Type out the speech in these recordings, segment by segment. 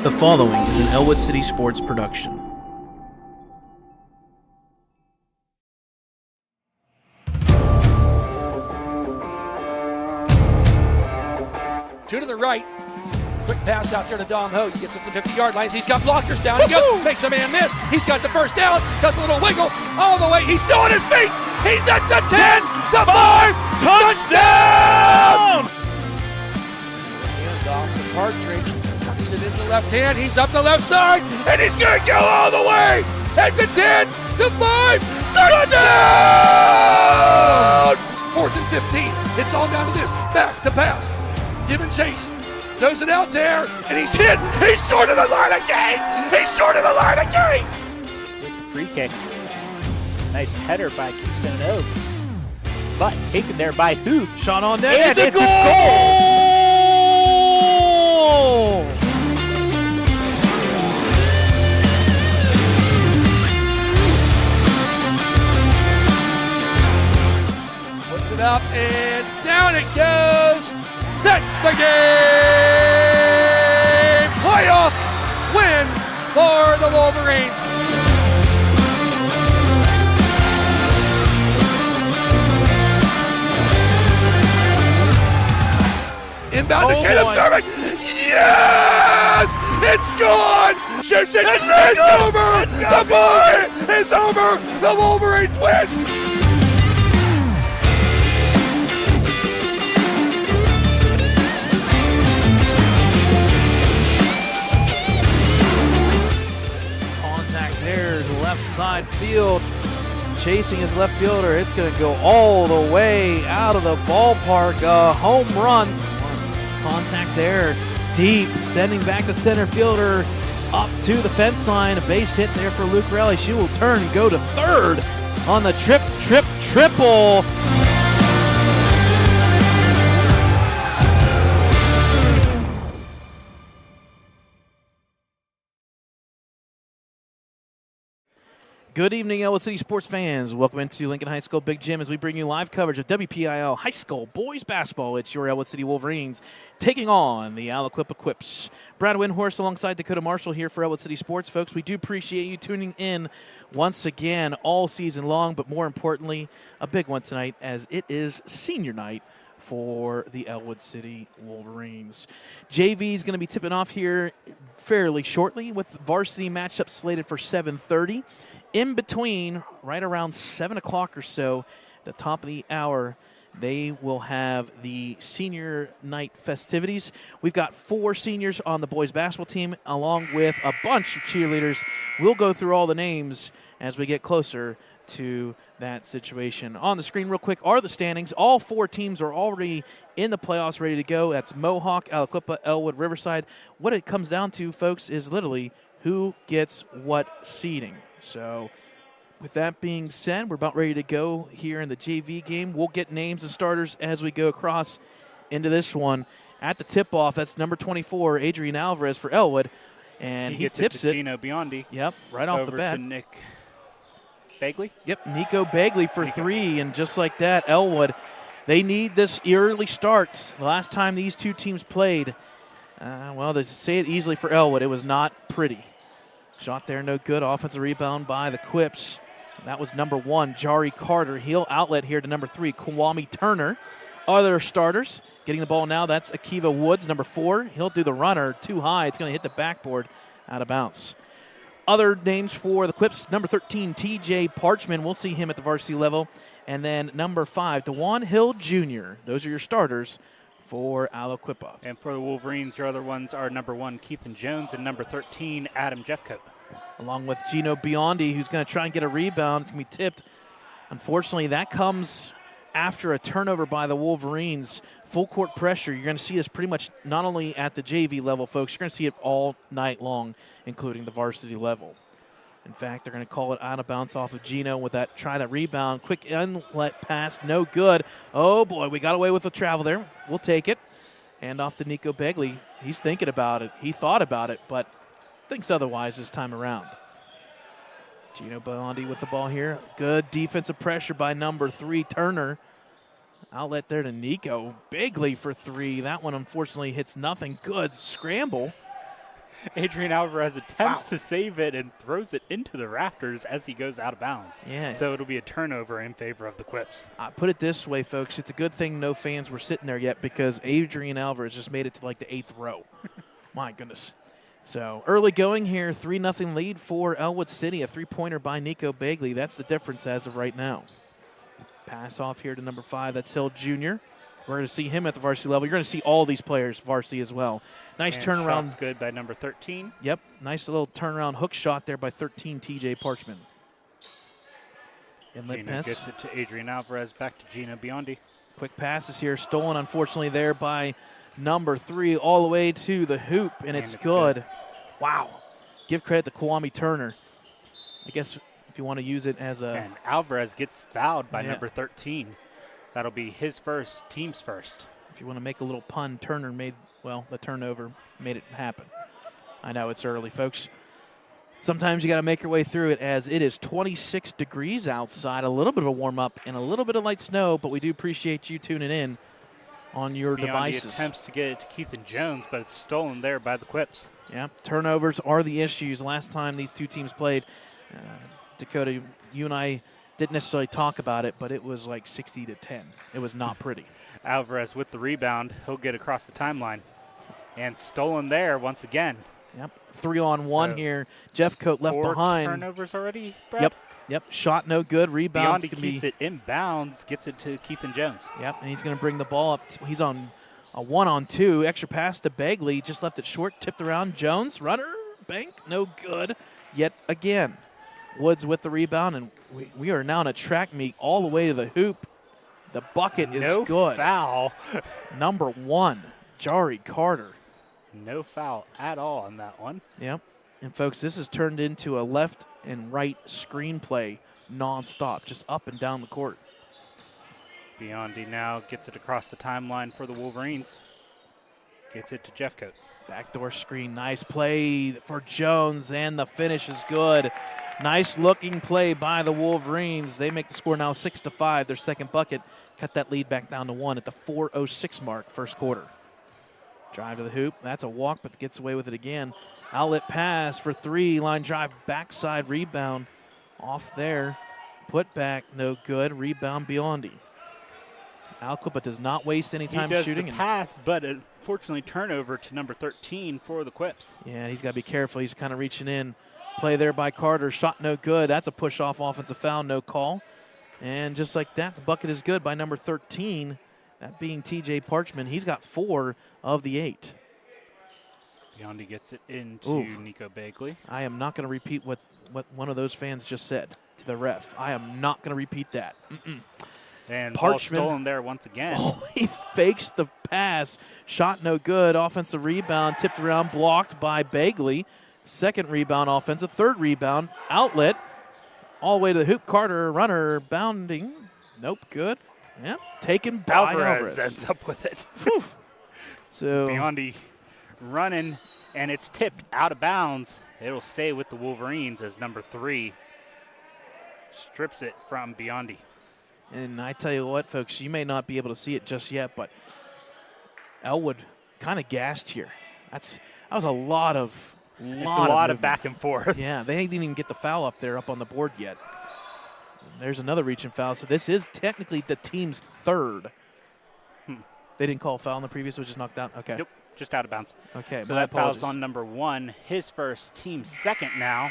The following is an Ellwood City Sports production. Two to the right. Quick pass out there to Dom Ho. He gets up to the 50-yard line. He's got blockers down. He goes, makes a man miss. He's got the first down. Does a little wiggle all the way. He's still on his feet. He's at the 10, the 5, touchdown! Hand off to Partridge. Tucks it in the left hand. He's up the left side, and he's going to go all the way. At the 10, the 5, touchdown! 4th and 15. It's all down to this. Back to pass. Giving chase. Throws it out there, and he's hit. He's short of the line again. He's short of the line again. With the free kick. Nice header by Keystone Oaks. But taken there by Huth. Shot on net. And it's a goal! Puts it up, and down it goes. That's the game! Playoff win for the Wolverines. Inbound to Caleb Serving. Yes! It's gone! Shoots it. It's over! The boy is over! The Wolverines win! Left side field, chasing his left fielder. It's going to go all the way out of the ballpark. Home run. Contact there, deep, sending back the center fielder up to the fence line. A base hit there for Luke Raleigh. She will turn and go to third on the triple. Good evening, Ellwood City sports fans. Welcome into Lincoln High School Big Gym as we bring you live coverage of WPIL High School boys basketball. It's your Ellwood City Wolverines taking on the Aliquippa Quips. Brad Windhorst alongside Dakota Marshall here for Ellwood City Sports. Folks, we do appreciate you tuning in once again all season long, but more importantly, a big one tonight as it is senior night for the Ellwood City Wolverines. JV is going to be tipping off here fairly shortly with varsity matchup slated for 7:30. In between, right around 7 o'clock or so, the top of the hour, they will have the senior night festivities. We've got 4 seniors on the boys basketball team, along with a bunch of cheerleaders. We'll go through all the names as we get closer to that situation. On the screen real quick are the standings. All 4 teams are already in the playoffs, ready to go. That's Mohawk, Aliquippa, Ellwood, Riverside. What it comes down to, folks, is literally who gets what seeding. So with that being said, we're about ready to go here in the JV game. We'll get names and starters as we go across into this one. At the tip-off, that's number 24, Adrian Alvarez for Ellwood. And he tips it. Gino Biondi. Yep, right off the bat. Over to Nick Bagley. Yep, Nico Bagley for 3. And just like that, Ellwood, they need this early start. The last time these two teams played, well, to say it easily for Ellwood, it was not pretty. Shot there, no good. Offensive rebound by the Quips. That was number 1, Jari Carter. He'll outlet here to number 3, Kwame Turner. Other starters getting the ball now. That's Akiva Woods, number 4. He'll do the runner too high. It's going to hit the backboard out of bounds. Other names for the Quips, number 13, TJ Parchman. We'll see him at the varsity level. And then number 5, DeJuan Hill Jr. Those are your starters for Aliquippa. And for the Wolverines, your other ones are number 1, Keithan Jones, and number 13, Adam Jeffcoat. Along with Gino Biondi, who's going to try and get a rebound. It's going to be tipped. Unfortunately, that comes after a turnover by the Wolverines. Full court pressure. You're going to see this pretty much not only at the JV level, folks. You're going to see it all night long, including the varsity level. In fact, they're going to call it out of bounds off of Gino with that try to rebound. Quick inlet pass, no good. Oh, boy, we got away with the travel there. We'll take it. And off to Nico Begley. He's thinking about it. He thought about it, but thinks otherwise this time around. Gino Biondi with the ball here. Good defensive pressure by number 3, Turner. Outlet there to Nico Begley for 3. That one unfortunately hits nothing. Good scramble. Adrian Alvarez attempts to save it and throws it into the rafters as he goes out of bounds. Yeah. So it'll be a turnover in favor of the Quips. Put it this way, folks. It's a good thing no fans were sitting there yet because Adrian Alvarez just made it to like the 8th row. My goodness. So early going here, 3-0 lead for Ellwood City. A three-pointer by Nico Bagley. That's the difference as of right now. Pass off here to number 5. That's Hill Jr. We're going to see him at the varsity level. You're going to see all these players varsity as well. Nice turnaround. Shot's good by number 13. Yep. Nice little turnaround hook shot there by 13 TJ Parchman. Inlet Gina pass. gets it to Adrian Alvarez. Back to Gina Biondi. Quick passes here. Stolen, unfortunately, there by number 3 all the way to the hoop, and it's good. Wow. Give credit to Kwame Turner. I guess if you want to use it as a... And Alvarez gets fouled by number 13. That'll be his first, team's first. If you want to make a little pun, Turner made, well, the turnover made it happen. I know it's early, folks. Sometimes you got to make your way through it as it is 26 degrees outside, a little bit of a warm-up and a little bit of light snow, but we do appreciate you tuning in on your devices. Attempts to get it to Keithan Jones, but it's stolen there by the Quips. Yeah, turnovers are the issues. Last time these two teams played, Dakota, you and I didn't necessarily talk about it, but it was like 60-10. It was not pretty. Alvarez with the rebound. He'll get across the timeline. And stolen there once again. Yep, 3-on-1 here. Jeff Coate left behind. 4 turnovers already, Brad? Yep. Shot no good. Rebound. Biondi keeps it inbounds, gets it to Keithan Jones. Yep, and he's going to bring the ball up. He's on a 1-on-2. Extra pass to Bagley. Just left it short. Tipped around. Jones. Runner. Bank. No good. Yet again. Woods with the rebound, and we are now in a track meet all the way to the hoop. The bucket is good. No foul. Number 1, Jari Carter. No foul at all on that one. Yep. And, folks, this has turned into a left and right screenplay nonstop, just up and down the court. Biondi now gets it across the timeline for the Wolverines. Gets it to Jeff Coate. Backdoor screen. Nice play for Jones, and the finish is good. Nice looking play by the Wolverines. They make the score now 6-5. Their second bucket. Cut that lead back down to 1 at the 4:06 mark, first quarter. Drive to the hoop. That's a walk, but gets away with it again. Outlet pass for 3. Line drive, backside rebound. Off there. Put back, no good. Rebound Biondi. Aliquippa does not waste any time shooting. He does the pass, but unfortunately turnover to number 13 for the Quips. Yeah, he's got to be careful. He's kind of reaching in. Play there by Carter. Shot no good. That's a push-off offensive foul, no call. And just like that, the bucket is good by number 13, that being TJ Parchman. He's got 4 of the 8. Biondi gets it into Nico Bagley. I am not going to repeat what one of those fans just said to the ref. I am not going to repeat that. And Parchman ball stolen there once again. He fakes the pass. Shot no good. Offensive rebound tipped around, blocked by Bagley. Second rebound offensive. Third rebound. Outlet. All the way to the hoop. Carter, runner, bounding. Nope, good. Yep, taken by Alvarez. Ends up with it. So Biondi running, and it's tipped out of bounds. It'll stay with the Wolverines as number 3 strips it from Biondi. And I tell you what, folks, you may not be able to see it just yet, but Ellwood kind of gassed here. That was a lot of back and forth. Yeah, they didn't even get the foul up there up on the board yet. And there's another reaching foul. So this is technically the team's 3rd. They didn't call a foul in the previous, which is knocked out? Okay. Nope, just out of bounds. Okay, so that foul's on number 1, his first, team 2nd now.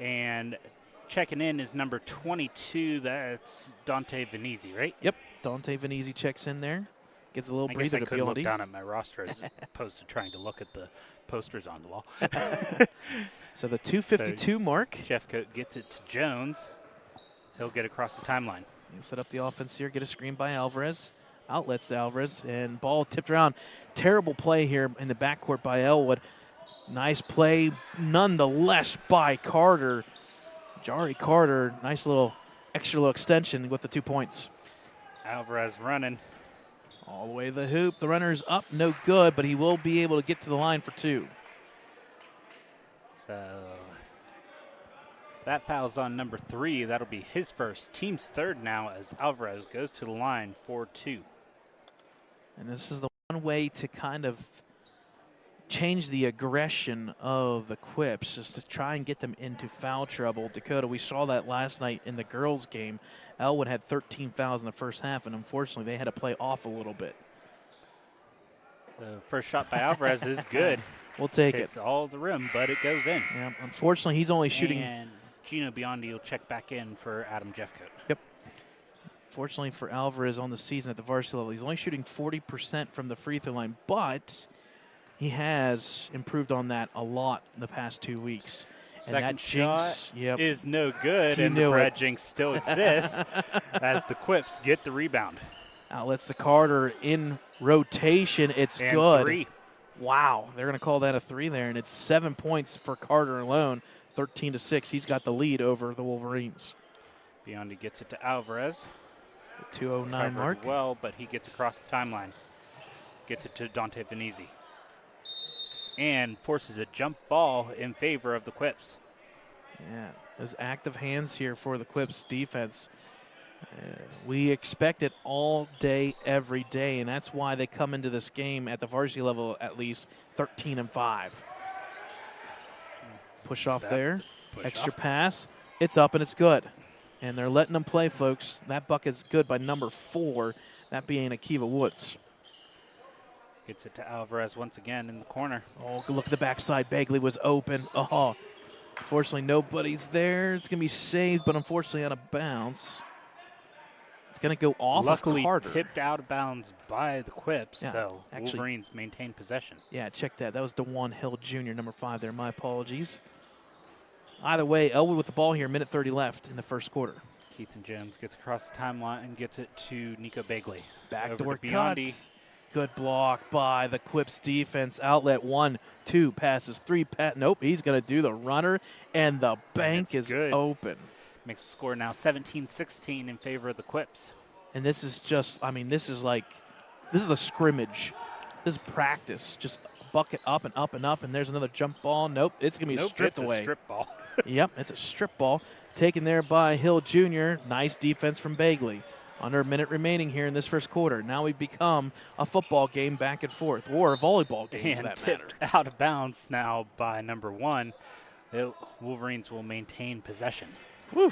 And checking in is number 22. That's Dante Venezi, right? Yep, Dante Venezi checks in there. Gets a little breather to Biondi. I could look down at my roster as opposed to trying to look at the posters on the wall. So the 2:52 mark. Jeff Coate gets it to Jones. He'll get across the timeline. He'll set up the offense here, get a screen by Alvarez. Outlets to Alvarez, and ball tipped around. Terrible play here in the backcourt by Ellwood. Nice play, nonetheless, by Carter. Jari Carter, nice little extra little extension with the 2 points. Alvarez running. All the way to the hoop. The runner's up, no good, but he will be able to get to the line for 2. So that foul's on number 3. That'll be his first. Team's 3rd now as Alvarez goes to the line for 2. And this is the one way to kind of change the aggression of the Quips just to try and get them into foul trouble. Dakota, we saw that last night in the girls' game. Ellwood had 13 fouls in the first half, and unfortunately they had to play off a little bit. The first shot by Alvarez is good. We'll take it. It's all the rim, but it goes in. Yeah, unfortunately, he's only shooting. And Gino Biondi will check back in for Adam Jeffcoat. Yep. Fortunately for Alvarez on the season at the varsity level, he's only shooting 40% from the free throw line, but he has improved on that a lot in the past 2 weeks. Second and that shot jinx, is no good, He and the knew Brad it. jinx still exists as the Quips get the rebound. Outlets to Carter in rotation. It's And good. 3. Wow, they're going to call that a 3 there, and it's 7 points for Carter alone, 13-6. He's got the lead over the Wolverines. Biondi gets it to Alvarez. The 2:09 Covered mark. well, but he gets across the timeline. Gets it to Dante Venezi. And forces a jump ball in favor of the Quips. Yeah, those active hands here for the Quips defense. We expect it all day, every day, and that's why they come into this game at the varsity level at least 13-5. Push off there, extra pass. It's up and it's good. And they're letting them play, folks. That bucket's good by number 4, that being Akiva Woods. Gets it to Alvarez once again in the corner. Oh, good look at the backside. Bagley was open. Oh, unfortunately, nobody's there. It's going to be saved, but unfortunately out of bounds. It's going to go off Luckily of Carter. tipped out of bounds by the Quips, Yeah, so actually- Wolverines maintain possession. Yeah, check that. That was DeJuan Hill Jr., number 5 there. My apologies. Either way, Ellwood with the ball here, minute 30 left in the first quarter. Keith and Jones gets across the timeline and gets it to Nico Bagley. Backdoor Over to Biondi. cut. Good block by the Quips defense. Outlet 1, 2 passes, 3 nope, he's going to do the runner, and the bank That's is good. open. Makes the score now 17-16 in favor of the Quips. And this is just, I mean, this is a scrimmage. This is practice. Just bucket up and up and up, and there's another jump ball. Nope, it's going to be stripped it's away. a strip ball. Yep, it's a strip ball taken there by Hill Jr. Nice defense from Bagley. Under a minute remaining here in this first quarter. Now we've become a football game back and forth, or a volleyball game for And that matter. tipped out of bounds now by number 1. The Wolverines will maintain possession. Woo.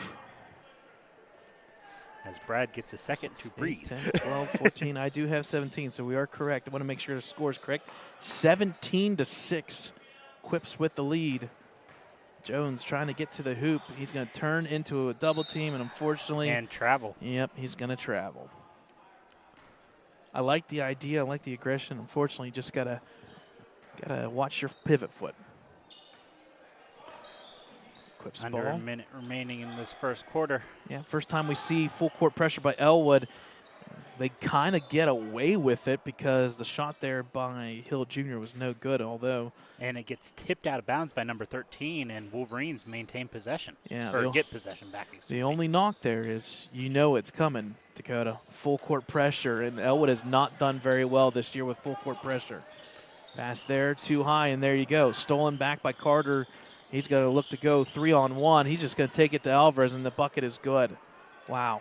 As Brad gets a second to 8, breathe. 10, 12, 14. I do have 17, so we are correct. I want to make sure the score is correct. 17-6. Quips with the lead. Jones trying to get to the hoop. He's going to turn into a double team, and unfortunately. And travel. Yep, he's going to travel. I like the idea. I like the aggression. Unfortunately, you just gotta watch your pivot foot. Quips Under ball. a minute remaining in this first quarter. Yeah, first time we see full court pressure by Ellwood. They kind of get away with it because the shot there by Hill Jr. was no good, although. And it gets tipped out of bounds by number 13, and Wolverines maintain possession. Yeah, Or get possession back. The only knock there is you know it's coming, Dakota. Full court pressure, and Ellwood has not done very well this year with full court pressure. Pass there, too high, and there you go. Stolen back by Carter. He's going to look to go 3-on-1. He's just going to take it to Alvarez, and the bucket is good. Wow.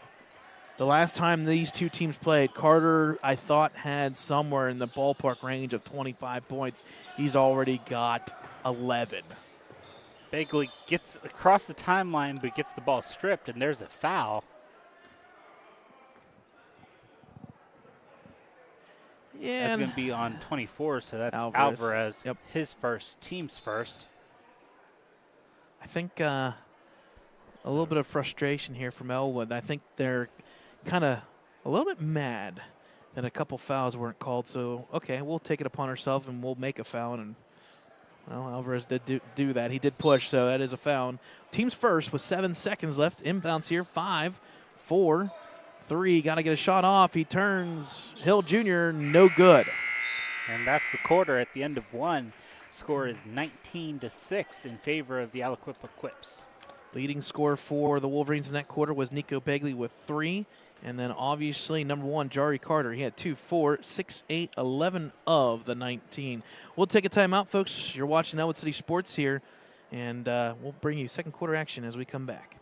The last time these two teams played, Carter, I thought, had somewhere in the ballpark range of 25 points. He's already got 11. Bagley gets across the timeline but gets the ball stripped, and there's a foul. Yeah, That's going to be on 24, so that's Alvarez. Alvarez. Yep. His first, team's first. I think a little bit of frustration here from Ellwood. I think they're kind of a little bit mad that a couple fouls weren't called. So, okay, we'll take it upon ourselves and we'll make a foul. And, well, Alvarez did do that. He did push, so that is a foul. Team's first with 7 seconds left. Inbounds here, 5, 4, 3. Got to get a shot off. He turns. Hill Jr., no good. And that's the quarter at the end of 1. Score is 19-6 in favor of the Aliquippa Quips. Leading scorer for the Wolverines in that quarter was Nico Bagley with 3. And then obviously number 1, Jari Carter. He had 2, 4, 6, 8, 11 of the 19. We'll take a timeout, folks. You're watching Ellwood City Sports here. And we'll bring you second quarter action as we come back.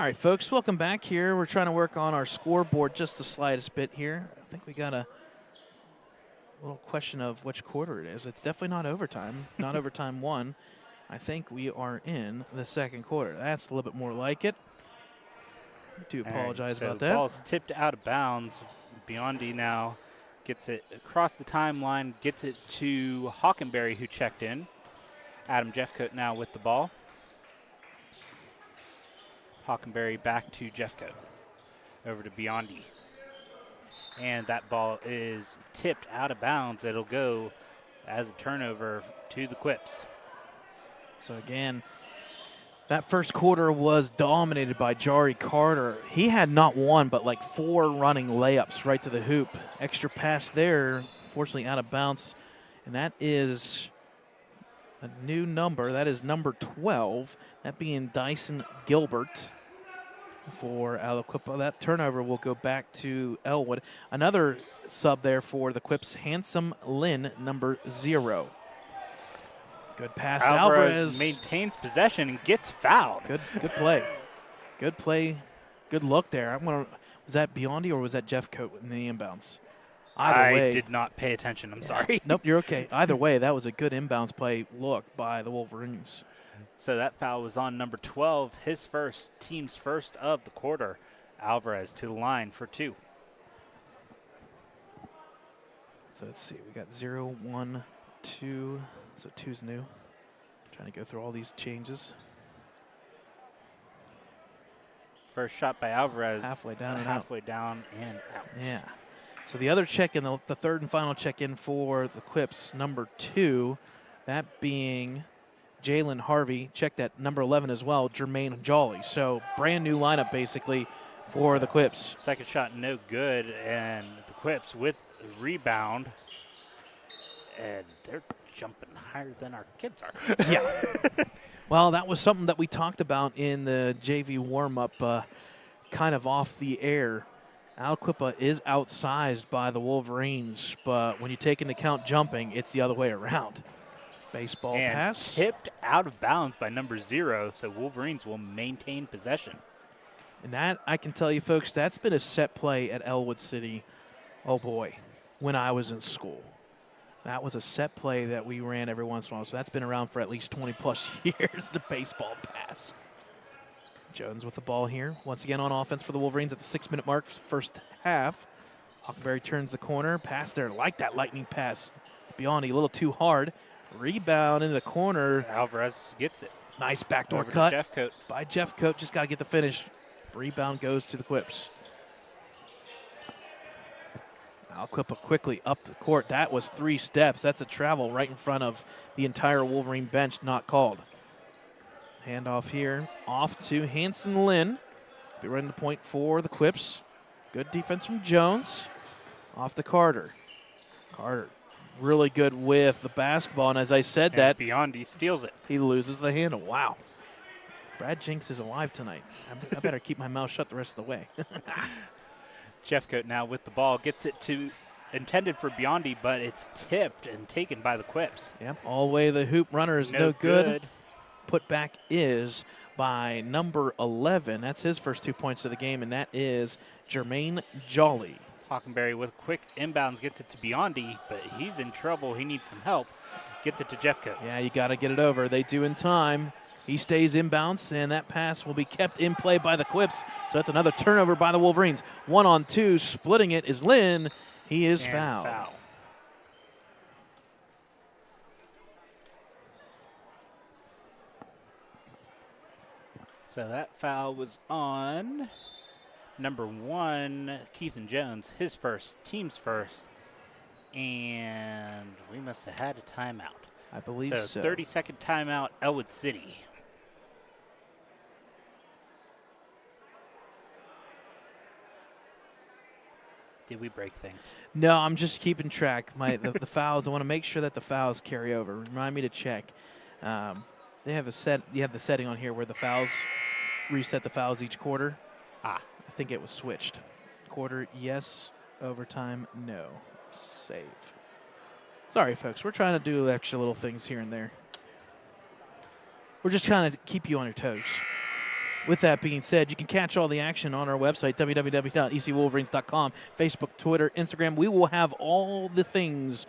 right, folks, welcome back here. We're trying to work on our scoreboard just the slightest bit here. I think we got a little question of which quarter it is. It's definitely not overtime, not overtime one. I think we are in the second quarter. That's a little bit more like it. I do apologize about that. The ball's tipped out of bounds. Biondi now gets it across the timeline, gets it to Hockenberry, who checked in. Adam Jeffcoat now with the ball. Hockenberry back to Jeffcoat. Over to Biondi. And that ball is tipped out of bounds. It'll go as a turnover to the Quips. So again, that first quarter was dominated by Jari Carter. He had not one, but like 4 running layups right to the hoop. Extra pass there, fortunately out of bounds. And that is a new number. That is number 12, that being Dyson Gilbert for Aliquippa. That turnover will go back to Ellwood. Another sub there for the Quips, Handsome Lynn, number 0. Good pass to Alvarez. Maintains possession and gets fouled. Good play. Good play. Good look there. Was that Biondi or was that Jeffcoat in the inbounds? Either way. I did not pay attention. I'm sorry. Nope, you're okay. Either way, that was a good inbounds play look by the Wolverines. So that foul was on number 12, his first, team's first of the quarter. Alvarez to the line for 2. So let's see. We got 0, 1, 2. So 2's new. Trying to go through all these changes. First shot by Alvarez. Halfway down and halfway down and out. Yeah. So the other check-in, the third and final check-in for the Quips, number 2, that being Jalen Harvey. Checked at number 11 as well, Jermaine Jolly. So brand new lineup basically for the Quips. Second shot no good, and the Quips with a rebound. And they're jumping higher than our kids are. Yeah. Well, that was something that we talked about in the JV warm-up, kind of off the air. Aliquippa is outsized by the Wolverines, but when you take into account jumping, it's the other way around. Baseball and pass. Tipped out of bounds by number 0, so Wolverines will maintain possession. And that, I can tell you, folks, that's been a set play at Ellwood City, oh boy, when I was in school. That was a set play that we ran every once in a while, so that's been around for at least 20-plus years, the baseball pass. Jones with the ball here. Once again on offense for the Wolverines at the 6-minute mark, first half. Hockenberry turns the corner. Pass there, like that lightning pass. Biondi a little too hard. Rebound in the corner. Alvarez gets it. Nice backdoor Over cut to Jeffcoat. by Jeffcoat. Just got to get the finish. Rebound goes to the Quips. Aliquippa quickly up the court. That was 3 steps. That's a travel right in front of the entire Wolverine bench, not called. Handoff here, off to Hanson Lynn. Be running the point for the Quips. Good defense from Jones. Off to Carter. Carter really good with the basketball, and as I said and that, Biondi steals it. He loses the handle. Wow. Brad Jinks is alive tonight. I better keep my mouth shut the rest of the way. Jeffcoat now with the ball. Gets it to intended for Biondi, but it's tipped and taken by the Quips. Yep, all the way the hoop runner is no good. Put back is by number 11. That's his first 2 points of the game, and that is Jermaine Jolly. Hockenberry with quick inbounds gets it to Biondi, but he's in trouble. He needs some help. Gets it to Jeffcoat. Yeah, you got to get it over. They do in time. He stays inbounds, and that pass will be kept in play by the Quips. So that's another turnover by the Wolverines. 1-on-2, splitting it is Lynn. He is fouled. So that foul was on number 1, Keithan Jones, his first, team's first. And we must have had a timeout. I believe so. 30-second timeout, Ellwood City. Did we break things? No, I'm just keeping track. The fouls, I want to make sure that the fouls carry over. Remind me to check. They have you have the setting on here where the fouls reset the fouls each quarter. I think it was switched. Quarter, yes. Overtime, no. Save. Sorry, folks. We're trying to do extra little things here and there. We're just trying to keep you on your toes. With that being said, you can catch all the action on our website, www.ecwolverines.com, Facebook, Twitter, Instagram. We will have all the things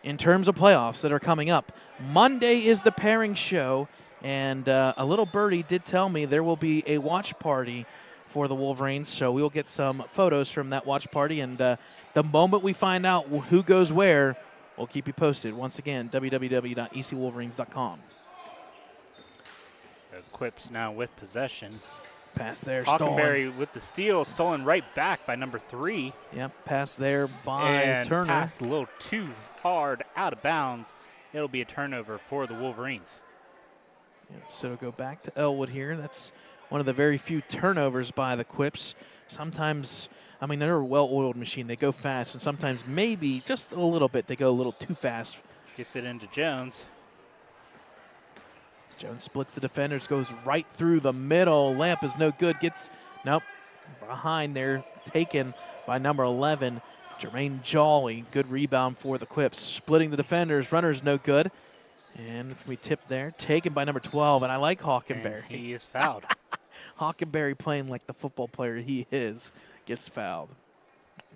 in terms of playoffs that are coming up. Monday is the pairing show, and a little birdie did tell me there will be a watch party for the Wolverines, so we will get some photos from that watch party, and the moment we find out who goes where, we'll keep you posted. Once again, www.ecwolverines.com. So Quips now with possession. Pass there, Hockenberry stolen. with the steal, stolen right back by number 3. Yep, pass there by And Turner. pass a little too hard, out of bounds. It'll be a turnover for the Wolverines. Yep, so it'll go back to Ellwood here. That's one of the very few turnovers by the Quips. Sometimes, I mean, they're a well-oiled machine. They go fast, and sometimes maybe just a little bit they go a little too fast. Gets it into Jones. Jones splits the defenders, goes right through the middle. Lamp is no good. Nope, behind there, taken by number 11, Jermaine Jolly. Good rebound for the Quips. Splitting the defenders, runner's no good. And it's going to be tipped there, taken by number 12, and I like Hockenberry. And he is fouled. Hockenberry, playing like the football player he is, gets fouled.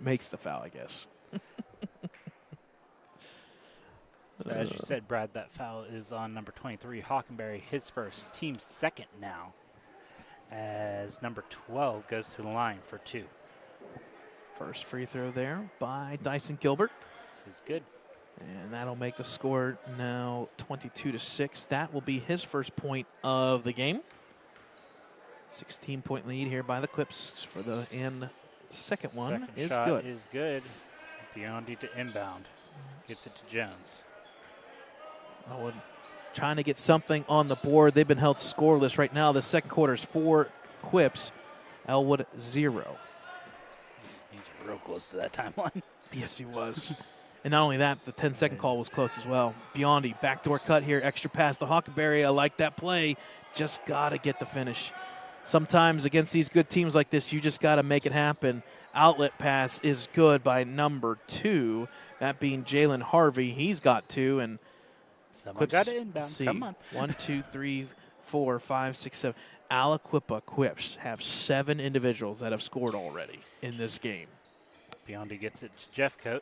Makes the foul, I guess. So as you said, Brad, that foul is on number 23, Hockenberry, his first, team second now, as number 12 goes to the line for 2. First free throw there by Dyson Gilbert. He's good. And that'll make the score now 22-6. That will be his first point of the game. 16-point lead here by the Quips for the second one. Second is shot good. is good. Biondi to inbound. Gets it to Jones. Ellwood trying to get something on the board. They've been held scoreless right now. The second quarter is 4 Quips, Ellwood 0. He's real close to that timeline. Yes, he was. And not only that, the 10-second call was close as well. Biondi, backdoor cut here, extra pass to Hockenberry. I like that play. Just got to get the finish. Sometimes against these good teams like this, you just got to make it happen. Outlet pass is good by number 2, that being Jalen Harvey. He's got 2, and Someone got it inbound. let's see. Come on. 1, 2, 3, 4, 5, 6, 7. Aliquippa Quips have 7 individuals that have scored already in this game. Biondi gets it to Jeffcoat.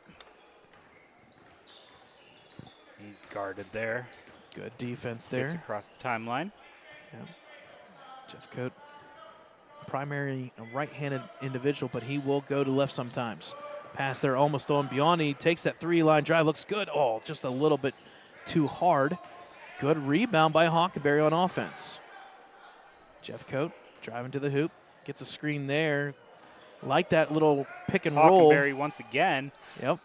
He's guarded there. Good defense there. Gets across the timeline. Yeah. Jeffcoat, primarily a right-handed individual, but he will go to left sometimes. Pass there almost on Biondi. Takes that 3-line drive. Looks good. Oh, just a little bit too hard. Good rebound by Hockenberry on offense. Jeffcoat driving to the hoop. Gets a screen there. Like that little pick and roll. Hockenberry once again. Yep.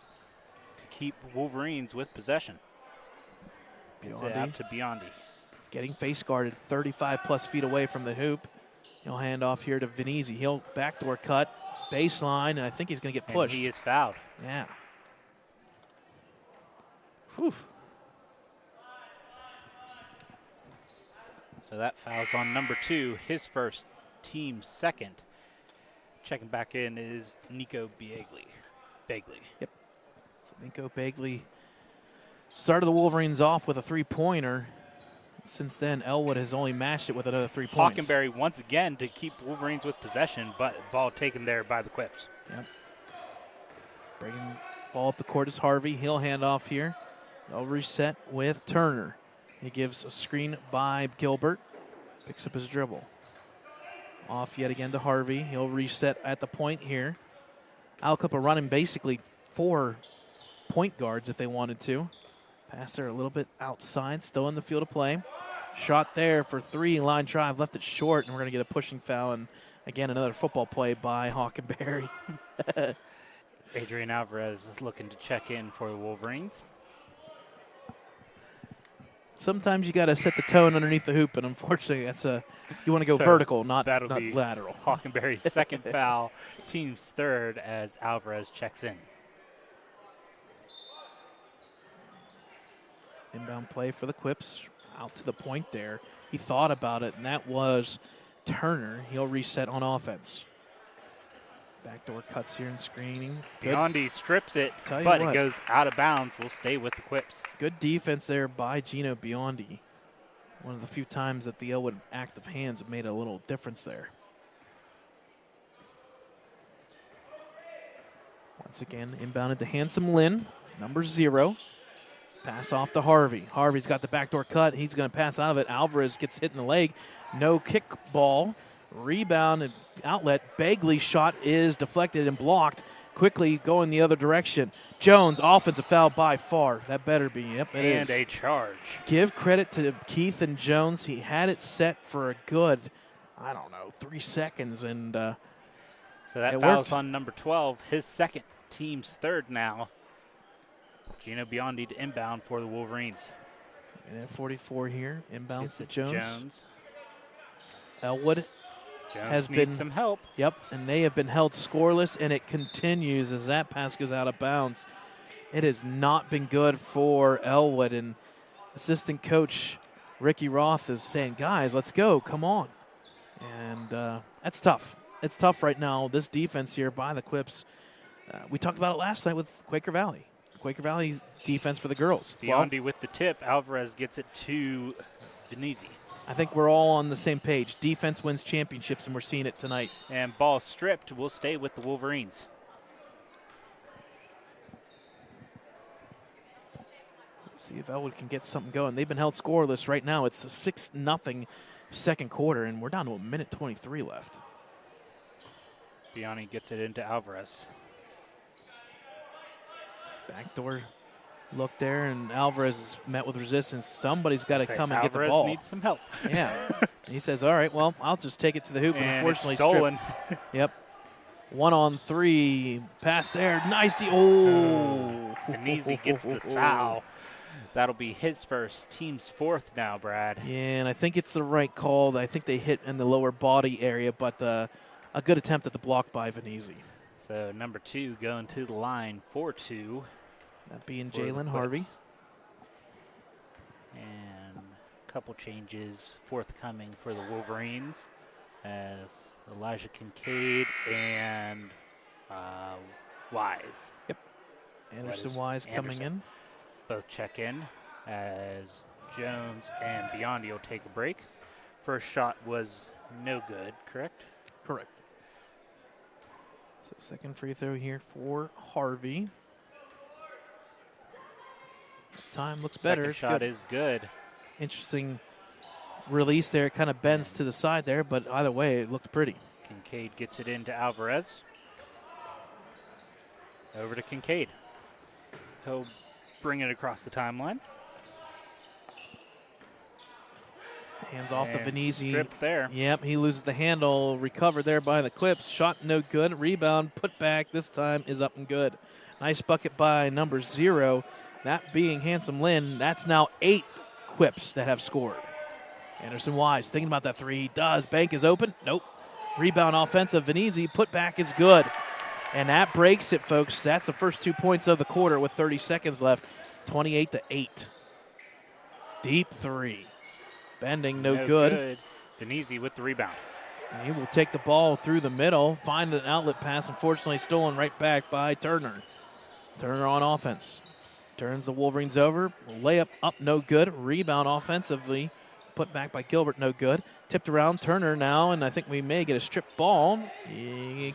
To keep Wolverines with possession. Gets it out to Biondi. Getting face guarded 35-plus feet away from the hoop. He'll hand off here to Venezi. He'll backdoor cut, baseline, and I think he's going to get pushed. And he is fouled. Yeah. Whew. So that foul's on number 2, his first, team second. Checking back in is Nico Bagley. Yep. So Nico Bagley started the Wolverines off with a 3-pointer. Since then, Ellwood has only matched it with another 3 points. Hockenberry once again to keep Wolverines with possession, but ball taken there by the Quips. Yep. Bringing ball up the court is Harvey. He'll hand off here. They'll reset with Turner. He gives a screen by Gilbert. Picks up his dribble. Off yet again to Harvey. He'll reset at the point here. Aliquippa running basically 4 point guards if they wanted to. Pass there a little bit outside, still in the field of play. Shot there for 3, line drive, left it short, and we're going to get a pushing foul. And again, another football play by Hockenberry. Adrian Alvarez is looking to check in for the Wolverines. Sometimes you got to set the tone underneath the hoop, and unfortunately, you want to go So vertical, not be lateral. Hockenberry's second foul, team's third as Alvarez checks in. Inbound play for the Quips, out to the point there. He thought about it, and that was Turner. He'll reset on offense. Backdoor cuts here and screening. Biondi strips it, Tell you but what. it goes out of bounds. We'll stay with the Quips. Good defense there by Gino Biondi. One of the few times that the Ellwood active hands have made a little difference there. Once again, inbounded to Handsome Lynn, number 0. Pass off to Harvey. Harvey's got the backdoor cut. He's going to pass out of it. Alvarez gets hit in the leg. No kick ball. Rebound and outlet. Bagley's shot is deflected and blocked. Quickly going the other direction. Jones, offensive foul by far. That better be. Yep, it is. And a charge. Give credit to Keith and Jones. He had it set for a good, 3 seconds. And so that it foul's worked. on number 12, his second, team's third now. Gino Biondi to inbound for the Wolverines. Minute 44 here. Inbounds Gets to it Jones. Elwood Jones has needs been some help. Yep, and they have been held scoreless, and it continues as that pass goes out of bounds. It has not been good for Ellwood, and assistant coach Ricky Roth is saying, guys, let's go, come on. And that's tough. It's tough right now, this defense here by the Quips. We talked about it last night with Quaker Valley. Quaker Valley's defense for the girls. Biondi with the tip. Alvarez gets it to Venezi. I think we're all on the same page. Defense wins championships, and we're seeing it tonight. And ball stripped will stay with the Wolverines. Let's see if Ellwood can get something going. They've been held scoreless right now. It's a 6-0 second quarter, and we're down to a minute 23 left. Biondi gets it into Alvarez. Backdoor look there, and Alvarez met with resistance. Somebody's got to come and get the Alvarez ball. needs some help. Yeah. He says, all right, well, I'll just take it to the hoop. And unfortunately, it's stolen. Yep. 1-on-3. Pass there. Nice. Venezi gets the foul. That'll be his first, team's fourth now, Brad. Yeah, and I think it's the right call. I think they hit in the lower body area, but a good attempt at the block by Venezi. So number 2 going to the line, 4-2. That being Jalen Harvey. And a couple changes forthcoming for the Wolverines as Elijah Kincaid and Wise. Yep. Anderson Wise coming in. Both check in as Jones and Biondi will take a break. First shot was no good, correct? Correct. So second free throw here for Harvey. Time looks better. Second shot is good. Interesting release there. It kind of bends to the side there, but either way, it looked pretty. Kincaid gets it into Alvarez. Over to Kincaid. He'll bring it across the timeline. Hands off to Venezi. Stripped there. Yep, he loses the handle. Recovered there by the Quips. Shot no good. Rebound put back. This time is up and good. Nice bucket by number 0. That being Handsome Lynn. That's now 8 Quips that have scored. Anderson Wise thinking about that 3. He does. Bank is open. Nope. Rebound offensive. Venezi. Put back is good. And that breaks it, folks. That's the first 2 points of the quarter with 30 seconds left. 28-8. Deep 3. Bending, no good. Venezi with the rebound. And he will take the ball through the middle, find an outlet pass, unfortunately stolen right back by Turner. Turner on offense. Turns the Wolverines over. Layup up, no good. Rebound offensively. Put back by Gilbert, no good. Tipped around Turner now, and I think we may get a strip ball.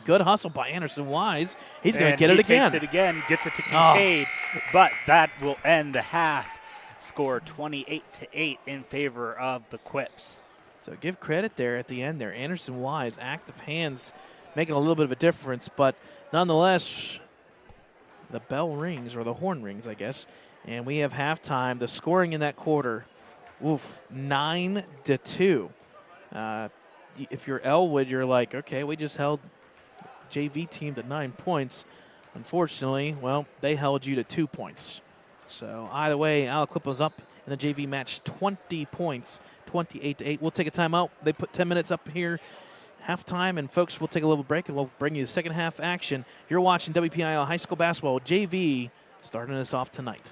Good hustle by Anderson Wise. He's going to get it again. Takes it again, gets it to Kincaid, but that will end the half. Score 28-8 in favor of the Quips. So give credit there at the end there. Anderson Wise, active hands, making a little bit of a difference, but nonetheless, the bell rings, or the horn rings, I guess, and we have halftime. The scoring in that quarter, 9-2. If you're Ellwood, you're like, okay, we just held JV team to 9 points. Unfortunately, well, they held you to 2 points. So either way, Aliquippa's up in the JV match, 20 points, 28-8. We'll take a timeout. They put 10 minutes up here, halftime, and folks, we'll take a little break and we'll bring you the second half action. You're watching WPIL High School Basketball JV, starting us off tonight.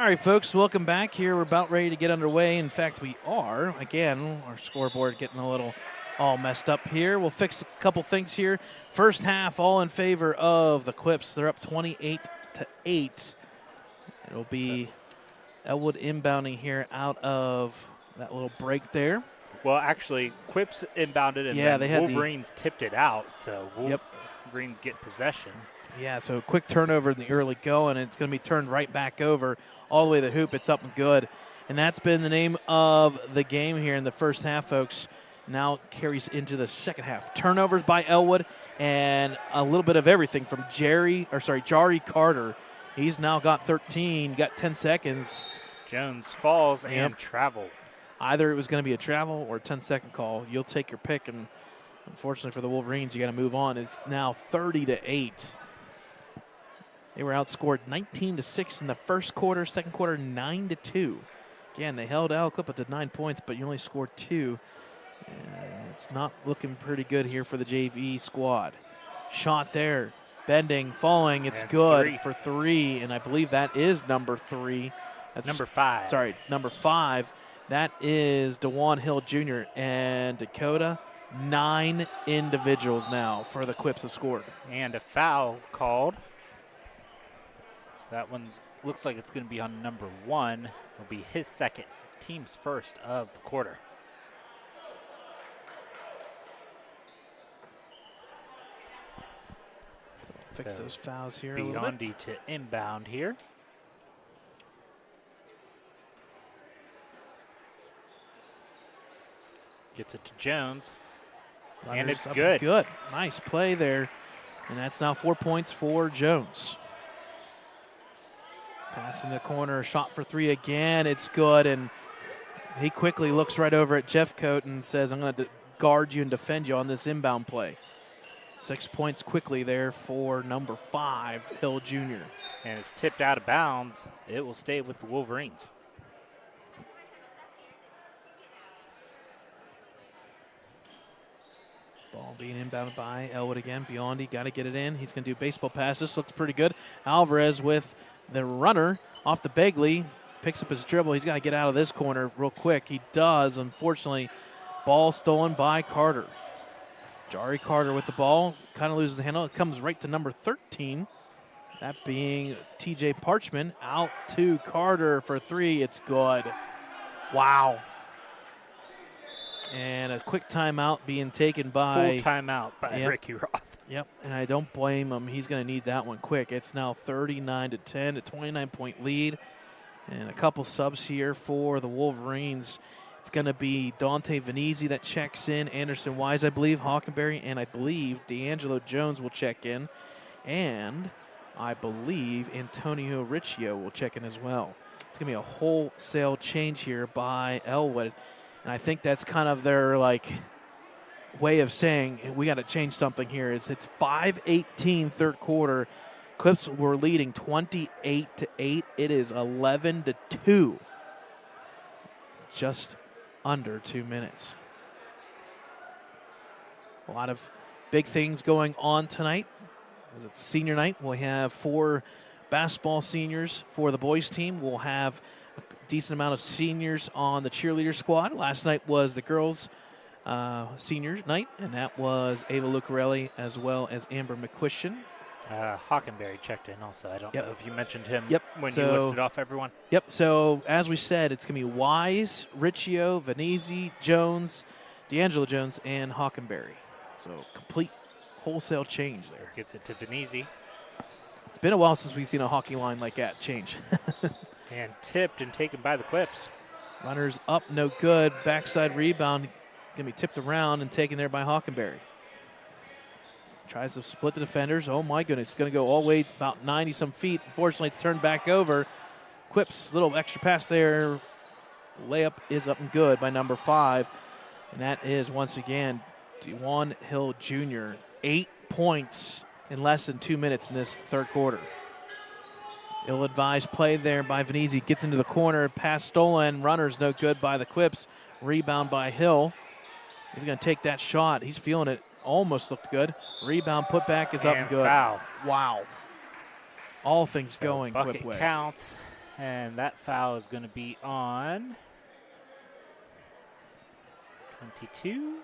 right, folks, welcome back here. We're about ready to get underway. In fact, we are. Again, our scoreboard getting a little all messed up here. We'll fix a couple things here. First half, all in favor of the Quips. They're up 28-8. It'll be Ellwood inbounding here out of that little break there. Well, actually, Quips inbounded, and Yeah, then they had Wolverines tipped it out, so Wolverines get possession. Yeah, so quick turnover in the early go, and it's going to be turned right back over all the way to the hoop. It's up and good. And that's been the name of the game here in the first half, folks. Now carries into the second half. Turnovers by Ellwood, and a little bit of everything from Jari Carter. He's now got 13, got 10 seconds. Jones falls and travel. Either it was going to be a travel or a 10-second call. You'll take your pick, and unfortunately for the Wolverines, you got to move on. It's now 30-8. They were outscored 19-6 in the first quarter. Second quarter, 9-2. Again, they held Aliquippa to 9 points, but you only scored 2. It's not looking pretty good here for the JV squad. Shot there, bending, falling. It's good for 3, and I believe that is number 3. That's number 5. Sorry, number 5. That is DeJuan Hill Jr. and Dakota. 9 individuals now for the Quips have scored. And a foul called. So that one looks like it's going to be on number 1. It'll be his second, team's first of the quarter. So fix those fouls here a little bit. Biondi to inbound here. Gets it to Jones. And it's good. Good. Nice play there. And that's now 4 points for Jones. Passing the corner, shot for 3 again. It's good. And he quickly looks right over at Jeffcoat and says, I'm going to guard you and defend you on this inbound play. 6 points quickly there for number 5, Hill Jr. And it's tipped out of bounds. It will stay with the Wolverines. Ball being inbounded by Ellwood again. Biondi got to get it in. He's going to do baseball pass. This looks pretty good. Alvarez with the runner off the Begley. Picks up his dribble. He's got to get out of this corner real quick. He does. Unfortunately, ball stolen by Carter. Jari Carter with the ball. Kind of loses the handle. It comes right to number 13. That being TJ Parchman. Out to Carter for 3. It's good. Wow. And a quick timeout being taken by... Full timeout by Ricky Roth. Yep, and I don't blame him. He's going to need that one quick. It's now 39-10, a 29-point lead. And a couple subs here for the Wolverines. It's going to be Dante Venezzi that checks in. Anderson Wise, I believe, Hockenberry, and I believe D'Angelo Jones will check in. And I believe Antonio Riccio will check in as well. It's going to be a wholesale change here by Ellwood. And I think that's kind of their, way of saying we got to change something here. It's 5:18 third quarter. Clips were leading 28-8. It is 11-2. Just under 2 minutes. A lot of big things going on tonight. As it's senior night, we'll have 4 basketball seniors for the boys team. We'll have a decent amount of seniors on the cheerleader squad. Last night was the girls' seniors night, and that was Ava Lucarelli as well as Amber McQuistion. Hockenberry checked in also. I don't know if you mentioned him when you listed off everyone. Yep, so as we said, it's going to be Wise, Riccio, Venezzi, Jones, D'Angelo Jones, and Hockenberry. So complete wholesale change there. Gets it to Venezzi. It's been a while since we've seen a hockey line like that change. And tipped and taken by the Quips. Runners up, no good. Backside rebound, going to be tipped around and taken there by Hockenberry. Tries to split the defenders. Oh, my goodness. It's going to go all the way about 90-some feet. Unfortunately, it's turned back over. Quips, little extra pass there. Layup is up and good by number 5. And that is, once again, DeJuan Hill Jr. 8 points in less than 2 minutes in this third quarter. Ill-advised play there by Venezzi. Gets into the corner. Pass stolen. Runners no good by the Quips. Rebound by Hill. He's going to take that shot. He's feeling it. Almost looked good. Rebound putback is up and good. Foul. Wow. All things So going bucket Quip way. counts. And that foul is going to be on 22.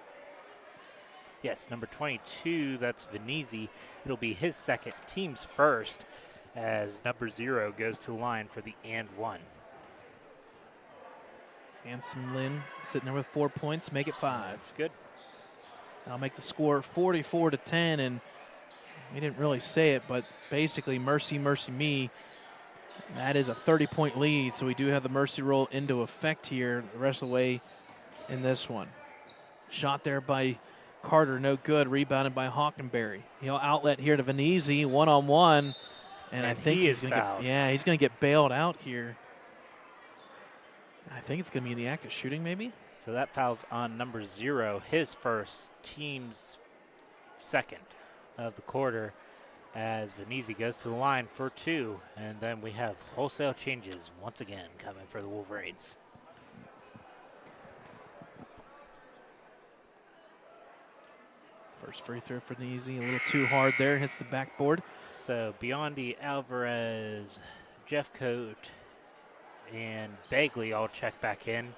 Yes, number 22, that's Venezi. It'll be his second, team's first, as number 0 goes to the line for the and 1. Handsome Lynn sitting there with 4 points, make it 5. That's good. I'll make the score 44-10, and we didn't really say it, but basically mercy, mercy me. That is a 30-point lead, so we do have the mercy roll into effect here the rest of the way in this one. Shot there by Carter, no good. Rebounded by Hockenberry. He'll outlet here to Venezi, one-on-one, and I think he's going to get bailed out here. I think it's going to be in the act of shooting, maybe. So that foul's on number 0, his first, team's second of the quarter, as Venezi goes to the line for 2. And then we have wholesale changes once again coming for the Wolverines. First free throw for Venezi, a little too hard there, hits the backboard. So Biondi, Alvarez, Jeffcoat, and Bagley all check back in.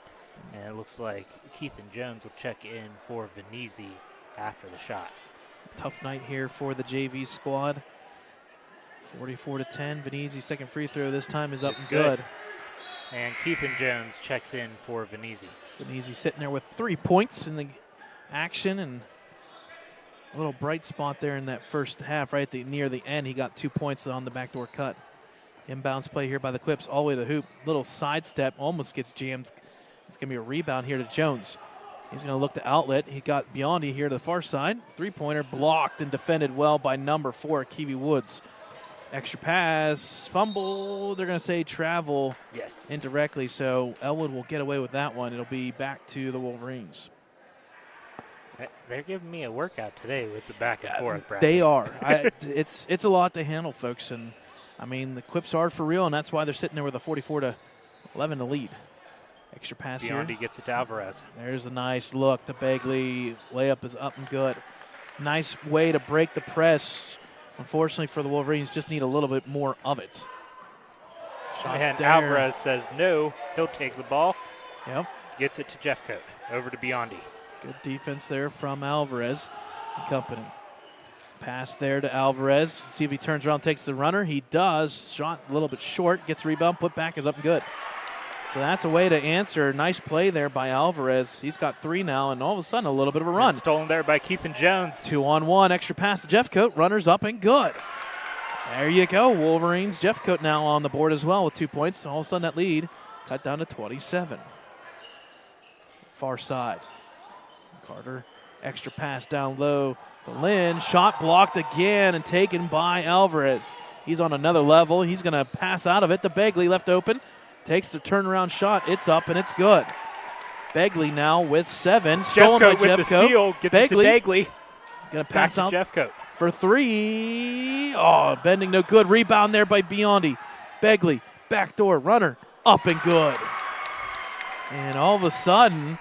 And it looks like Keith and Jones will check in for Venezi after the shot. Tough night here for the JV squad. 44-10. Venezi second free throw this time is up and good. And Keith and Jones checks in for Venezi. Venezi sitting there with 3 points in the action, and a little bright spot there in that first half, right near the end. He got 2 points on the backdoor cut. Inbounds play here by the Quips all the way to the hoop. Little sidestep, almost gets jammed. It's going to be a rebound here to Jones. He's going to look to outlet. He got Biondi here to the far side. Three-pointer blocked and defended well by number 4, Kiwi Woods. Extra pass, fumble. They're going to say travel indirectly, so Ellwood will get away with that one. It'll be back to the Wolverines. They're giving me a workout today with the back and forth practice. They are. It's a lot to handle, folks, and I mean the Quips are for real, and that's why they're sitting there with a 44-11 to lead. Extra pass here. Biondi gets it to Alvarez. There's a nice look to Bagley. Layup is up and good. Nice way to break the press. Unfortunately for the Wolverines, just need a little bit more of it. Shot and there. Alvarez says no. He'll take the ball. Yep. Gets it to Jeffcoat. Over to Biondi. Good defense there from Alvarez and company. Pass there to Alvarez. See if he turns around, takes the runner. He does. Shot a little bit short. Gets rebound. Put back is up and good. So that's a way to answer. Nice play there by Alvarez. He's got 3 now, and all of a sudden a little bit of a run. Stolen there by Keith and Jones. 2-on-1. Extra pass to Jeffcoat. Runner's up and good. There you go. Wolverines. Jeffcoat now on the board as well with 2 points. All of a sudden that lead cut down to 27. Far side. Carter. Extra pass down low to Lynn. Shot blocked again and taken by Alvarez. He's on another level. He's going to pass out of it. The Bagley left open. Takes the turnaround shot. It's up and it's good. Bagley now with 7. Stolen by Jeffcoat. With the steal. Gets it to Bagley. Going to pass out Jeffcoat for 3. Oh, bending no good. Rebound there by Biondi. Bagley, backdoor runner, up and good. And all of a sudden,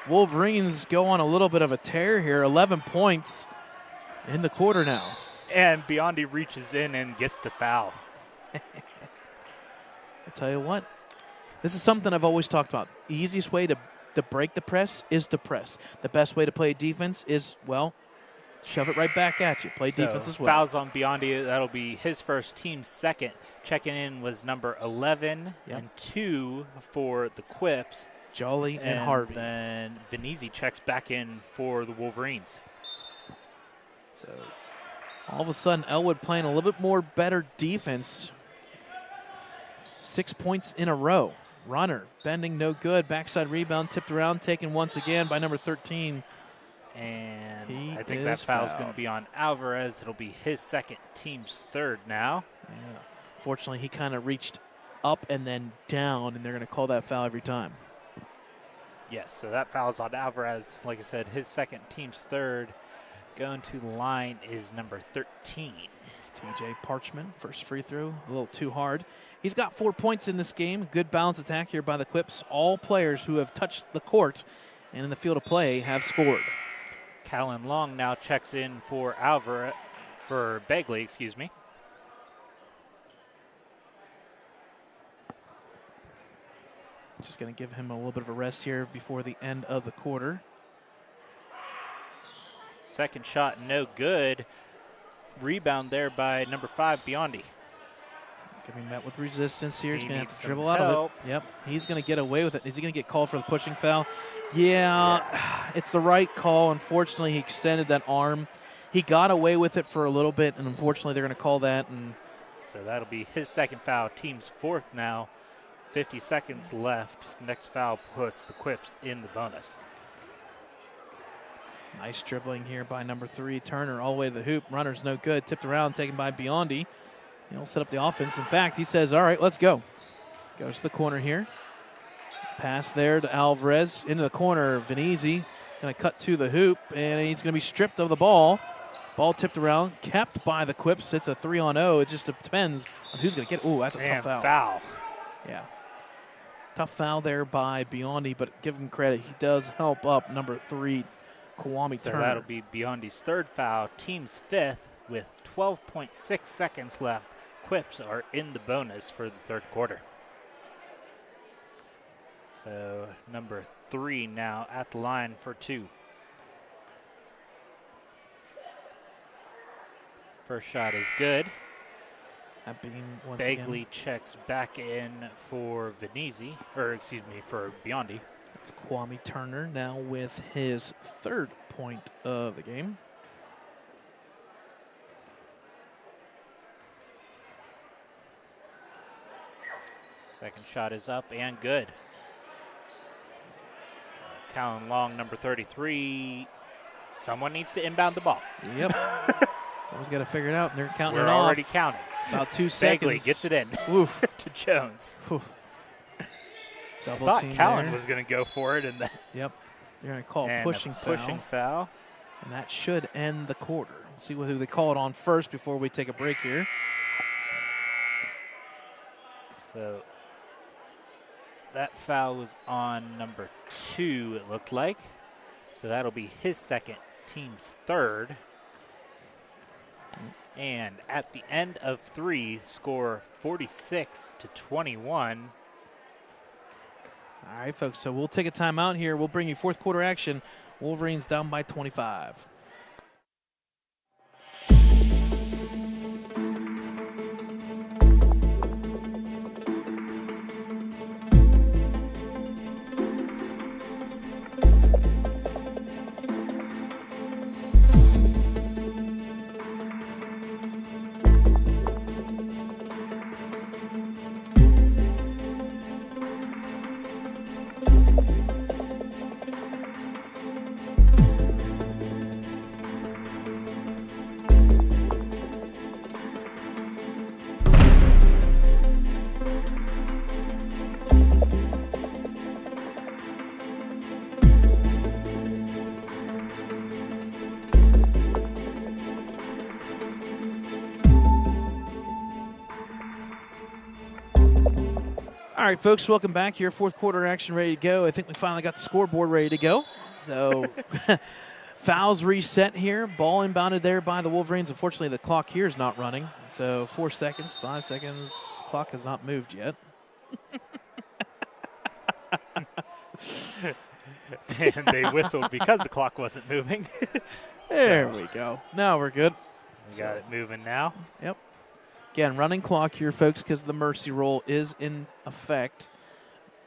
Wolverines go on a little bit of a tear here. 11 points in the quarter now. And Biondi reaches in and gets the foul. I tell you what, this is something I've always talked about. The easiest way to break the press is to press. The best way to play defense is, well, shove it right back at you. Play defense as well. Fouls on Biondi. That'll be his first, team's second. Checking in was number 11 and 2 for the Quips. Jolly and Harvey. Then Venezi checks back in for the Wolverines. So all of a sudden, Ellwood playing a little bit more better defense. 6 points in a row. Runner, bending no good. Backside rebound, tipped around, taken once again by number 13. And I think that foul's going to be on Alvarez. It'll be his second, team's third now. Yeah. Fortunately, he kind of reached up and then down, and they're going to call that foul every time. Yes, so that foul's on Alvarez. Like I said, his second, team's third. Going to the line is number 13. It's TJ Parchman, first free throw, a little too hard. He's got 4 points in this game. Good balanced attack here by the Quips. All players who have touched the court and in the field of play have scored. Callan Long now checks in for Bagley, excuse me. Just going to give him a little bit of a rest here before the end of the quarter. Second shot, no good. Rebound there by number 5, Biondi. Getting met with resistance here. He's He going to have needs to some dribble out help. of it. Yep, he's going to get away with it. Is he going to get called for the pushing foul? Yeah, it's the right call. Unfortunately, he extended that arm. He got away with it for a little bit, and unfortunately, they're going to call that. And So that'll be his second foul, team's 4th now. 50 seconds left. Next foul puts the Quips in the bonus. nice dribbling here by number 3, Turner, all the way to the hoop. Runner's no good. Tipped around, taken by Biondi. He'll set up the offense. In fact, he says, all right, let's go. Goes to the corner here. Pass there to Alvarez. Into the corner, Venezi. Going to cut to the hoop, and he's going to be stripped of the ball. Ball tipped around, kept by the Quips. It's a 3-on-0. It just depends on who's going to get it. Ooh, that's a tough foul. Yeah. Tough foul there by Biondi, but give him credit. He does help up number 3, Kwame So Turner. that'll be Biondi's 3rd foul, team's 5th, with 12.6 seconds left. Quips are in the bonus for the 3rd quarter. So number 3 now at the line for 2. First shot is good. That being once Bagley again, checks back in for Venezi, or excuse me, for Biondi. it's Kwame Turner now with his 3rd point of the game. Second shot is up and good. Callan Long, number 33. Someone needs to inbound the ball. Yep. Someone's got to figure it out, and they're counting We're it off. already counting. About 2 seconds. Bagley gets it in Oof. to Jones. Oof. Double Thought team Callan there. was going to go for it, and then Yep. They're going to call a and pushing a foul. pushing foul. And that should end the quarter. Let's see who they call it on first before we take a break here. So that foul was on number 2, it looked like. So that'll be his 2nd, team's 3rd. And at the end of 3, score 46-21. All right, folks, so we'll take a timeout here. We'll bring you 4th quarter action. Wolverines down by 25. All right, folks, welcome back here. 4th quarter action ready to go. I think we finally got the scoreboard ready to go. So fouls reset here. Ball inbounded there by the Wolverines. Unfortunately, the clock here is not running. So 4 seconds, 5 seconds. Clock has not moved yet. And they whistled because the clock wasn't moving. There we go. Now we're good. We got it moving now. Yep. Again, running clock here, folks, because the mercy rule is in effect.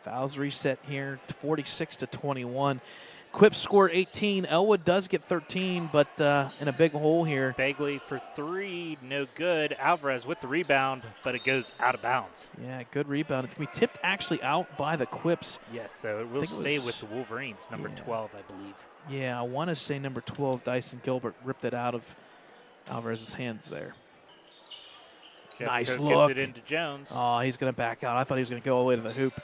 Fouls reset here, 46-21. Quips score 18. Ellwood does get 13, but in a big hole here. Bagley for 3, no good. Alvarez with the rebound, but it goes out of bounds. Yeah, good rebound. It's going to be tipped actually out by the Quips. Yes, so it will stay with the Wolverines, number 12, I believe. Yeah, I want to say number 12, Dyson Gilbert, ripped it out of Alvarez's hands there. Jeff Nice Coe look. Gives it into Jones. Oh, he's going to back out. I thought he was going to go all the way to the hoop.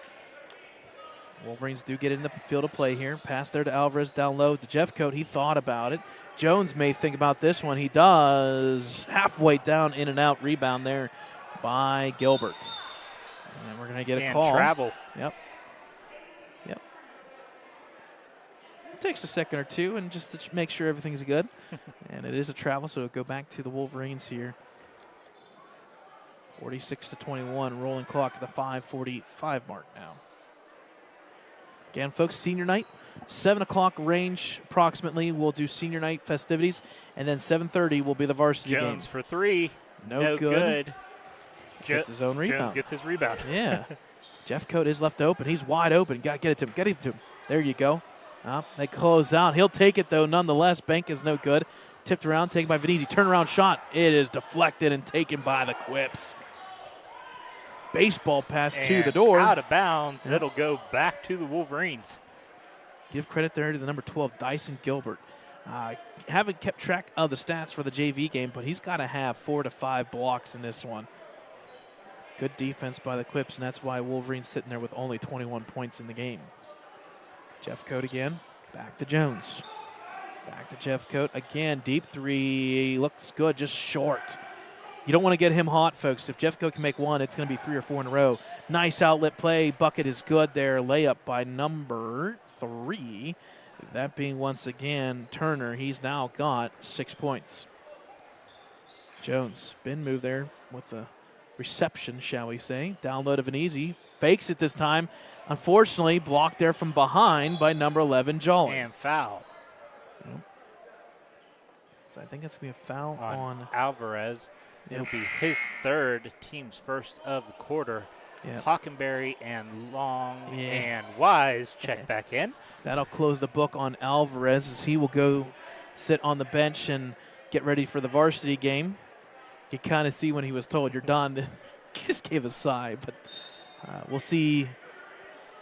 Wolverines do get in the field of play here. Pass there to Alvarez down low to Jeffcoat. He thought about it. Jones may think about this one. He does. Halfway down, in and out. Rebound there by Gilbert. And we're going to get a call. Travel. Yep. Yep. It takes a second or two and just to make sure everything's good. And it is a travel, so it'll go back to the Wolverines here. 46-21, rolling clock at the 5:45 mark now. Again, folks, senior night, 7 o'clock range approximately. We'll do senior night festivities, and then 7:30 will be the varsity game. Jones for 3. No good. Gets his own rebound. Jones gets his rebound. Yeah. Jeffcoat is left open. He's wide open. Got to get it to him. Get it to him. There you go. They close out. He'll take it, though, nonetheless. Bank is no good. Tipped around, taken by Venezi. Turnaround shot. It is deflected and taken by the Quips. Baseball pass to the door. Out of bounds. Yep. It'll go back to the Wolverines. Give credit there to the number 12, Dyson Gilbert. Haven't kept track of the stats for the JV game, but he's got to have 4 to 5 blocks in this one. Good defense by the Quips, and that's why Wolverine's sitting there with only 21 points in the game. Jeffcoat again. Back to Jones. Back to Jeffcoat again. Deep three. Looks good, just short. You don't want to get him hot, folks. If Jeffcoat can make one, it's going to be 3 or 4 in a row. Nice outlet play. Bucket is good there. Layup by number 3. That being once again Turner. He's now got 6 points. Jones, spin move there with the reception, shall we say. Download of an easy. Fakes it this time. Unfortunately, blocked there from behind by number 11, Jolly. And foul. Yep. So I think that's going to be a foul on Alvarez. Yep. It'll be his 3rd, team's 1st of the quarter. Yep. Hockenberry and Long and Wise check back in. That'll close the book on Alvarez as he will go sit on the bench and get ready for the varsity game. You kind of see when he was told you're done, he just gave a sigh. But we'll see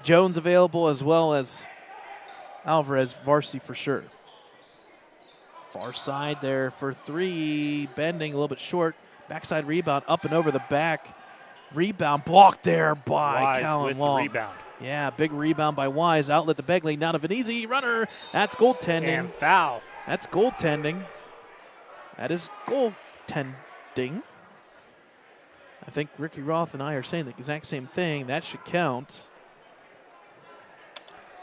Jones available as well as Alvarez, varsity for sure. Far side there for 3, bending a little bit short. Backside rebound up and over the back. Rebound blocked there by Wise Callan with Long. the rebound. Yeah, big rebound by Wise. Outlet to Begley. Now to Venezi. Runner. That's goaltending. And foul. That's goaltending. That is goaltending. I think Ricky Roth and I are saying the exact same thing. That should count.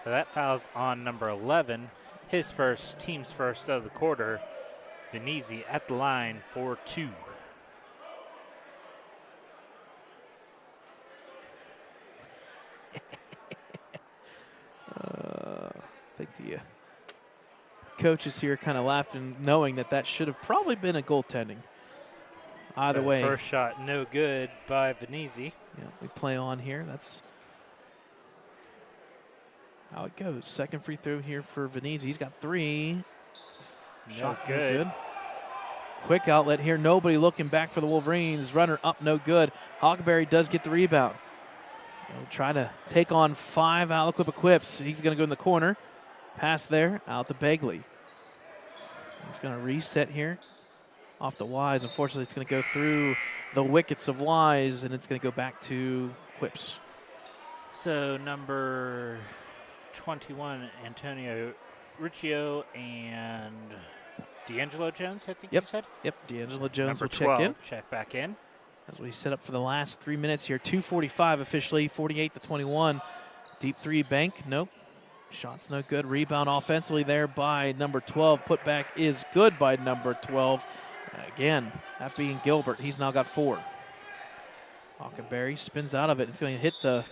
So that foul's on number 11. His first, team's 1st of the quarter. Venezi at the line for 2. I think the coaches here kind of laughing, knowing that should have probably been a goaltending. Either way. First shot no good by Venezi. Yeah, we play on here. That's how it goes. Second free throw here for Venezi. He's got 3. Shot good. Quick outlet here. Nobody looking back for the Wolverines. Runner up, no good. Hockenberry does get the rebound. He'll try to take on 5 Aliquippa Quips. He's going to go in the corner. Pass there, out to Begley. He's going to reset here off the Wise. Unfortunately, it's going to go through the wickets of Wise, and it's going to go back to Quips. So number 21, Antonio Riccio, and D'Angelo Jones, I think you said? Yep, D'Angelo Jones number will 12, check in. check back in. As we set up for the last 3 minutes here. 2:45 officially, 48-21. Deep 3 bank, nope. Shot's no good. Rebound offensively there by number 12. Putback is good by number 12. Again, that being Gilbert. He's now got 4. Hockenberry spins out of it. It's going to hit the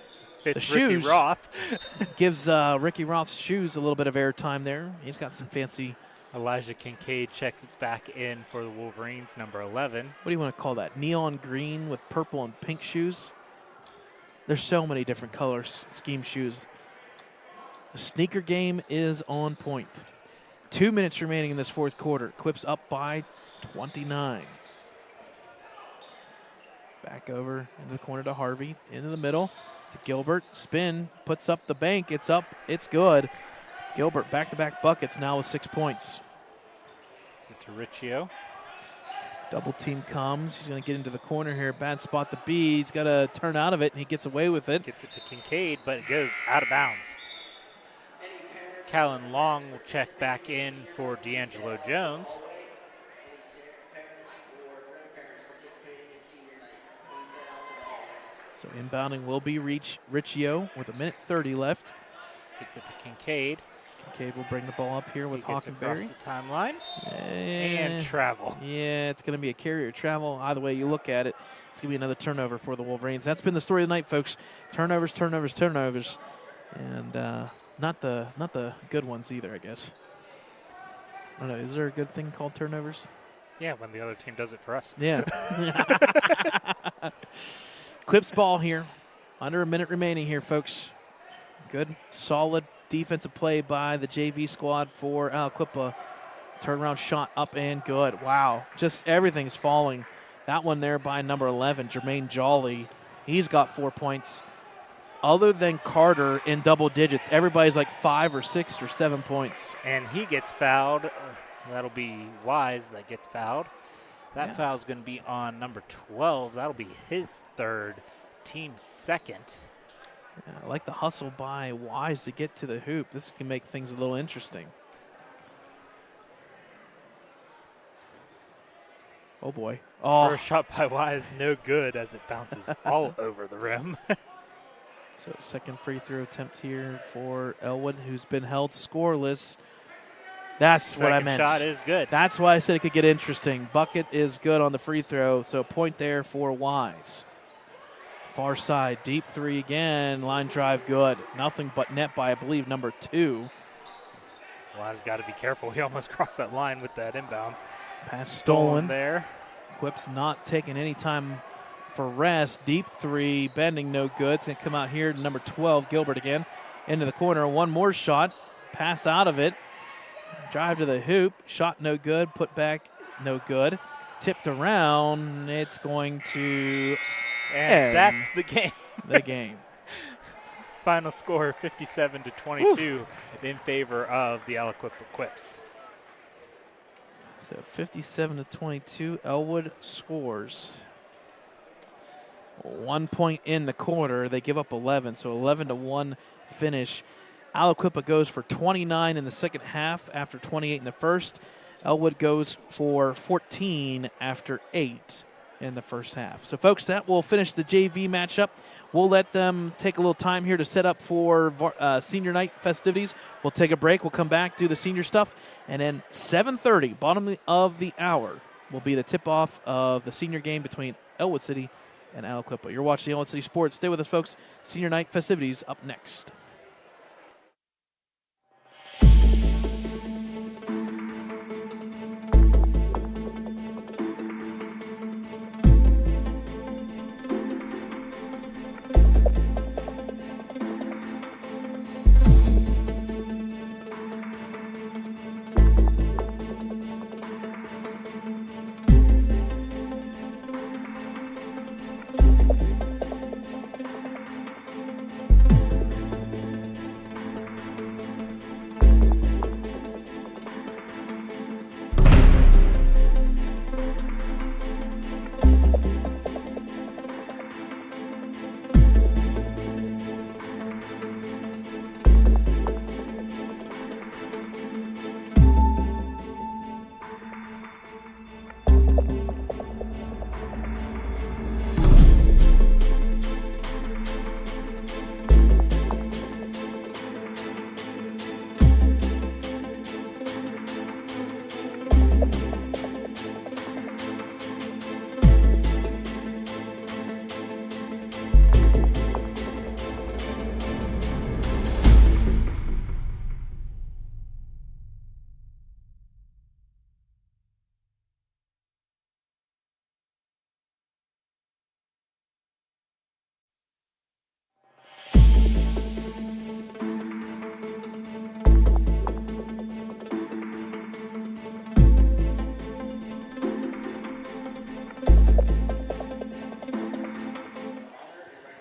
shoes. Ricky Roth. Gives Ricky Roth's shoes a little bit of airtime there. He's got some fancy. Elijah Kincaid checks back in for the Wolverines, number 11. What do you want to call that? Neon green with purple and pink shoes? There's so many different colors, scheme shoes. The sneaker game is on point. 2 minutes remaining in this 4th quarter. Quips up by 29. Back over into the corner to Harvey. Into the middle to Gilbert. Spin, puts up the bank. It's up, it's good. Gilbert back-to-back buckets now with 6 points. To Riccio. Double team comes. He's going to get into the corner here. Bad spot to be. He's got to turn out of it, and he gets away with it. Gets it to Kincaid, but it goes out of bounds. Callan Long will check back in for D'Angelo Jones. So inbounding will be Riccio with 1:30 left. Gets it to Kincaid. Kincaid will bring the ball up here with Hockenberry. The timeline. And travel. Yeah, it's going to be a carrier travel. Either way you look at it, it's going to be another turnover for the Wolverines. That's been the story of the night, folks. Turnovers, turnovers, turnovers. And Not the good ones either, I guess. I don't know. Is there a good thing called turnovers? Yeah, when the other team does it for us. Yeah. Quips ball here. Under a minute remaining here, folks. Good, solid defensive play by the JV squad for Aliquippa. Turnaround shot up and good. Wow. Just everything's falling. That one there by number 11, Jermaine Jolly. He's got 4 points. Other than Carter in double digits, everybody's like 5 or 6 or 7 points. And he gets fouled. That'll be Wise that gets fouled. That foul's going to be on number 12. That'll be his third, team second. Yeah, I like the hustle by Wise to get to the hoop. This can make things a little interesting. Oh, boy. Oh. First shot by Wise, no good as it bounces all over the rim. So second free throw attempt here for Ellwood, who's been held scoreless. That's what I meant. Second shot is good. That's why I said it could get interesting. Bucket is good on the free throw, so point there for Wise. Far side, deep three again. Line drive good. Nothing but net by, I believe, number 2. Wise got to be careful. He almost crossed that line with that inbound. Pass stolen there. Quip's not taking any time for rest. Deep three, bending no good. It's going to come out here to number 12, Gilbert again. Into the corner, one more shot. Pass out of it. Drive to the hoop. Shot no good. Put back no good. Tipped around. It's going to end. That's the game. The game. Final score 57-22 in favor of the Aliquippa Quips. So 57-22, Ellwood scores. 1 point in the quarter. They give up 11, so 11-1 finish. Aliquippa goes for 29 in the second half after 28 in the first. Ellwood goes for 14 after 8 in the first half. So, folks, that will finish the JV matchup. We'll let them take a little time here to set up for senior night festivities. We'll take a break. We'll come back, do the senior stuff, and then 7:30, bottom of the hour, will be the tip-off of the senior game between Ellwood City and Aliquippa. You're watching Ellwood City Sports. Stay with us, folks. Senior night festivities up next.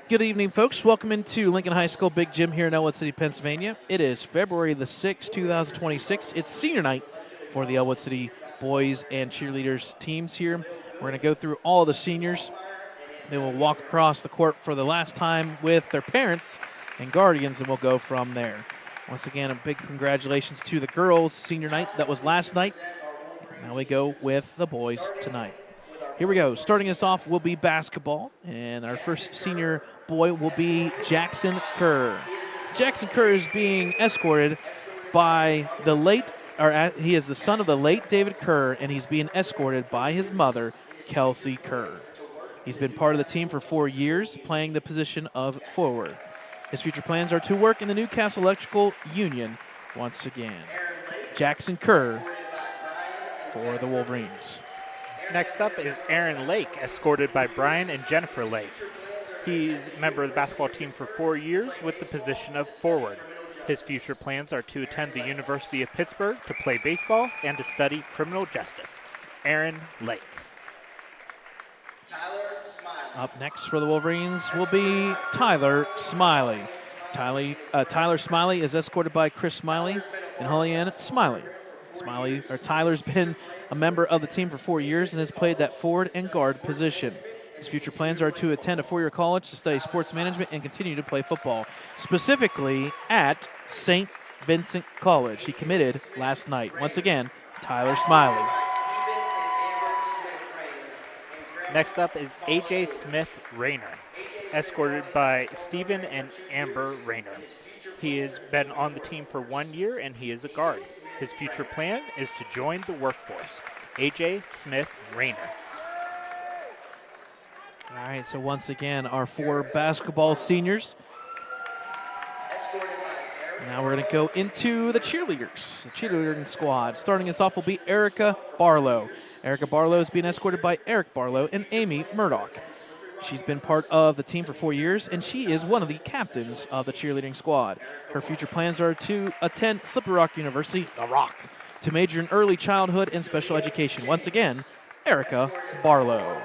Good evening, folks. Welcome into Lincoln High School Big Gym here in Ellwood City, Pennsylvania. It is February the 6th, 2026. It's senior night for the Ellwood City boys and cheerleaders teams here. We're going to go through all the seniors. They will walk across the court for the last time with their parents and guardians, and we'll go from there. Once again, a big congratulations to the girls' senior night. That was last night. Now we go with the boys tonight. Here we go. Starting us off will be basketball, and our first senior boy will be Jackson Kerr. Jackson Kerr is being escorted by the late, he is the son of the late David Kerr, and he's being escorted by his mother, Kelsey Kerr. He's been part of the team for 4 years, playing the position of forward. His future plans are to work in the Newcastle Electrical Union once again. Jackson Kerr for the Wolverines. Next up is Aaron Lake, escorted by Brian and Jennifer Lake. He's a member of the basketball team for 4 years with the position of forward. His future plans are to attend the University of Pittsburgh to play baseball and to study criminal justice. Aaron Lake. Up next for the Wolverines will be Tyler Smiley. Tyler Smiley is escorted by Chris Smiley and Holly-Ann Smiley. Tyler's been a member of the team for 4 years and has played that forward and guard position. His future plans are to attend a 4-year college to study sports management and continue to play football, specifically at St. Vincent College. He committed last night. Once again, Tyler Smiley. Next up is A.J. Smith Rayner, escorted by Stephen and Amber Rayner. He has been on the team for 1 year, and he is a guard. His future plan is to join the workforce. A.J. Smith Rayner. All right, so once again, our 4 basketball seniors. Now we're going to go into the cheerleaders, the cheerleading squad. Starting us off will be Erica Barlow. Erica Barlow is being escorted by Eric Barlow and Amy Murdoch. She's been part of the team for 4 years, and she is one of the captains of the cheerleading squad. Her future plans are to attend Slippery Rock University, The Rock, to major in early childhood and special education. Once again, Erica Barlow.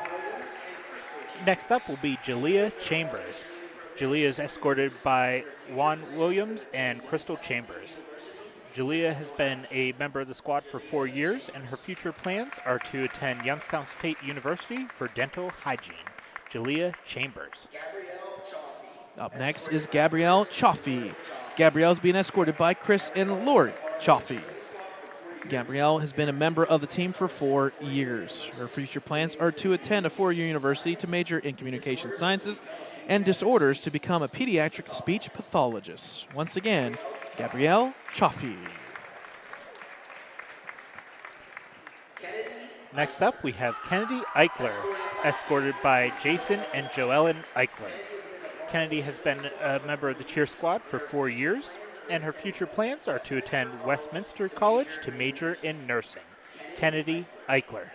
Next up will be Jalea Chambers. Jalea is escorted by Juan Williams and Crystal Chambers. Jalea has been a member of the squad for 4 years, and her future plans are to attend Youngstown State University for dental hygiene. Jalea Chambers. Up next is Gabrielle Chaffee. Gabrielle's being escorted by Chris and Lori Chaffee. Gabrielle has been a member of the team for 4 years. Her future plans are to attend a 4-year university to major in communication sciences and disorders to become a pediatric speech pathologist. Once again, Gabrielle Chaffee. Next up, we have Kennedy Eichler, escorted by Jason and Joellen Eichler. Kennedy has been a member of the cheer squad for 4 years, and her future plans are to attend Westminster College to major in nursing. Kennedy Eichler.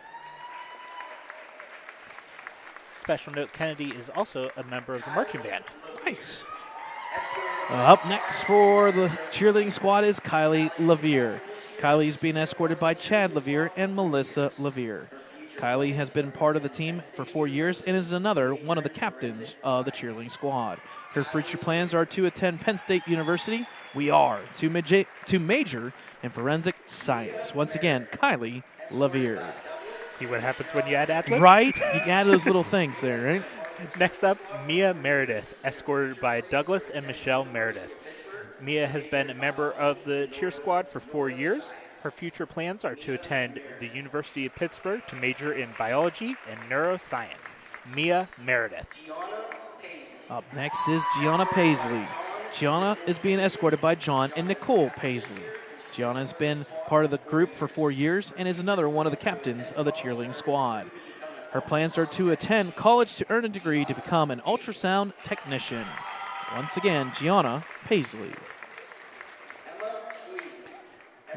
Special note, Kennedy is also a member of the marching band. Nice. Up next for the cheerleading squad is Kylie Levere. Kylie's being escorted by Chad Levere and Melissa Levere. Kylie has been part of the team for 4 years and is another one of the captains of the cheerleading squad. Her future plans are to attend Penn State University. To major in forensic science. Once again, Kylie Levere. See what happens when you add athletes? Right? You add those little things there, right? Next up, Mia Meredith, escorted by Douglas and Michelle Meredith. Mia has been a member of the cheer squad for 4 years. Her future plans are to attend the University of Pittsburgh to major in biology and neuroscience. Mia Meredith. Up next is Gianna Paisley. Gianna is being escorted by John and Nicole Paisley. Gianna has been part of the group for 4 years and is another one of the captains of the cheerleading squad. Her plans are to attend college to earn a degree to become an ultrasound technician. Once again, Gianna Paisley.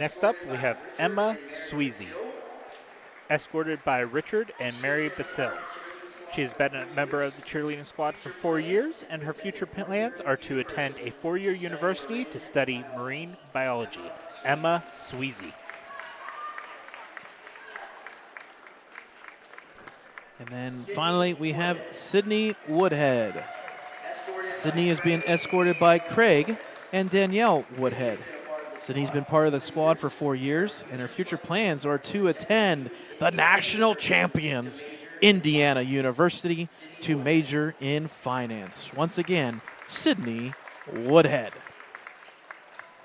Next up, we have Emma Sweezy, escorted by Richard and Mary Basile. She has been a member of the cheerleading squad for 4 years, and her future plans are to attend a 4-year university to study marine biology. Emma Sweezy. And then finally, we have Sydney Woodhead. Sydney is being escorted by Craig and Danielle Woodhead. Sydney's been part of the squad for 4 years, and her future plans are to attend the national champions, Indiana University, to major in finance. Once again, Sydney Woodhead.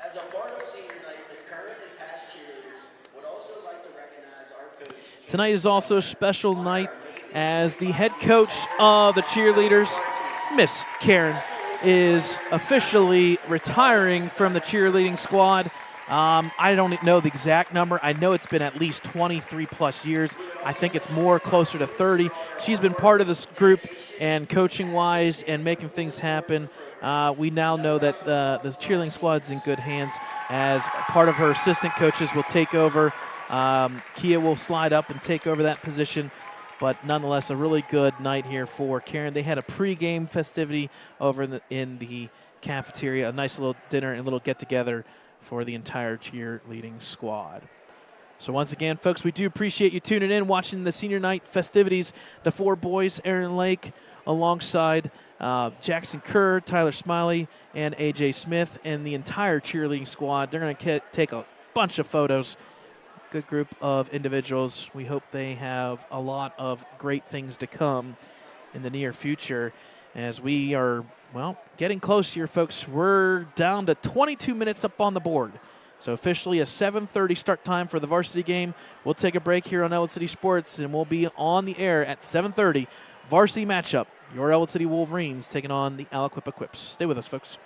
As a part of senior night, the current and past cheerleaders would also like to recognize our coach. Tonight is also a special night as the head coach of the cheerleaders, Miss Karen, is officially retiring from the cheerleading squad I don't know the exact number. I know it's been at least 23 plus years. I think it's more closer to 30. She's been part of this group and coaching-wise and making things happen. We now know that the cheerleading squad's in good hands as part of her assistant coaches will take over. Kia will slide up and take over that position. But nonetheless, a really good night here for Karen. They had a pregame festivity over in the cafeteria, a nice little dinner and little get-together for the entire cheerleading squad. So once again, folks, we do appreciate you tuning in, watching the senior night festivities. The 4 boys, Aaron Lake, alongside Jackson Kerr, Tyler Smiley, and A.J. Smith, and the entire cheerleading squad. They're going to take a bunch of photos. Good group of individuals. We hope they have a lot of great things to come in the near future as we are, well, getting close here, folks. We're down to 22 minutes up on the board. So officially a 7:30 start time for the varsity game. We'll take a break here on Ellwood City Sports, and we'll be on the air at 7:30. Varsity matchup, your Ellwood City Wolverines taking on the Aliquippa Quips. Stay with us, folks.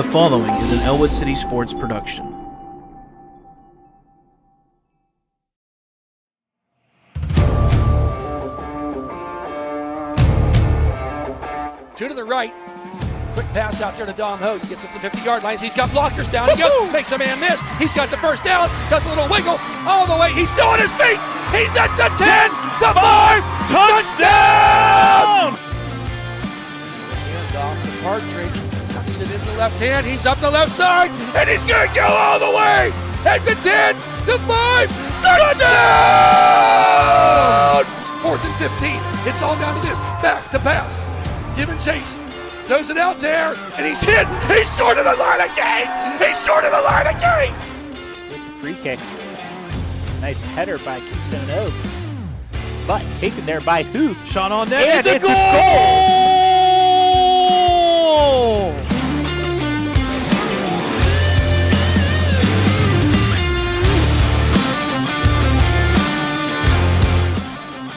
The following is an Ellwood City Sports production. Two to the right. Quick pass out there to Dom Ho. He gets up to the 50-yard line. He's got blockers down. He goes, makes a man miss. He's got the first down. Does a little wiggle all the way. He's still on his feet. He's at the 10, the 5, touchdown! Hands off to Partridge. Tucks it in the left hand. He's up the left side, and he's going to go all the way at the 10, the 5, touchdown! 4th and 15. It's all down to this. Back to pass. Give and chase. Throws it out there, and he's hit. He's short of the line again. He's short of the line again. Free kick. Nice header by Keystone Oaks. But taken there by Huth. Shot on net. And it's a goal!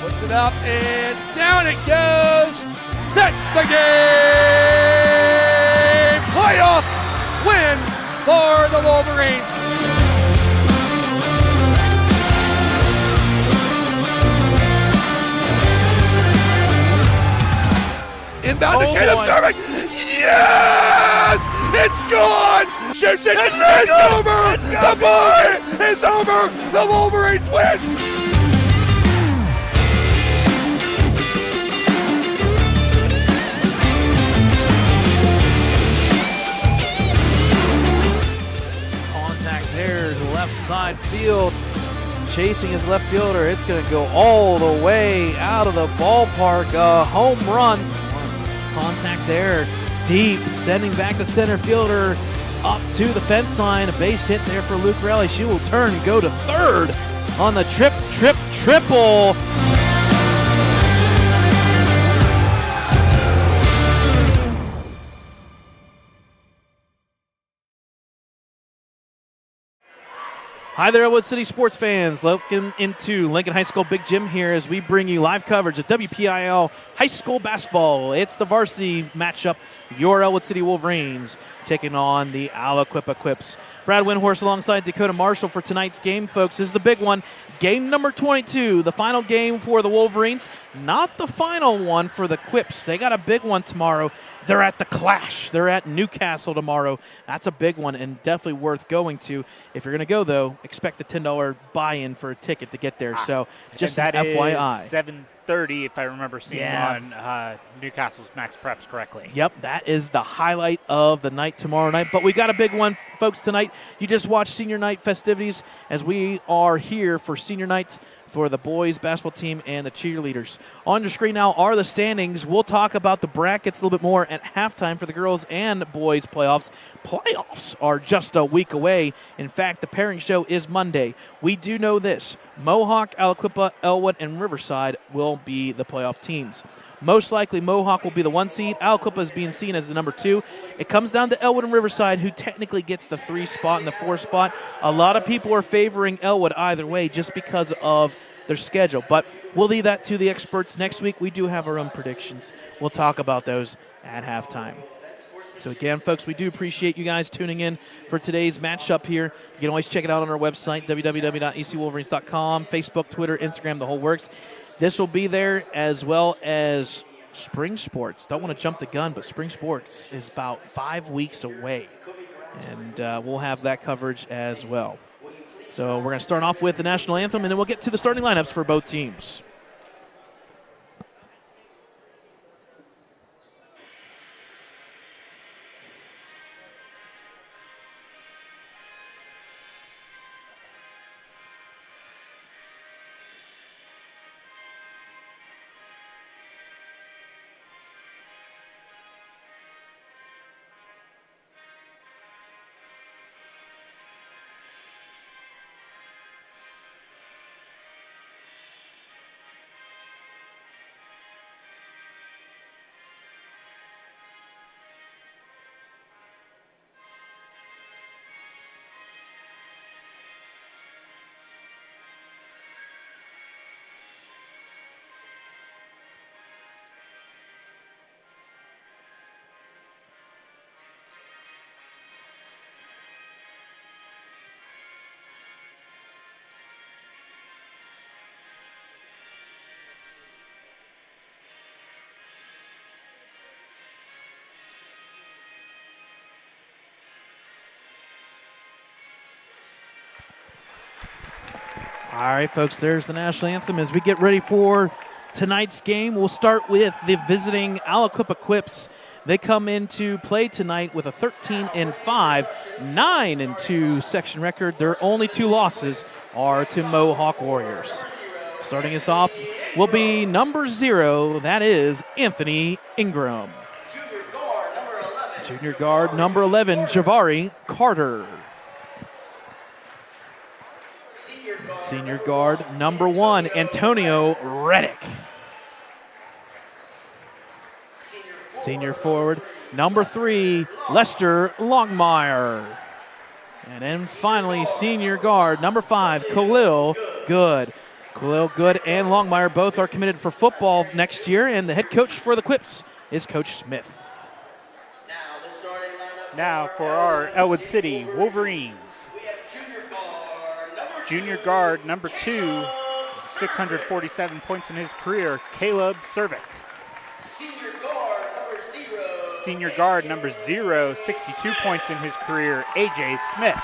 Puts it up, and down it goes. That's the game! Playoff win for the Wolverines. Inbound to Caleb serving. Yes! It's gone! Shoots it. It's over! The boy is over! The Wolverines win! Left side field, chasing his left fielder. It's going to go all the way out of the ballpark. A home run. Contact there, deep, sending back the center fielder up to the fence line. A base hit there for Luke Raleigh. She will turn and go to third on the triple. Hi there, Ellwood City sports fans. Welcome into Lincoln High School Big Gym here as we bring you live coverage of WPIL High School Basketball. It's the varsity matchup, your Ellwood City Wolverines taking on the Aliquippa Quips. Brad Windhorst alongside Dakota Marshall for tonight's game, folks, is the big one. Game number 22, the final game for the Wolverines. Not the final one for the Quips. They got a big one tomorrow. They're at the Clash. They're at Newcastle tomorrow. That's a big one and definitely worth going to. If you're going to go, though, expect a $10 buy-in for a ticket to get there. So just that an FYI. Is 7:30, if I remember seeing on Newcastle's Max Preps correctly. Yep, that is the highlight of the night tomorrow night. But we got a big one, folks, tonight. You just watched senior night festivities as we are here for senior night for the boys basketball team and the cheerleaders. On your screen now are the standings. We'll talk about the brackets a little bit more at halftime for the girls and boys playoffs. Playoffs are just a week away. In fact, the pairing show is Monday. We do know this. Mohawk, Aliquippa, Ellwood, and Riverside will be the playoff teams. Most likely, Mohawk will be the 1 seed. Aliquippa is being seen as the number 2. It comes down to Ellwood and Riverside, who technically gets the 3 spot and the 4 spot. A lot of people are favoring Ellwood either way just because of their schedule. But we'll leave that to the experts next week. We do have our own predictions. We'll talk about those at halftime. So again, folks, we do appreciate you guys tuning in for today's matchup here. You can always check it out on our website, www.ecwolverines.com, Facebook, Twitter, Instagram, the whole works. This will be there as well as spring sports. Don't want to jump the gun, but spring sports is about 5 weeks away. And we'll have that coverage as well. So we're going to start off with the national anthem, and then we'll get to the starting lineups for both teams. All right, folks, there's the national anthem. As we get ready for tonight's game, we'll start with the visiting Aliquippa Quips. They come into play tonight with a 13-5, 9-2 section record. Their only 2 losses are to Mohawk Warriors. Starting us off will be number 0. That is Anthony Ingram. Junior guard number 11, Javari Carter. Senior guard number 1, Antonio Reddick. Senior forward number 3, Lester Longmire. And then finally, senior guard number 5, Khalil Good. Khalil Good and Longmire both are committed for football next year, and the head coach for the Quips is Coach Smith. Now for our Ellwood City Wolverines. Junior guard number 2, 647 points in his career, Caleb Cervic. Senior guard number 0, 62 points in his career, AJ Smith.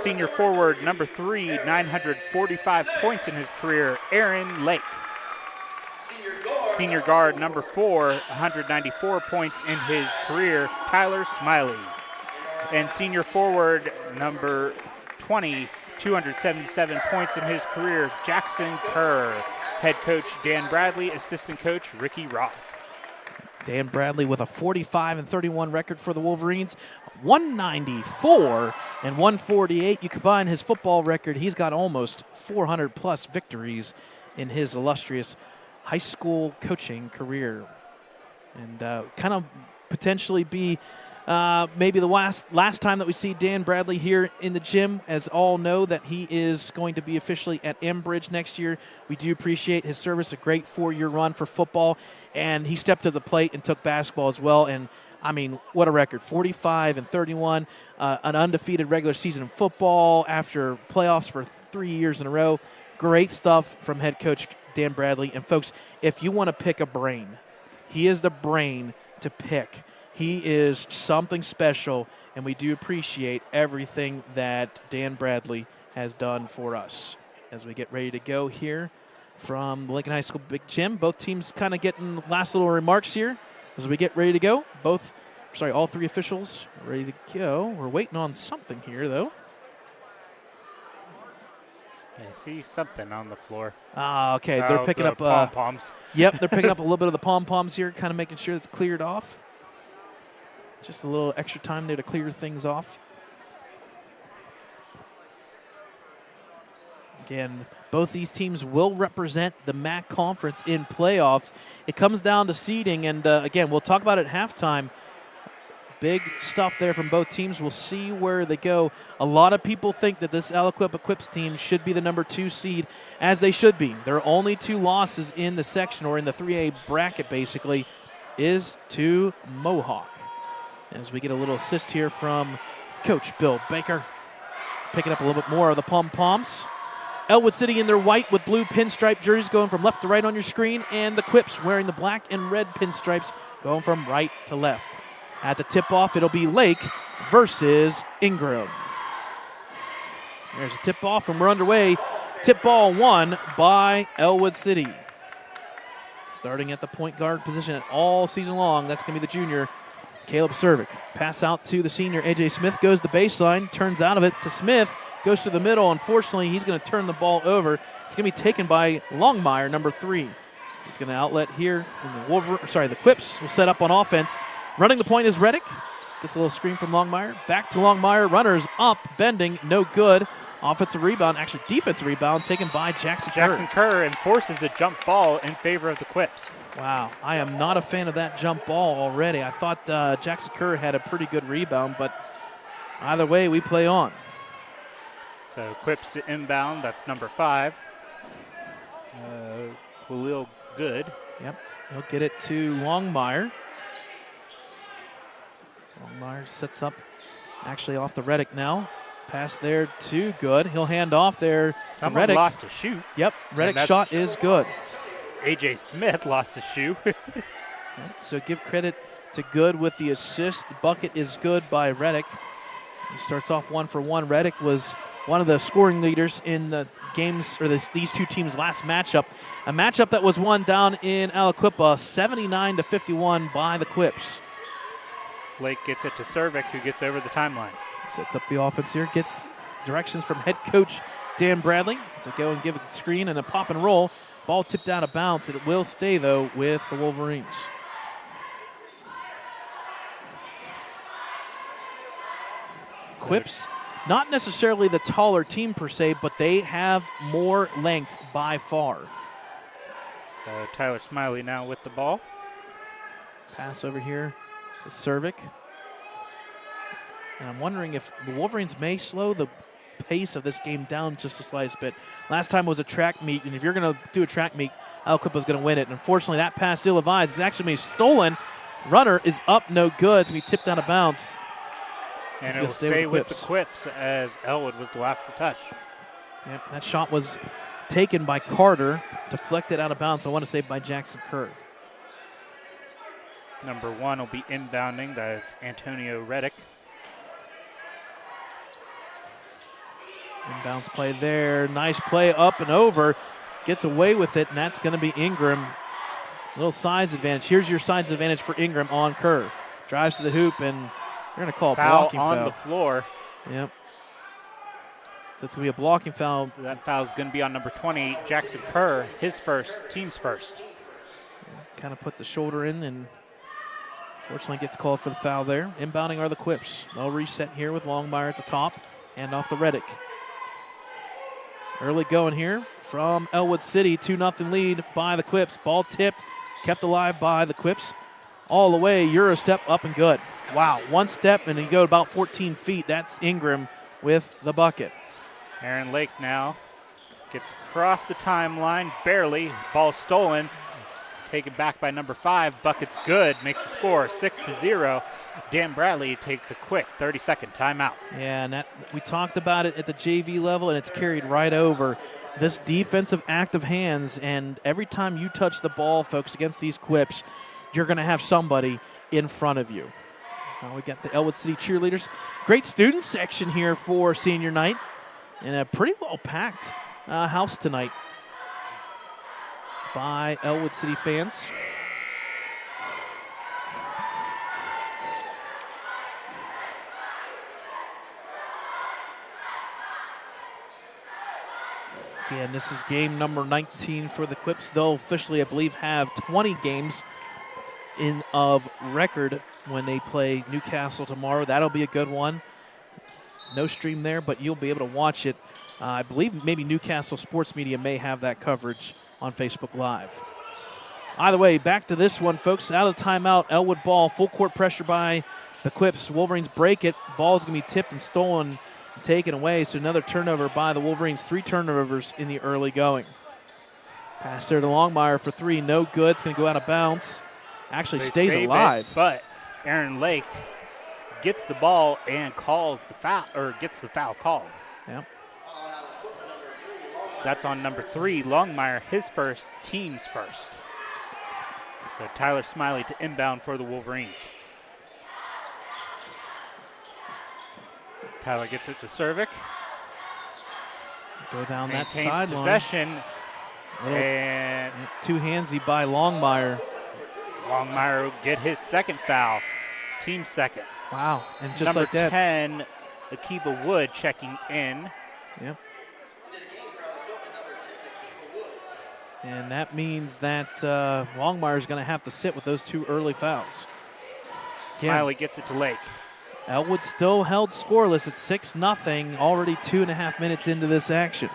Senior forward number 3, 945 points in his career, Aaron Lake. Senior guard number 4, 194 points in his career, Tyler Smiley. And senior forward number 20, 277 points in his career, Jackson Kerr. Head coach Dan Bradley, assistant coach Ricky Roth. Dan Bradley with a 45-31 record for the Wolverines, 194 and 148. You combine his football record, he's got almost 400-plus victories in his illustrious high school coaching career. And kind of potentially be maybe the last time that we see Dan Bradley here in the gym, as all know that he is going to be officially at Embridge next year. We do appreciate his service, a great 4-year run for football, and he stepped to the plate and took basketball as well. And I mean, what a record, 45-31, an undefeated regular season in football after playoffs for 3 years in a row. Great stuff from head coach Dan Bradley. And folks, if you want to pick a brain, he is the brain to pick. He is something special, and we do appreciate everything that Dan Bradley has done for us. As we get ready to go here from the Lincoln High School Big Gym, both teams kind of getting last little remarks here as we get ready to go. All 3 officials ready to go. We're waiting on something here, though. I see something on the floor. Okay. They're picking up pom-poms. Yep, they're picking up a little bit of the pom-poms here, kind of making sure it's cleared off. Just a little extra time there to clear things off. Again, both these teams will represent the MAC Conference in playoffs. It comes down to seeding, and again, we'll talk about it at halftime. Big stuff there from both teams. We'll see where they go. A lot of people think that this Aliquippa Quips team should be the number 2 seed, as they should be. Their only 2 losses in the section, or in the 3A bracket basically, is to Mohawk. As we get a little assist here from Coach Bill Baker, picking up a little bit more of the pom-poms. Ellwood City in their white with blue pinstripe jerseys going from left to right on your screen, and the Quips wearing the black and red pinstripes going from right to left. At the tip-off, it'll be Lake versus Ingram. There's a tip-off, and we're underway. Tip ball won by Ellwood City. Starting at the point guard position all season long, that's going to be the junior, Caleb Cervic. Pass out to the senior, AJ Smith, goes the baseline, turns out of it to Smith, goes to the middle. Unfortunately, he's going to turn the ball over. It's going to be taken by Longmire, number 3. It's going to outlet here. And the Quips will set up on offense. Running the point is Reddick. Gets a little screen from Longmire. Back to Longmire. Runners up, bending, no good. Offensive rebound, actually defensive rebound, taken by Jackson Kerr. Jackson Kerr enforces a jump ball in favor of the Quips. Wow, I am not a fan of that jump ball already. I thought Jackson Kerr had a pretty good rebound, but either way, we play on. So Quips to inbound, that's number 5. Khalil Good. Yep, he'll get it to Longmire. Longmire sets up actually off the Reddick now. Pass there to Good. He'll hand off there. Someone Reddick lost a shoe. Yep, Reddick's shot is good. AJ Smith lost his shoe. So give credit to Good with the assist. The bucket is good by Reddick. He starts off 1 for 1. Reddick was one of the scoring leaders in the games, or these two teams' last matchup. A matchup that was won down in Aliquippa, 79-51 by the Quips. Lake gets it to Cervic, who gets over the timeline. Sets up the offense here, gets directions from head coach Dan Bradley. So go and give a screen and a pop and roll. Ball tipped out of bounds. It will stay, though, with the Wolverines. Quips, not necessarily the taller team per se, but they have more length by far. Tyler Smiley now with the ball. Pass over here to Cervic. And I'm wondering if the Wolverines may slow the pace of this game down just a slight bit. Last time was a track meet, and if you're going to do a track meet, Aliquippa's going to win it. And unfortunately, that pass ill-advised. It's actually being stolen. Runner is up, no good. It's going to be tipped out of bounds. And it will stay with the Quips as Ellwood was the last to touch. Yep, that shot was taken by Carter, deflected out of bounds, I want to say, by Jackson Kerr. Number 1 will be inbounding. That's Antonio Reddick. Inbounds play there. Nice play up and over. Gets away with it, and that's going to be Ingram. Little size advantage. Here's your size advantage for Ingram on Kerr. Drives to the hoop, and they're going to call a blocking foul. On the floor. Yep. So it's going to be a blocking foul. That foul is going to be on number 20, Jackson Kerr, his first, team's first. Kind of put the shoulder in, and fortunately gets called for the foul there. Inbounding are the Quips. They'll reset here with Longmire at the top. Hand off to Reddick. Early going here from Ellwood City. 2-0 lead by the Quips. Ball tipped, kept alive by the Quips. All the way, Euro step up and good. Wow, one step and you go about 14 feet. That's Ingram with the bucket. Aaron Lake now gets across the timeline, barely. Ball stolen. Taken back by number 5. Bucket's good, makes the score 6-0. Dan Bradley takes a quick 30-second timeout. Yeah, and we talked about it at the JV level, and it's carried right over. This defensive active hands, and every time you touch the ball, folks, against these Quips, you're going to have somebody in front of you. Now we got the Ellwood City cheerleaders. Great student section here for senior night, and a pretty well-packed house tonight by Ellwood City fans. And this is game number 19 for the Quips. They'll officially, I believe, have 20 games of record when they play Newcastle tomorrow. That'll be a good one. No stream there, but you'll be able to watch it. I believe maybe Newcastle Sports Media may have that coverage on Facebook Live. Either way, back to this one, folks. Out of the timeout, Ellwood ball, full court pressure by the Quips. Wolverines break it. Ball's going to be tipped and stolen and taken away. So another turnover by the Wolverines. 3 turnovers in the early going. Pass there to Longmire for 3. No good. It's going to go out of bounds. Actually stays alive. But Aaron Lake gets the ball and calls the foul, or gets the foul called. Yep. That's on number 3, Longmire, his first, team's first. So Tyler Smiley to inbound for the Wolverines. Tyler gets it to Cervic. Go down that Maintains sideline. Possession. And two-handsy by Longmire. Longmire will get his second foul, team second. Wow, and just number like that. 10, Akiva Wood checking in. Yep. And that means that Longmire is going to have to sit with those 2 early fouls. Smiley gets it to Lake. Ellwood still held scoreless at 6-0, already 2.5 minutes into this action.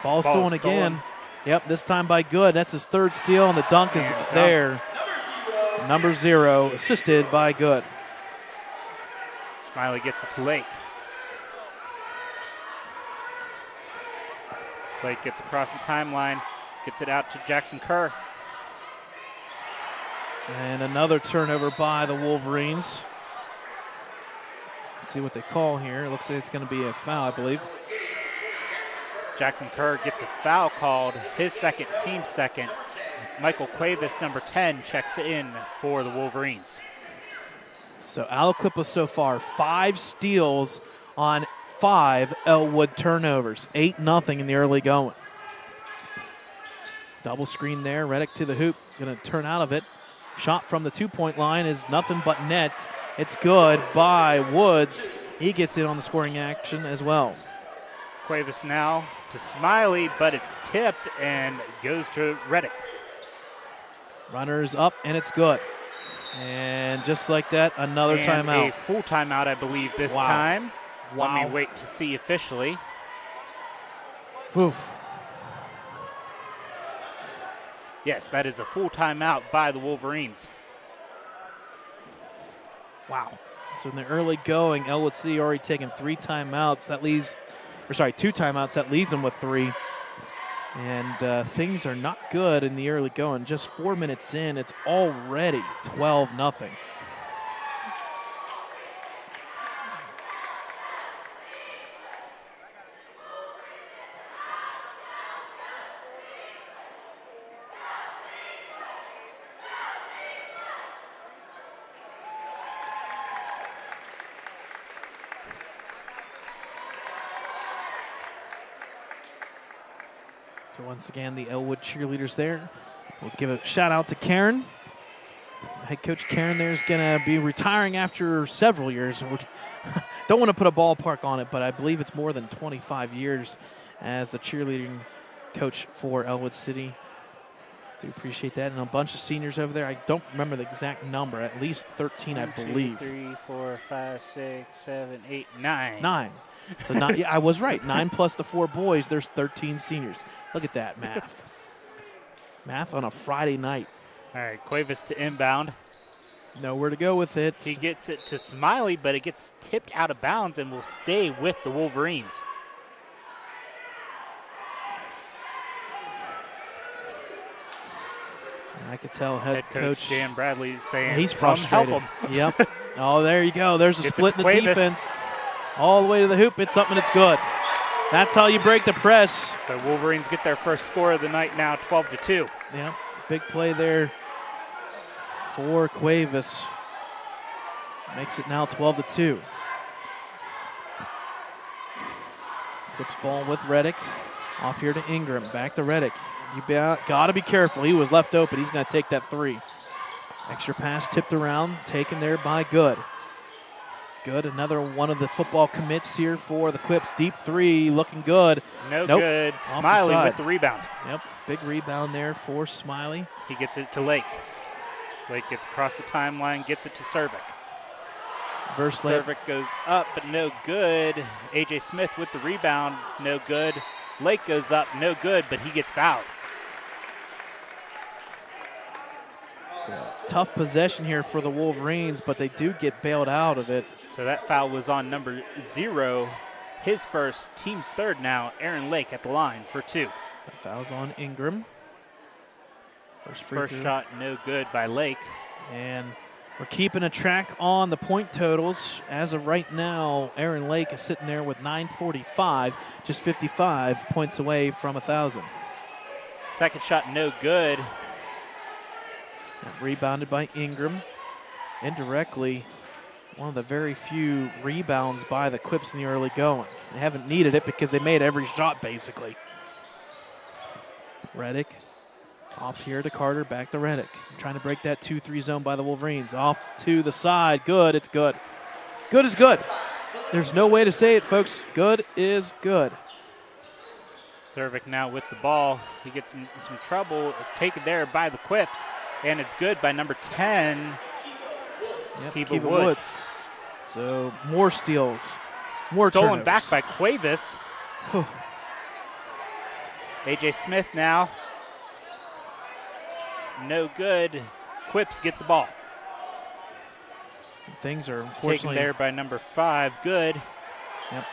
Ball stolen again. Yep, this time by Good. That's his 3rd steal, and the dunk is there. Number 0, assisted by Good. Smiley gets it to Lake. Lake gets across the timeline, gets it out to Jackson Kerr. And another turnover by the Wolverines. Let's see what they call here. It looks like it's going to be a foul, I believe. Jackson Kerr gets a foul called, his second, team second. Michael Cuevas, number 10, checks in for the Wolverines. So Aliquippa so far, 5 steals on 5 Ellwood turnovers. 8-0 in the early going. Double screen there. Reddick to the hoop. Going to turn out of it. Shot from the 2-point line is nothing but net. It's good by Woods. He gets in on the scoring action as well. Cuevas now to Smiley, but it's tipped and goes to Reddick. Runners up, and it's good. And just like that, another timeout. A full timeout, I believe, this time. Wow. Let me wait to see officially. Whew. Yes, that is a full timeout by the Wolverines. Wow. So in the early going, Ellwood City already taken 3 timeouts. That leaves, 2 timeouts. That leaves them with 3. And things are not good in the early going. Just 4 minutes in, it's already 12-0. So once again, the Ellwood cheerleaders there. We'll give a shout out to Karen. Head coach Karen there is going to be retiring after several years. Don't want to put a ballpark on it, but I believe it's more than 25 years as the cheerleading coach for Ellwood City. Do appreciate that. And a bunch of seniors over there. I don't remember the exact number. At least 13, I believe. 1, 2, 3, 4, 5, 6, 7, 8, 9. 9. So yeah, I was right. 9 plus the 4 boys, there's 13 seniors. Look at that math. Math on a Friday night. All right, Cuevas to inbound. Nowhere to go with it. He gets it to Smiley, but it gets tipped out of bounds and will stay with the Wolverines. I could tell head coach Dan Bradley is saying he's frustrated. Help him. Yep. Oh, there you go. There's a split in the defense. All the way to the hoop. It's something that's good. That's how you break the press. So Wolverines get their first score of the night now, 12-2. Yep. Big play there for Cuevas. Makes it now 12-2. Flips ball with Reddick. Off here to Ingram. Back to Reddick. You got to be careful. He was left open. He's going to take that 3. Extra pass tipped around. Taken there by Good. Good. Another one of the football commits here for the Quips. Deep 3. Looking good. Nope. Good. Smiley with the rebound. Yep. Big rebound there for Smiley. He gets it to Lake. Lake gets across the timeline. Gets it to Cervic. Cervic goes up, but no good. A.J. Smith with the rebound. No good. Lake goes up. No good, but he gets fouled. It's a tough possession here for the Wolverines, but they do get bailed out of it. So that foul was on number 0. His first, team's third now. Aaron Lake at the line for 2. That foul's on Ingram. First shot, no good by Lake. And we're keeping a track on the point totals. As of right now, Aaron Lake is sitting there with 945, just 55 points away from 1,000. Second shot, no good. Rebounded by Ingram. Indirectly, one of the very few rebounds by the Quips in the early going. They haven't needed it because they made every shot, basically. Reddick off here to Carter, back to Reddick. Trying to break that 2-3 zone by the Wolverines. Off to the side. Good. It's good. Good is good. There's no way to say it, folks. Good is good. Cervic now with the ball. He gets in some trouble. Taken there by the Quips. And it's good by number 10. Yep, Kiva Woods. So more steals. More stolen turnovers. back by Cuevas. A.J. Smith now. No good. Quips get the ball. Things are unfortunately taken there by number 5. Good. Yep.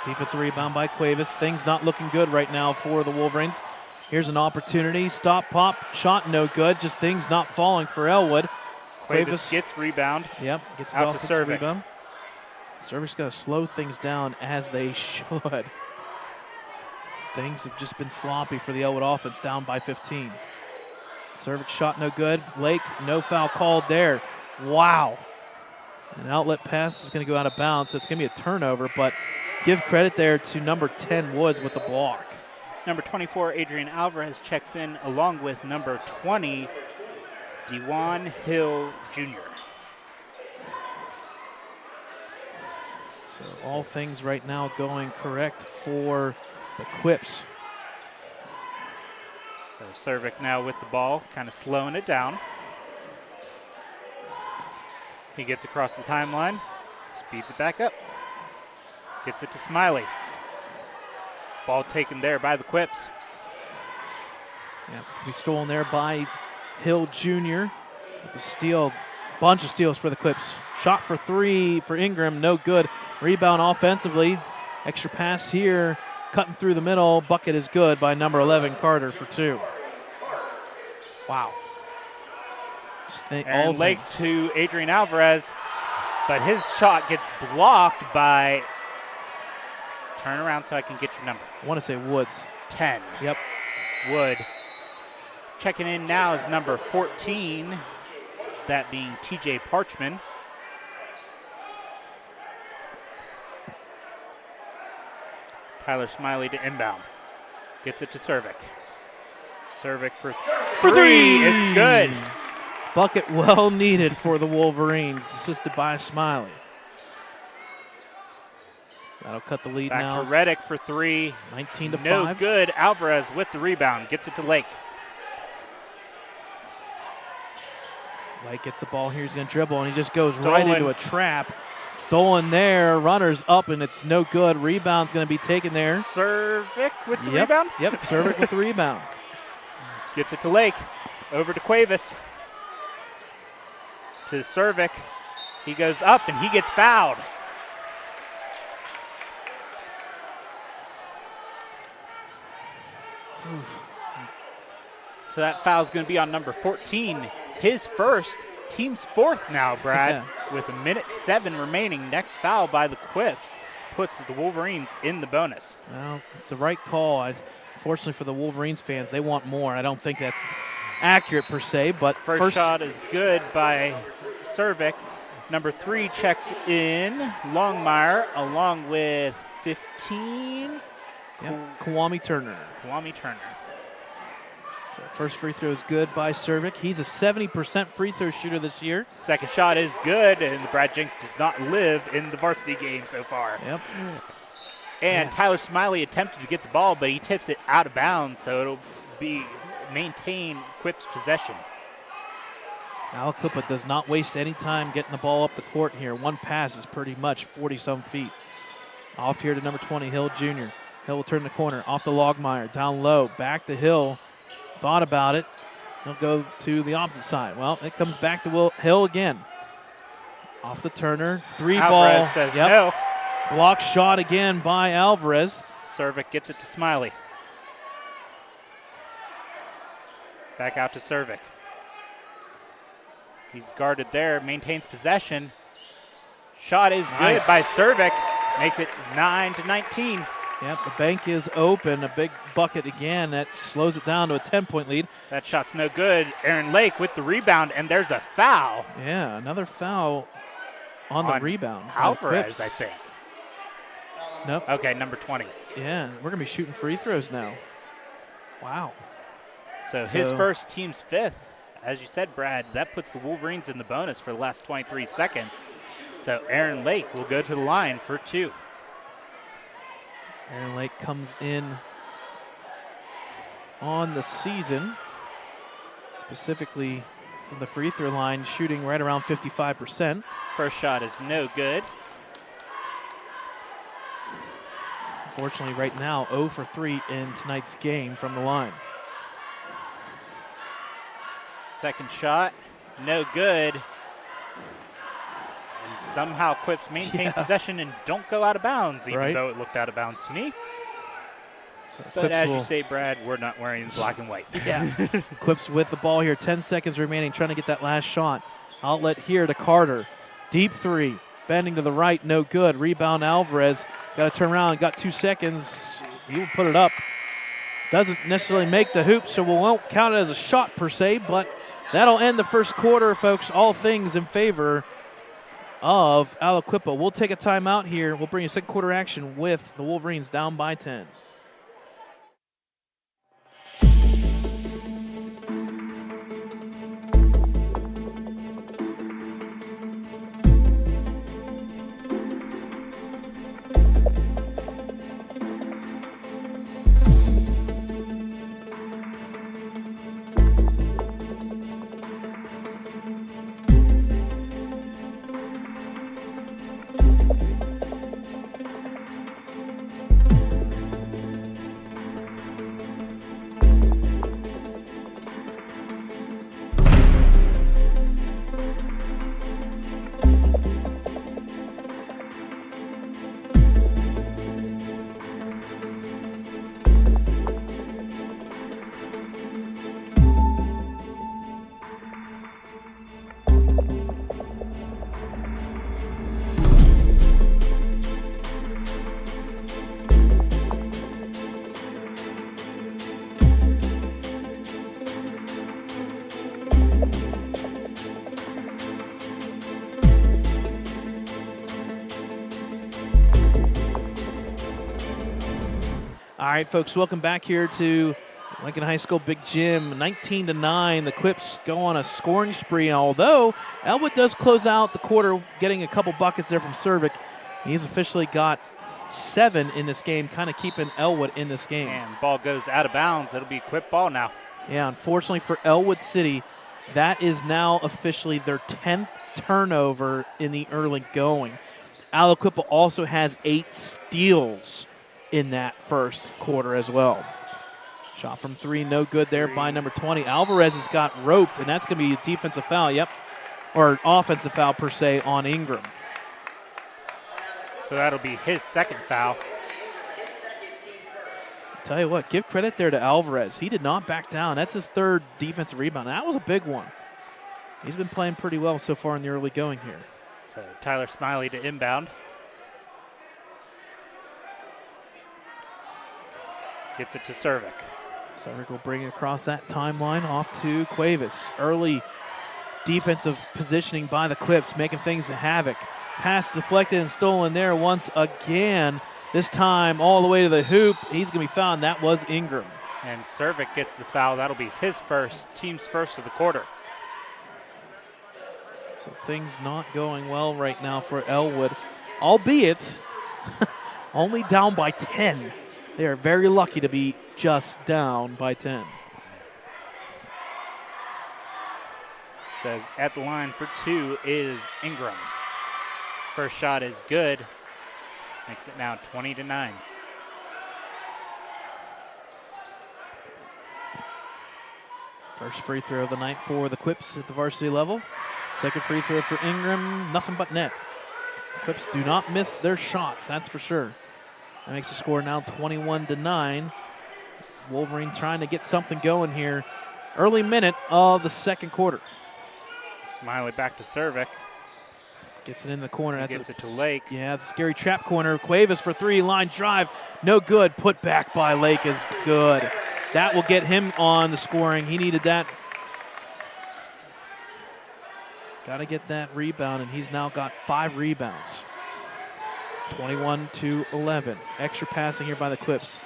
Defensive rebound by Cuevas. Things not looking good right now for the Wolverines. Here's an opportunity. Stop, pop, shot, no good. Just things not falling for Ellwood. Cuevas gets rebound. Yep, gets his out to offensive Cervic. rebound. Cervic's got to slow things down as they should. Things have just been sloppy for the Ellwood offense, down by 15. Cervic shot no good. Lake, no foul called there. Wow. An outlet pass is going to go out of bounds, so it's going to be a turnover, but give credit there to number 10, Woods, with the block. Number 24, Adrian Alvarez, checks in along with number 20, Dewan Hill Jr. So all things right now going correct for the Quips. So Cervic now with the ball, kind of slowing it down. He gets across the timeline, speeds it back up, gets it to Smiley. Ball taken there by the Quips. Yeah, it's going to be stolen there by Hill Jr. with the steal. Bunch of steals for the Quips. Shot for 3 for Ingram, no good. Rebound offensively. Extra pass here, cutting through the middle. Bucket is good by number 11, Carter, for 2. Wow. Aaron Lake to Adrian Alvarez, but his shot gets blocked by, turn around so I can get your number. I want to say Woods. 10. Yep. Wood. Checking in now is number 14, that being TJ Parchman. Tyler Smiley to inbound. Gets it to Cervic. Cervic for 3. It's good. Bucket well needed for the Wolverines, assisted by Smiley. That'll cut the lead Back now. to Reddick for 3. 19-5. No good. Alvarez with the rebound. Gets it to Lake. Lake gets the ball here. He's going to dribble, and he just goes Stolen. right into a trap. Stolen there. Runners up, and it's no good. Rebound's going to be taken there. Cervic with the rebound. Yep, Cervic with the rebound. Gets it to Lake. Over to Cuevas. To Cervic. He goes up, and he gets fouled. So that foul's going to be on number 14. His first, team's 4th now, Brad. Yeah. With 1:07 remaining. Next foul by the Quips puts the Wolverines in the bonus. Well, it's the right call. Fortunately for the Wolverines fans, they want more. I don't think that's accurate per se, but First shot is good by Cervic. Number 3 checks in. Longmire along with 15. Kwame Turner. Kwame Turner. So first free throw is good by Cervic. He's a 70% free throw shooter this year. Second shot is good, and Brad Jenks does not live in the varsity game so far. Yep. And Tyler Smiley attempted to get the ball, but he tips it out of bounds, so it'll be maintain Quip's possession. Aliquippa does not waste any time getting the ball up the court here. One pass is pretty much 40-some feet. Off here to number 20, Hill Jr. Hill will turn the corner, off to Logmeyer, down low, back to Hill. Thought about it. He'll go to the opposite side. Well, it comes back to Hill again. Off the Turner, 3 Alvarez ball. says no. Block shot again by Alvarez. Cervic gets it to Smiley. Back out to Cervic. He's guarded there, maintains possession. Shot is good by Cervic. Makes it 9-19. Yep, the bank is open. A big bucket again. That slows it down to a 10-point lead. That shot's no good. Aaron Lake with the rebound, and there's a foul. Yeah, another foul on the rebound. Alvarez, I think. Nope. Okay, number 20. Yeah, we're going to be shooting free throws now. Wow. So his first, team's 5th. As you said, Brad, that puts the Wolverines in the bonus for the last 23 seconds. So Aaron Lake will go to the line for 2. Aaron Lake comes in on the season, specifically from the free throw line, shooting right around 55%. First shot is no good. Unfortunately, right now, 0 for 3 in tonight's game from the line. Second shot, no good. And somehow Quips maintain possession and don't go out of bounds, even though it looked out of bounds to me. So but as you say, Brad, we're not wearing black and white. Yeah. Quips with the ball here, 10 seconds remaining, trying to get that last shot. Outlet here to Carter. Deep 3, bending to the right, no good. Rebound Alvarez, got to turn around, got 2 seconds. He will put it up. Doesn't necessarily make the hoop, so we won't count it as a shot per se, but that'll end the first quarter, folks. All things in favor of Aliquippa. We'll take a timeout here. We'll bring you second quarter action with the Wolverines down by 10. All right, folks, welcome back here to Lincoln High School Big Gym. 19-9, the Quips go on a scoring spree, although Ellwood does close out the quarter, getting a couple buckets there from Cervic. He's officially got 7 in this game, kind of keeping Ellwood in this game. And ball goes out of bounds. It'll be Quip ball now. Yeah, unfortunately for Ellwood City, that is now officially their 10th turnover in the early going. Aliquippa also has 8 steals in that first quarter as well. Shot from 3, no good there by number 20. Alvarez has got roped, and that's going to be a defensive foul, or offensive foul per se on Ingram. So that'll be his second foul. Tell you what, give credit there to Alvarez. He did not back down. That's his 3rd defensive rebound. That was a big one. He's been playing pretty well so far in the early going here. So Tyler Smiley to inbound. Gets it to Cervic. Cervic will bring it across that timeline off to Cuevas. Early defensive positioning by the Quips, making things a havoc. Pass deflected and stolen there once again. This time all the way to the hoop. He's going to be fouled, and that was Ingram. And Cervic gets the foul. That'll be his first, team's first of the quarter. So things not going well right now for Ellwood, albeit only down by 10. They are very lucky to be just down by 10. So at the line for 2 is Ingram. First shot is good. Makes it now 20-9. First free throw of the night for the Quips at the varsity level. Second free throw for Ingram, nothing but net. Quips do not miss their shots, that's for sure. That makes the score now 21-9. Wolverine trying to get something going here. Early minute of the second quarter. Smiley back to Cervic. Gets it in the corner. That's gives it to Lake. Yeah, it's a scary trap corner. Cuevas for 3, line drive. No good. Put back by Lake is good. That will get him on the scoring. He needed that. Got to get that rebound, and he's now got 5 rebounds. 21-11. Extra passing here by the Quips.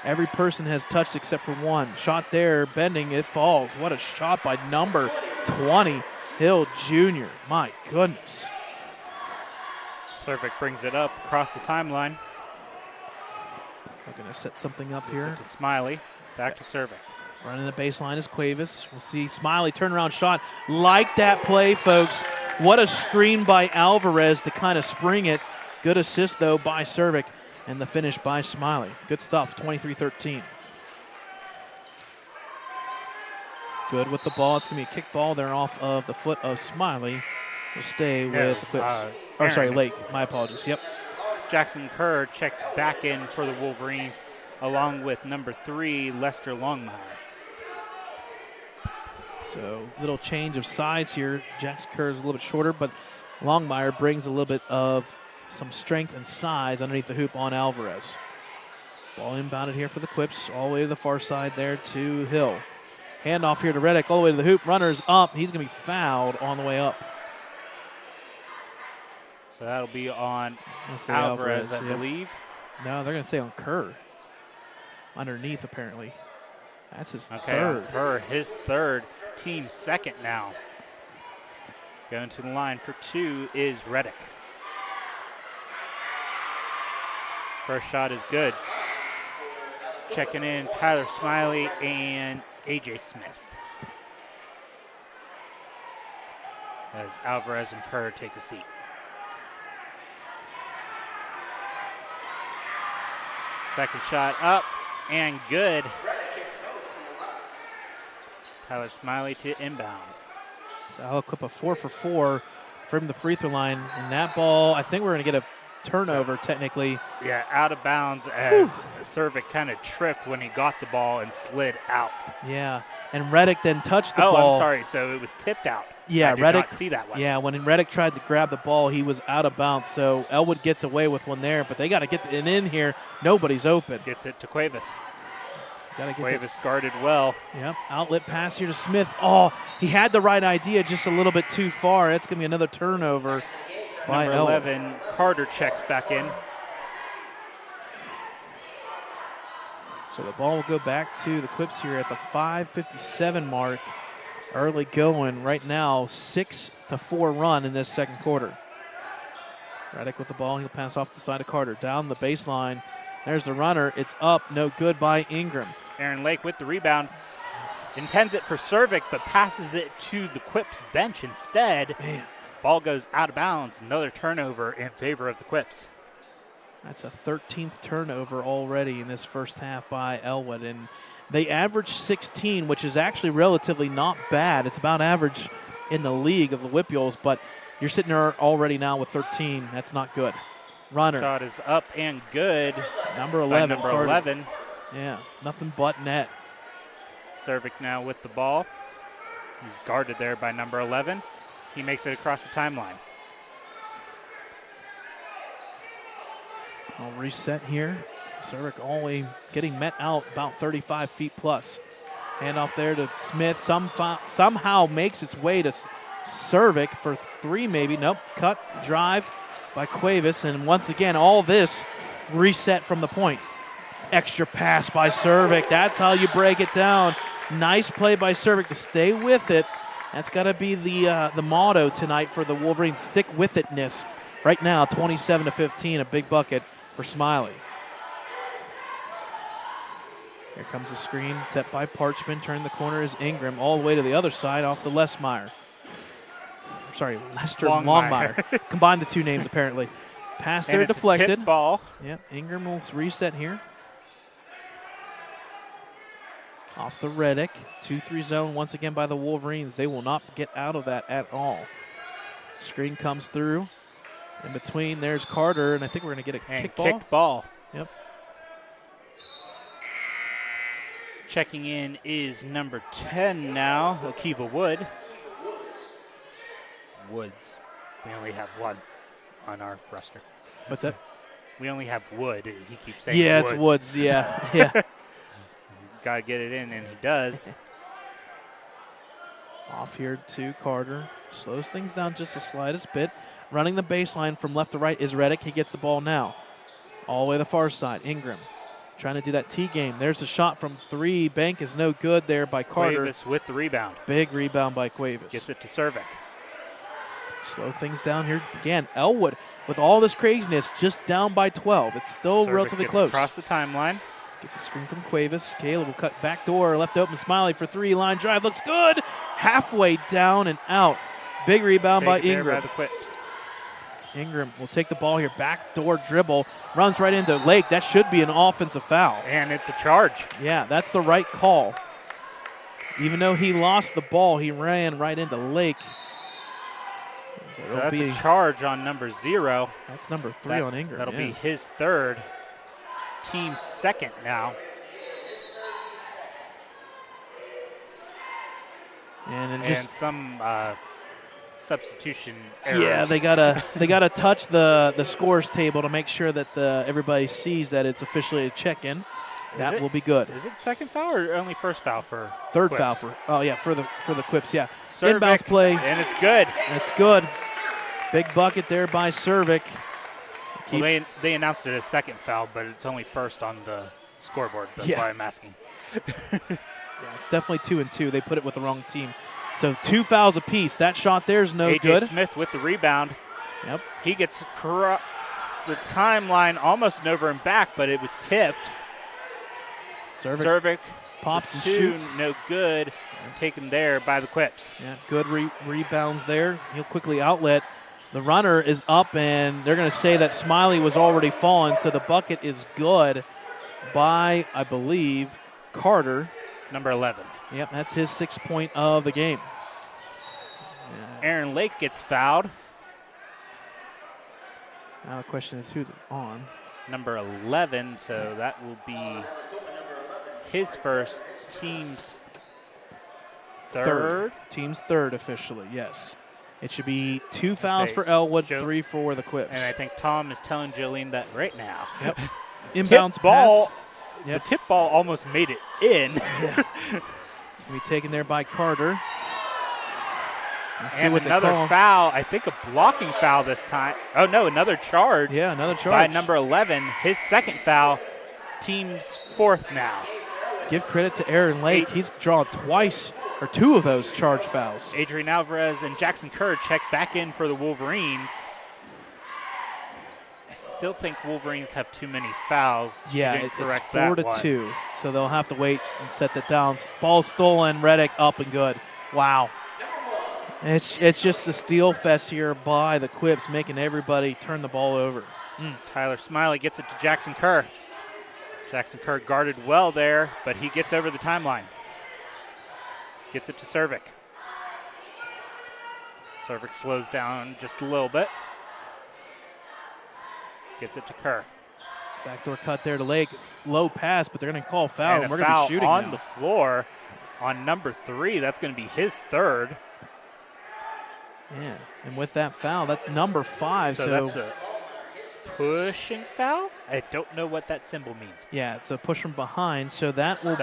Every person has touched except for one. Shot there, bending, it falls. What a shot by number 20, Hill Jr. My goodness. Cervic brings it up across the timeline. We're going to set something up here. To Smiley, back to Cervic. Running the baseline is Cuevas. We'll see Smiley turnaround shot. Like that play, folks. What a screen by Alvarez to kind of spring it. Good assist, though, by Cervic. And the finish by Smiley. Good stuff, 23-13. Good with the ball. It's going to be a kick ball there off of the foot of Smiley. We'll stay with the Quips. Lake. My apologies. Yep. Jackson Kerr checks back in for the Wolverines, along with number 3, Lester Longmire. So little change of sides here. Jackson Kerr is a little bit shorter, but Longmire brings a little bit of some strength and size underneath the hoop on Alvarez. Ball inbounded here for the Quips, all the way to the far side there to Hill. Handoff here to Reddick, all the way to the hoop. Runners up. He's going to be fouled on the way up. So that'll be on I'll say Alvarez, I yep. believe. No, they're going to say on Kerr. Underneath, apparently. That's his Okay, third. Kerr, his third, team second now. Going to the line for 2 is Reddick. First shot is good. Checking in Tyler Smiley and A.J. Smith. As Alvarez and Kerr take a seat. Second shot up and good. Tyler Smiley to inbound. It's Aliquippa 4 for 4 from the free throw line. And that ball, I think we're going to get a turnover technically. Yeah, out of bounds as Cervic kind of tripped when he got the ball and slid out. Yeah, and Reddick then touched the Oh, ball. I'm sorry. So it was tipped out. Yeah, I did Reddick. not see that one. Yeah, when Reddick tried to grab the ball, he was out of bounds. So Ellwood gets away with one there, but they got to get it in here. Nobody's open. Gets it to Cuevas. Got to get Cuevas guarded well. Yep, outlet pass here to Smith. Oh, he had the right idea, just a little bit too far. That's going to be another turnover by Number Ellwood. 11, Carter checks back in. So the ball will go back to the Quips here at the 5:57 mark. Early going right now, 6-4 run in this second quarter. Reddick with the ball. He'll pass off the side of Carter. Down the baseline. There's the runner. It's up. No good by Ingram. Aaron Lake with the rebound. Intends it for Cervic, but passes it to the Quips bench instead. Man, Ball goes out of bounds. Another turnover in favor of the Quips. that's a 13th turnover already in this first half by Ellwood. And they average 16, which is actually relatively not bad. It's about average in the league of the Whippules, but you're sitting there already now with 13. That's not good. Runner. Shot is up and good. Number By 11. number Carter. 11. Yeah, nothing but net. Cervic now with the ball. He's guarded there by number 11. He makes it across the timeline. I'll reset here. Cervic only getting met out about 35 feet plus. Handoff there to Smith. Somehow makes its way to Cervic for 3 maybe. Nope. Cut, drive by Cuevas. And once again, all this reset from the point. Extra pass by Cervic. That's how you break it down. Nice play by Cervic to stay with it. That's got to be the motto tonight for the Wolverines. Stick with itness. Right now, 27-15, a big bucket for Smiley. Here comes the screen set by Parchman. Turn the corner is Ingram all the way to the other side off to Lesmeyer. Sorry, Lester Longmire. Combined the two names apparently. Pass there deflected. Tip ball. Yep, Ingram will reset here. Off the Reddick. 2-3 zone once again by the Wolverines. They will not get out of that at all. Screen comes through. In between, there's Carter, and I think we're going to get a And kick ball. kicked ball. Yep. Checking in is number 10 now, Akiva Wood. Woods. We only have one on our roster. What's that? We only have Wood. He keeps saying Yeah, Woods. it's Woods. Yeah, yeah. He's got to get it in, and he does. Off here to Carter. Slows things down just the slightest bit. Running the baseline from left to right is Reddick. He gets the ball now. All the way to the far side. Ingram trying to do that T game. There's a shot from 3. Bank is no good there by Carter. Cuevas with the rebound. Big rebound by Cuevas. Gets it to Cervic. Slow things down here. Again, Ellwood, with all this craziness, just down by 12. It's still Cervic relatively gets close. across the timeline. Gets a screen from Cuevas. Caleb will cut back door. Left open. Smiley for 3. Line drive. Looks good. Halfway down and out. Big rebound by Taken there Ingram. by the Quips. Ingram will take the ball here. Backdoor dribble. Runs right into Lake. That should be an offensive foul. And it's a charge. Yeah, that's the right call. Even though he lost the ball, he ran right into Lake. So So that's a charge on number 0. That's number 3 on Ingram. That'll yeah. be his third. Team second now. And And some substitution errors. yeah, they gotta touch the scores table to make sure that everybody sees that it's officially a check-in. That will be good. Is it second foul or only first foul for Third Quips? foul for the Quips. Yeah, Cervic, inbounds play. and it's good. That's good. Big bucket there by Cervic. Well, they announced it as second foul, but it's only first on the scoreboard. That's why I'm asking. Yeah, it's definitely 2 and 2. They put it with the wrong team. So 2 fouls apiece. That shot there is no good. AJ Smith with the rebound. Yep. He gets across the timeline, almost an over and back, but it was tipped. Cervic pops and 2, shoots. no good. Taken there by the Quips. Yeah, good rebounds there. He'll quickly outlet. The runner is up, and they're going to say that Smiley was already falling, so the bucket is good by, I believe, Carter. Number 11. Yep, that's his 6th point of the game. Aaron Lake gets fouled. Now the question is who's on. Number 11, so that will be his first, team's third. Team's third officially, yes. It should be 2 fouls for Ellwood, 3 for the Quips. And I think Tom is telling Jolene that right now. Yep. Inbounds ball. pass. Yep. The tip ball almost made it in. Yeah. It's going to be taken there by Carter. Let's see and what another foul. I think a blocking foul this time. Oh, no, another charge. Yeah, another charge. By number 11. His second foul. Team's 4th now. Give credit to Aaron Lake. He's drawn twice, or 2 of those charge fouls. Adrian Alvarez and Jackson Kerr check back in for the Wolverines. I still think Wolverines have too many fouls. Yeah, it's 4-2, so they'll have to wait and set that down. Ball stolen, Reddick up and good. Wow. It's just a steal fest here by the Quips, making everybody turn the ball over. Tyler Smiley gets it to Jackson Kerr. Jackson Kerr guarded well there, but he gets over the timeline. Gets it to Cervic. Cervic slows down just a little bit. Gets it to Kerr. Backdoor cut there to Lake. Low pass, but they're going to call foul. And we're a going to foul be shooting on now. the floor on number 3. That's going to be his 3rd. Yeah, and with that foul, that's number 5. So that's a pushing foul? I don't know what that symbol means. Yeah, it's a push from behind, so that will...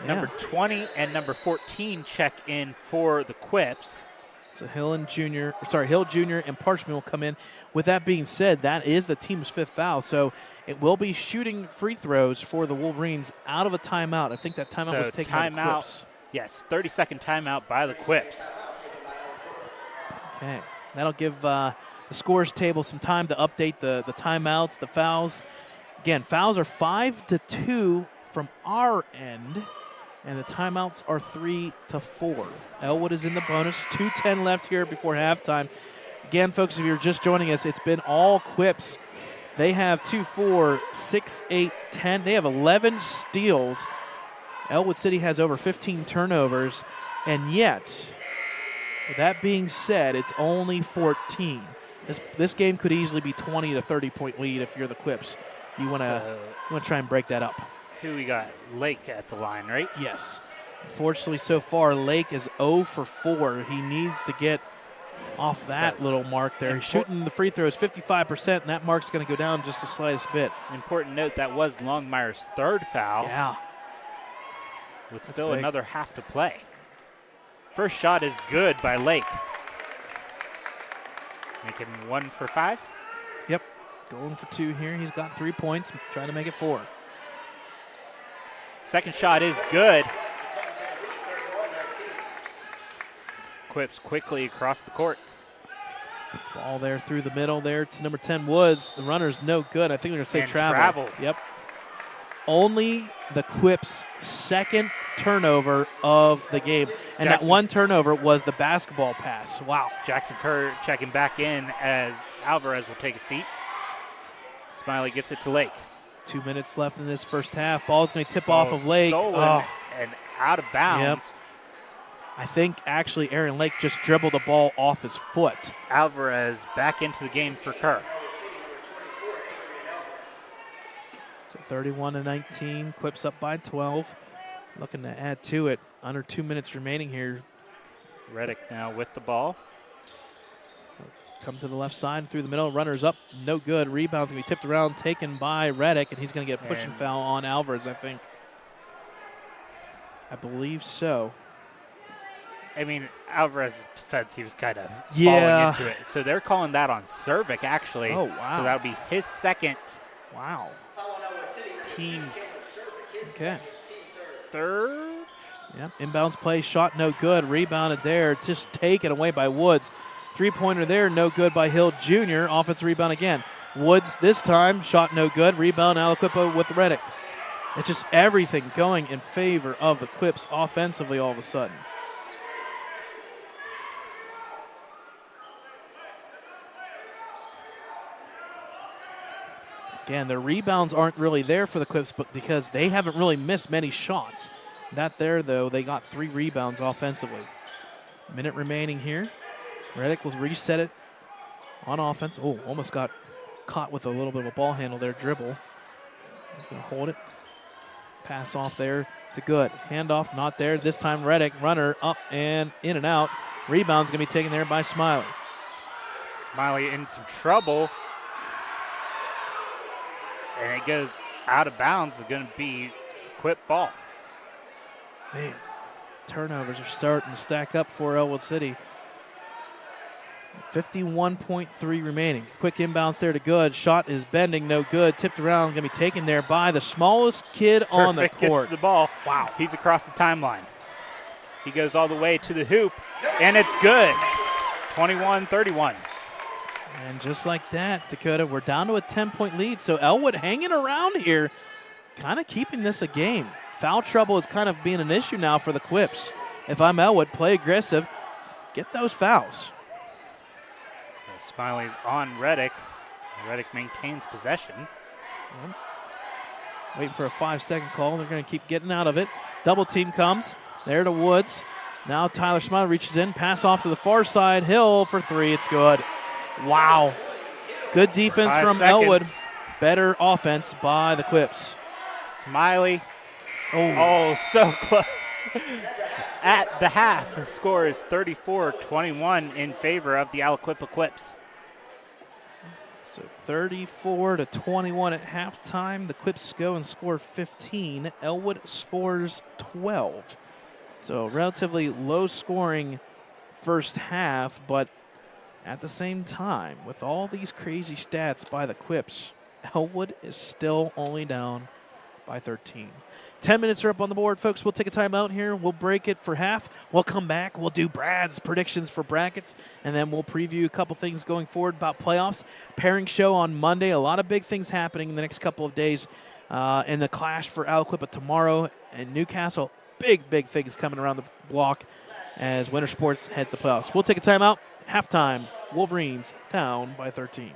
Number 20 and number 14 check in for the Quips. So Hill Jr. and Parchman will come in. With that being said, that is the team's 5th foul, so it will be shooting free throws for the Wolverines out of a timeout. I think that timeout was taken by the Quips. Yes, 30-second timeout by the Quips. Okay, that'll give the scores table some time to update the timeouts, the fouls. Again, fouls are 5-2 from our end, and the timeouts are 3-4. Ellwood is in the bonus. 2:10 left here before halftime. Again, folks, if you're just joining us, it's been all Quips. They have 2, 4, 6, 8, 10. They have 11 steals. Ellwood City has over 15 turnovers, and yet, with that being said, it's only 14. This game could easily be 20 to 30 point lead if you're the Quips. You want to try and break that up. Who we got? Lake at the line, right? Yes. Unfortunately, so far, Lake is 0 for 4. He needs to get off that little mark there. He's shooting the free throws 55%, and that mark's going to go down just the slightest bit. Important note, that was Longmire's 3rd foul. Yeah. With still another half to play. First shot is good by Lake. Making 1 for 5. Yep. Going for 2 here. He's got 3 points. Trying to make it 4. Second shot is good. Quips quickly across the court. Ball there through the middle there to number 10, Woods. The runner's no good. I think they're going to say travel. Yep. Only the Quips' 2nd turnover of the game. And that one turnover was the basketball pass. Wow. Jackson Kerr checking back in as Alvarez will take a seat. Smiley gets it to Lake. 2 minutes left in this first half. Ball's going to tip off of Lake. And out of bounds. Yep. I think actually Aaron Lake just dribbled the ball off his foot. Alvarez back into the game for Kerr. So 31-19, Quips up by 12. Looking to add to it. Under 2 minutes remaining here. Reddick now with the ball. Come to the left side through the middle. Runners up, no good. Rebound's going to be tipped around, taken by Reddick, and he's going to get a pushing foul on Alvarez, I think. I believe so. I mean, Alvarez's defense, he was kind of Yeah. falling into it. So they're calling that on Cervic, actually. Oh, wow. So that would be his second Wow. team's Okay. third. Yeah, inbounds play, shot no good, rebounded there, just taken away by Woods. Three-pointer there, no good by Hill Jr. Offensive rebound again. Woods this time, shot no good, rebound Aliquippa with Reddick. It's just everything going in favor of the Quips offensively all of a sudden. Again, their rebounds aren't really there for the Quips, but because they haven't really missed many shots. Not there, though. They got 3 rebounds offensively. Minute remaining here. Reddick will reset it on offense. Oh, almost got caught with a little bit of a ball handle there, dribble. He's going to hold it. Pass off there to Good. Handoff not there. This time Reddick, runner up and in and out. Rebound's going to be taken there by Smiley. Smiley in some trouble. And it goes out of bounds. It's going to be Quip ball. Man, turnovers are starting to stack up for Ellwood City. 51.3 remaining. Quick inbounds there to Good. Shot is bending, no good. Tipped around, going to be taken there by the smallest kid on the court. Gets the ball. Wow. He's across the timeline. He goes all the way to the hoop, and it's good. 21-31. And just like that, Dakota, we're down to a 10-point lead. So Ellwood hanging around here, kind of keeping this a game. Foul trouble is kind of being an issue now for the Quips. If I'm Ellwood, play aggressive, get those fouls. Smiley's on Reddick. Reddick maintains possession. Waiting for a 5-second call. They're going to keep getting out of it. Double team comes. There to Woods. Now Tyler Smiley reaches in. Pass off to the far side. Hill for 3. It's good. Wow. Good defense 5 from seconds. Ellwood. Better offense by the Quips. Smiley. Oh, Oh, so close. At the half, the score is 34-21 in favor of the Aliquippa Quips. so 34-21 at halftime. The Quips go and score 15. Ellwood scores 12. So relatively low scoring first half, but at the same time, with all these crazy stats by the Quips, Ellwood is still only down by 13. 10 minutes are up on the board, folks. We'll take a timeout here. We'll break it for half. We'll come back. We'll do Brad's predictions for brackets, and then we'll preview a couple things going forward about playoffs. Pairing show on Monday. A lot of big things happening in the next couple of days. In the clash for Aliquippa tomorrow and Newcastle. Big things coming around the block as Winter Sports heads to playoffs. We'll take a timeout. Halftime, Wolverines down by 13.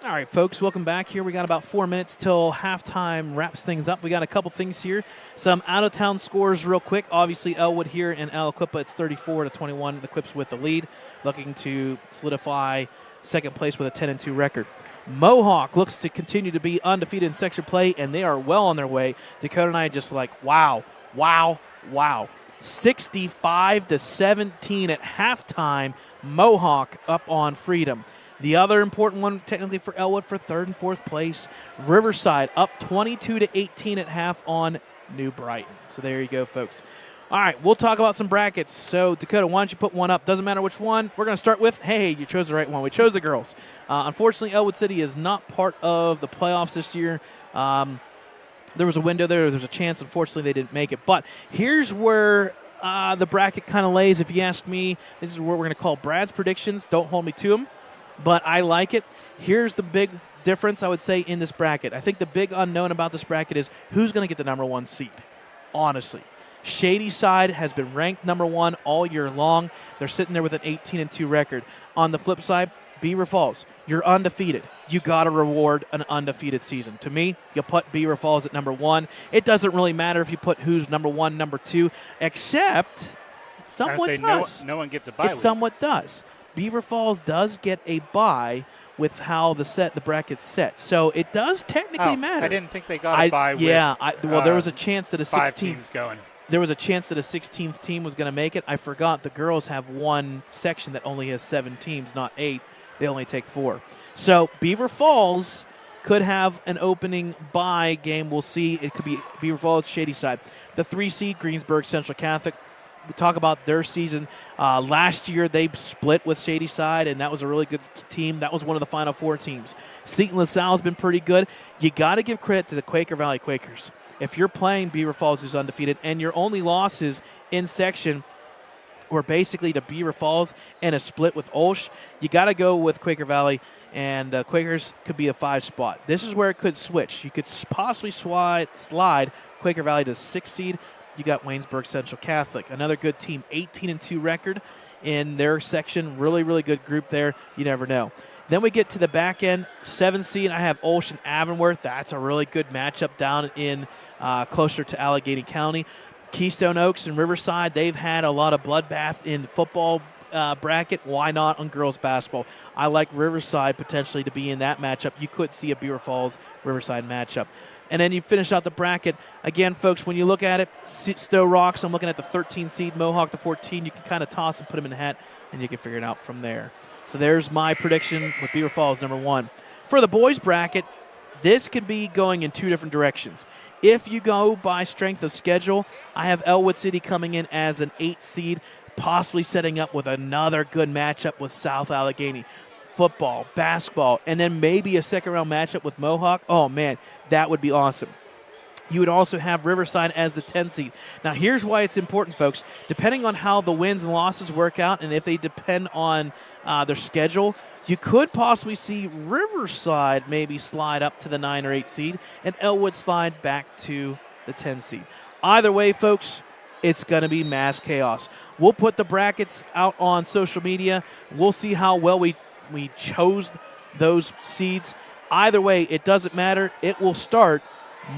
All right, folks, welcome back here. We got about 4 minutes till halftime wraps things up. We got a couple things here. Some out-of-town scores real quick. Obviously, Ellwood here and Aliquippa, it's 34-21. The Quips with the lead, looking to solidify second place with a 10-2 record. Mohawk looks to continue to be undefeated in section play, and they are well on their way. Dakota and I just like, wow, wow, wow. 65-17 at halftime. Mohawk up on Freedom. The other important one, technically for Ellwood, for third and fourth place, Riverside up 22-18 at half on New Brighton. So there you go, folks. All right, we'll talk about some brackets. So, Dakota, why don't you put one up? Doesn't matter which one. We're going to start with, hey, you chose the right one. We chose the girls. Unfortunately, Ellwood City is not part of the playoffs this year. There was a window there. There's a chance. Unfortunately, they didn't make it. But here's where the bracket kind of lays, if you ask me. This is what we're going to call Brad's predictions. Don't hold me to them, but I like it. Here's the big difference, I would say, in this bracket. I think the big unknown about this bracket is who's going to get the number one seed, honestly. Shady Side has been ranked number one all year long. They're sitting there with an 18-2 record. On the flip side, Beaver Falls, you're undefeated. You got to reward an undefeated season. To me, you put Beaver Falls at number one. It doesn't really matter if you put who's number one, number two, except it somewhat does. No one gets a bye week. It somewhat does. Beaver Falls does get a bye with how the bracket's set. So it does technically matter. I didn't think they got a bye there was a chance that a 16th going. There was a chance that a 16th team was going to make it. I forgot the girls have one section that only has 7 teams, not 8. They only take 4. So Beaver Falls could have an opening bye game. We'll see. It could be Beaver Falls, Shady Side. The 3 seed, Greensburg Central Catholic. We talk about their season. Last year, they split with Shady Side, and that was a really good team. That was one of the Final 4 teams. Seton LaSalle has been pretty good. You got to give credit to the Quaker Valley Quakers. If you're playing Beaver Falls, who's undefeated, and your only losses in section were basically to Beaver Falls and a split with Olsh, you got to go with Quaker Valley, and Quakers could be a 5 spot. This is where it could switch. You could possibly slide Quaker Valley to 6 seed. You got Waynesburg Central Catholic, another good team, 18-2 record in their section. Really, really good group there. You never know. Then we get to the back end, 7 seed. I have Ocean Avonworth. That's a really good matchup down in closer to Allegheny County. Keystone Oaks and Riverside, they've had a lot of bloodbath in the football bracket. Why not on girls basketball? I like Riverside potentially to be in that matchup. You could see a Beaver Falls Riverside matchup. And then you finish out the bracket. Again, folks, when you look at it, Stowe Rocks, I'm looking at the 13 seed, Mohawk the 14. You can kind of toss and put them in a hat, and you can figure it out from there. So there's my prediction with Beaver Falls, number 1. For the boys bracket, this could be going in 2 different directions. If you go by strength of schedule, I have Ellwood City coming in as an 8 seed, possibly setting up with another good matchup with South Allegheny. Football, basketball, and then maybe a second-round matchup with Mohawk. Oh, man, that would be awesome. You would also have Riverside as the 10 seed. Now, here's why it's important, folks. Depending on how the wins and losses work out and if they depend on their schedule, you could possibly see Riverside maybe slide up to the 9 or 8 seed and Ellwood slide back to the 10 seed. Either way, folks, it's going to be mass chaos. We'll put the brackets out on social media. We'll see how well we chose those seeds. Either way, it doesn't matter. It will start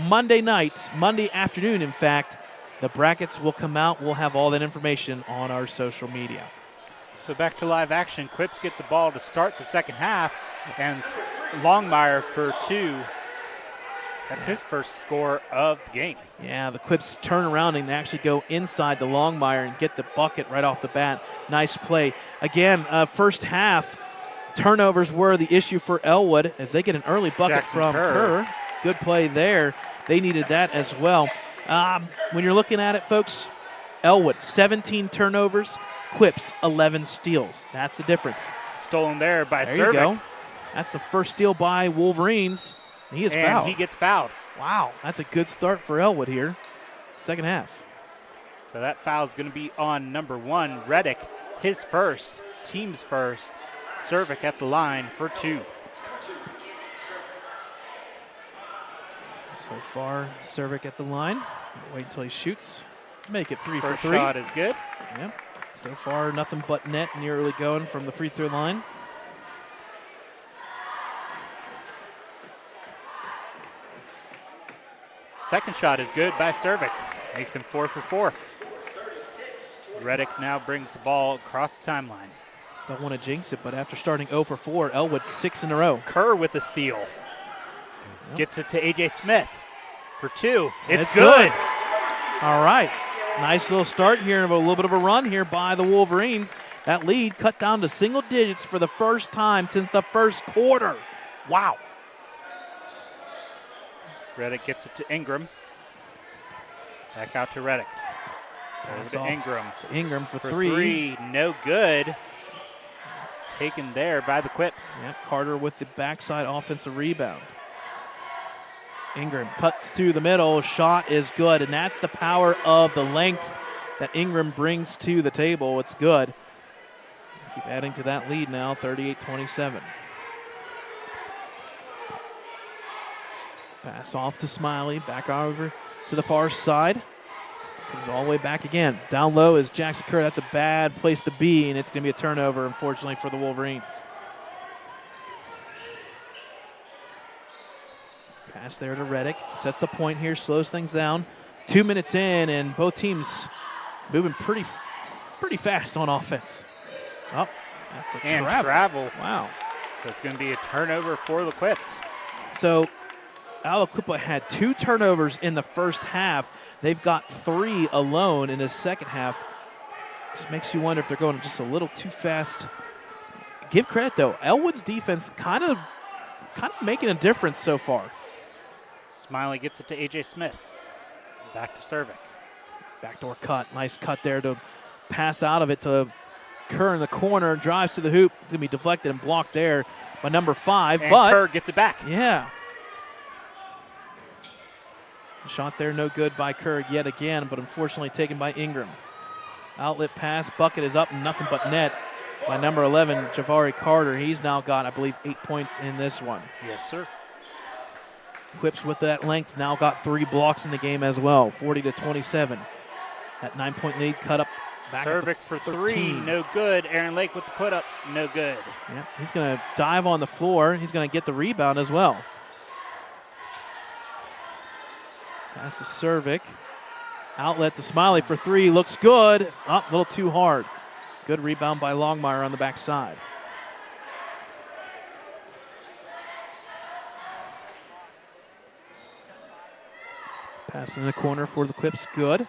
Monday night, Monday afternoon, in fact. The brackets will come out. We'll have all that information on our social media. So back to live action. Quips get the ball to start the second half, and Longmire for 2. That's his first score of the game. Yeah, the Quips turn around and actually go inside the Longmire and get the bucket right off the bat. Nice play. Again, first half, turnovers were the issue for Ellwood as they get an early bucket Jackson from Kerr. Good play there. They needed that as well. When you're looking at it, folks, Ellwood, 17 turnovers, Quips, 11 steals. That's the difference. Stolen there by There Cervic. you go. That's the first steal by Wolverines. He is and fouled. he gets fouled. Wow, that's a good start for Ellwood here. Second half. So that foul is going to be on number 1, Reddick. His first, team's first. Cervic at the line for 2. So far, Cervic at the line. Wait until he shoots. Make it 3 First for 3. shot is good. Yep. So far, nothing but net in the early going from the free throw line. Second shot is good by Cervic. Makes him 4 for 4. Reddick now brings the ball across the timeline. Don't want to jinx it, but after starting 0 for 4, Ellwood 6 in a row. Kerr with the steal. Yep. Gets it to A.J. Smith for 2. It's good. All right. Nice little start here of a little bit of a run here by the Wolverines. That lead cut down to single digits for the first time since the first quarter. Wow. Reddick gets it to Ingram. Back out to Reddick. Pass Over to off Ingram. to Ingram for For 3. 3, no good. Taken there by the Quips. Yep, Carter with the backside offensive rebound. Ingram cuts through the middle. Shot is good, and that's the power of the length that Ingram brings to the table. It's good. Keep adding to that lead now, 38-27. Pass off to Smiley, back over to the far side. Comes all the way back again. Down low is Jackson Kerr. That's a bad place to be, and it's going to be a turnover, unfortunately, for the Wolverines. Pass there to Reddick. Sets the point here, slows things down. 2 minutes in, and both teams moving pretty fast on offense. Oh, that's a travel. Wow. So it's going to be a turnover for the Quips. So Aliquippa had 2 turnovers in the first half. They've got 3 alone in the second half. Just makes you wonder if they're going just a little too fast. Give credit, though. Ellwood's defense kind of making a difference so far. Smiley gets it to A.J. Smith. Back to Cervic. Backdoor cut. Nice cut there to pass out of it to Kerr in the corner. Drives to the hoop. It's going to be deflected and blocked there by number 5. And but Kerr gets it back. Yeah. Shot there, no good by Kerr yet again, but unfortunately taken by Ingram. Outlet pass. Bucket is up. Nothing but net by number 11, Javari Carter. He's now got, I believe, 8 points in this one. Yes, sir. Quips with that length now got 3 blocks in the game as well, 40-27. That 9-point lead cut up Back Cervic for 3, no good. Aaron Lake with the put up, no good. Yep, he's going to dive on the floor. He's going to get the rebound as well. Pass to Cervic. Outlet to Smiley for 3. Looks good. Oh, a little too hard. Good rebound by Longmire on the backside. Pass in the corner for the Quips. Good.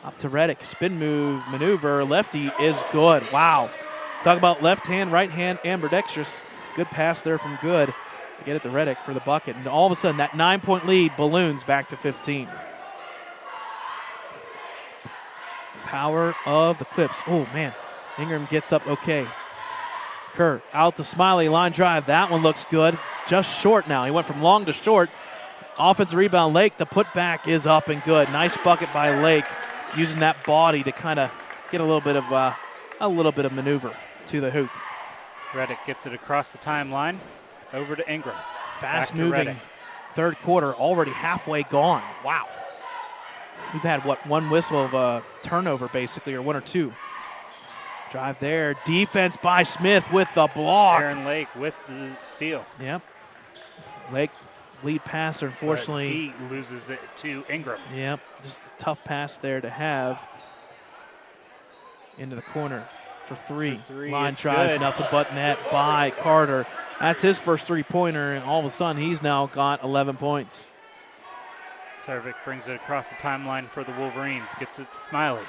Up to Reddick. Spin move, maneuver. Lefty is good. Wow. Talk about left hand, right hand, ambidextrous. Good pass there from Good to get it to Reddick for the bucket. And all of a sudden, that 9-point lead balloons back to 15. Power of the Quips. Oh, man. Ingram gets up okay. Kerr out to Smiley. Line drive. That one looks good. Just short now. He went from long to short. Offensive rebound, Lake. The putback is up and good. Nice bucket by Lake, using that body to kind of get a little bit of maneuver to the hoop. Reddick gets it across the timeline, over to Ingram. Fast moving. Third quarter already halfway gone. Wow. We've had one whistle of a turnover basically, or 1 or 2. Drive there. Defense by Smith with the block. Aaron Lake with the steal. Yep. Lake. Lead passer, unfortunately. But he loses it to Ingram. Yep, just a tough pass there to have. Into the corner for 3. Line drive, good. Nothing but net by Carter. That's his first 3-pointer, and all of a sudden he's now got 11 points. Cervic brings it across the timeline for the Wolverines. Gets it to Smiley.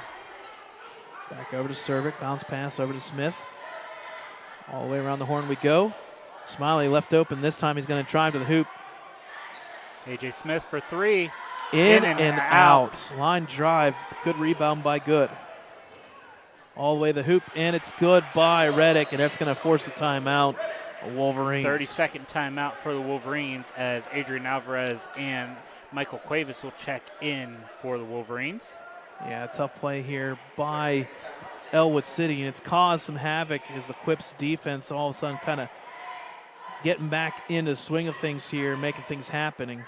Back over to Cervic, bounce pass over to Smith. All the way around the horn we go. Smiley left open. This time he's going to drive to the hoop. A.J. Smith for 3. In and out. Line drive. Good rebound by Good. All the way to the hoop, and it's good by Reddick, and that's going to force a timeout. Wolverines. 30-second timeout for the Wolverines as Adrian Alvarez and Michael Cuevas will check in for the Wolverines. Yeah, tough play here by Ellwood City, and it's caused some havoc as the Quips defense all of a sudden kind of getting back into the swing of things here, making things happening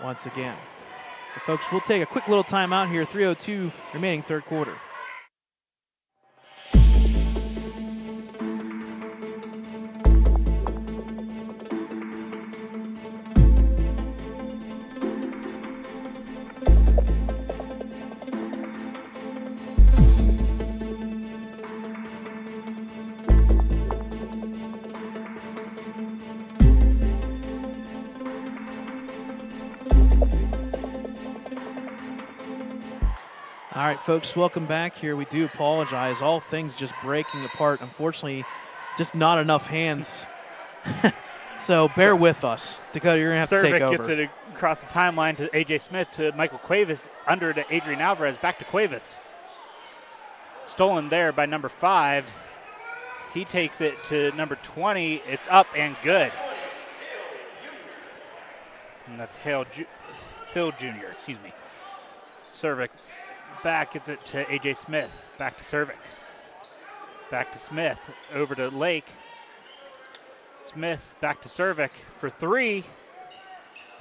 once again. So, folks, we'll take a quick little timeout here, 3:02 remaining third quarter. All right, folks, welcome back here. We do apologize. All things just breaking apart. Unfortunately, just not enough hands. So bear with us. Dakota, you're going to have to take over. Cervic gets it across the timeline to A.J. Smith, to Michael Cuevas, under to Adrian Alvarez, back to Cuevas. Stolen there by number 5. He takes it to number 20. It's up and good. And that's Hill Jr., excuse me. Cervic back, gets it to A.J. Smith. Back to Cervic. Back to Smith. Over to Lake. Smith back to Cervic for 3.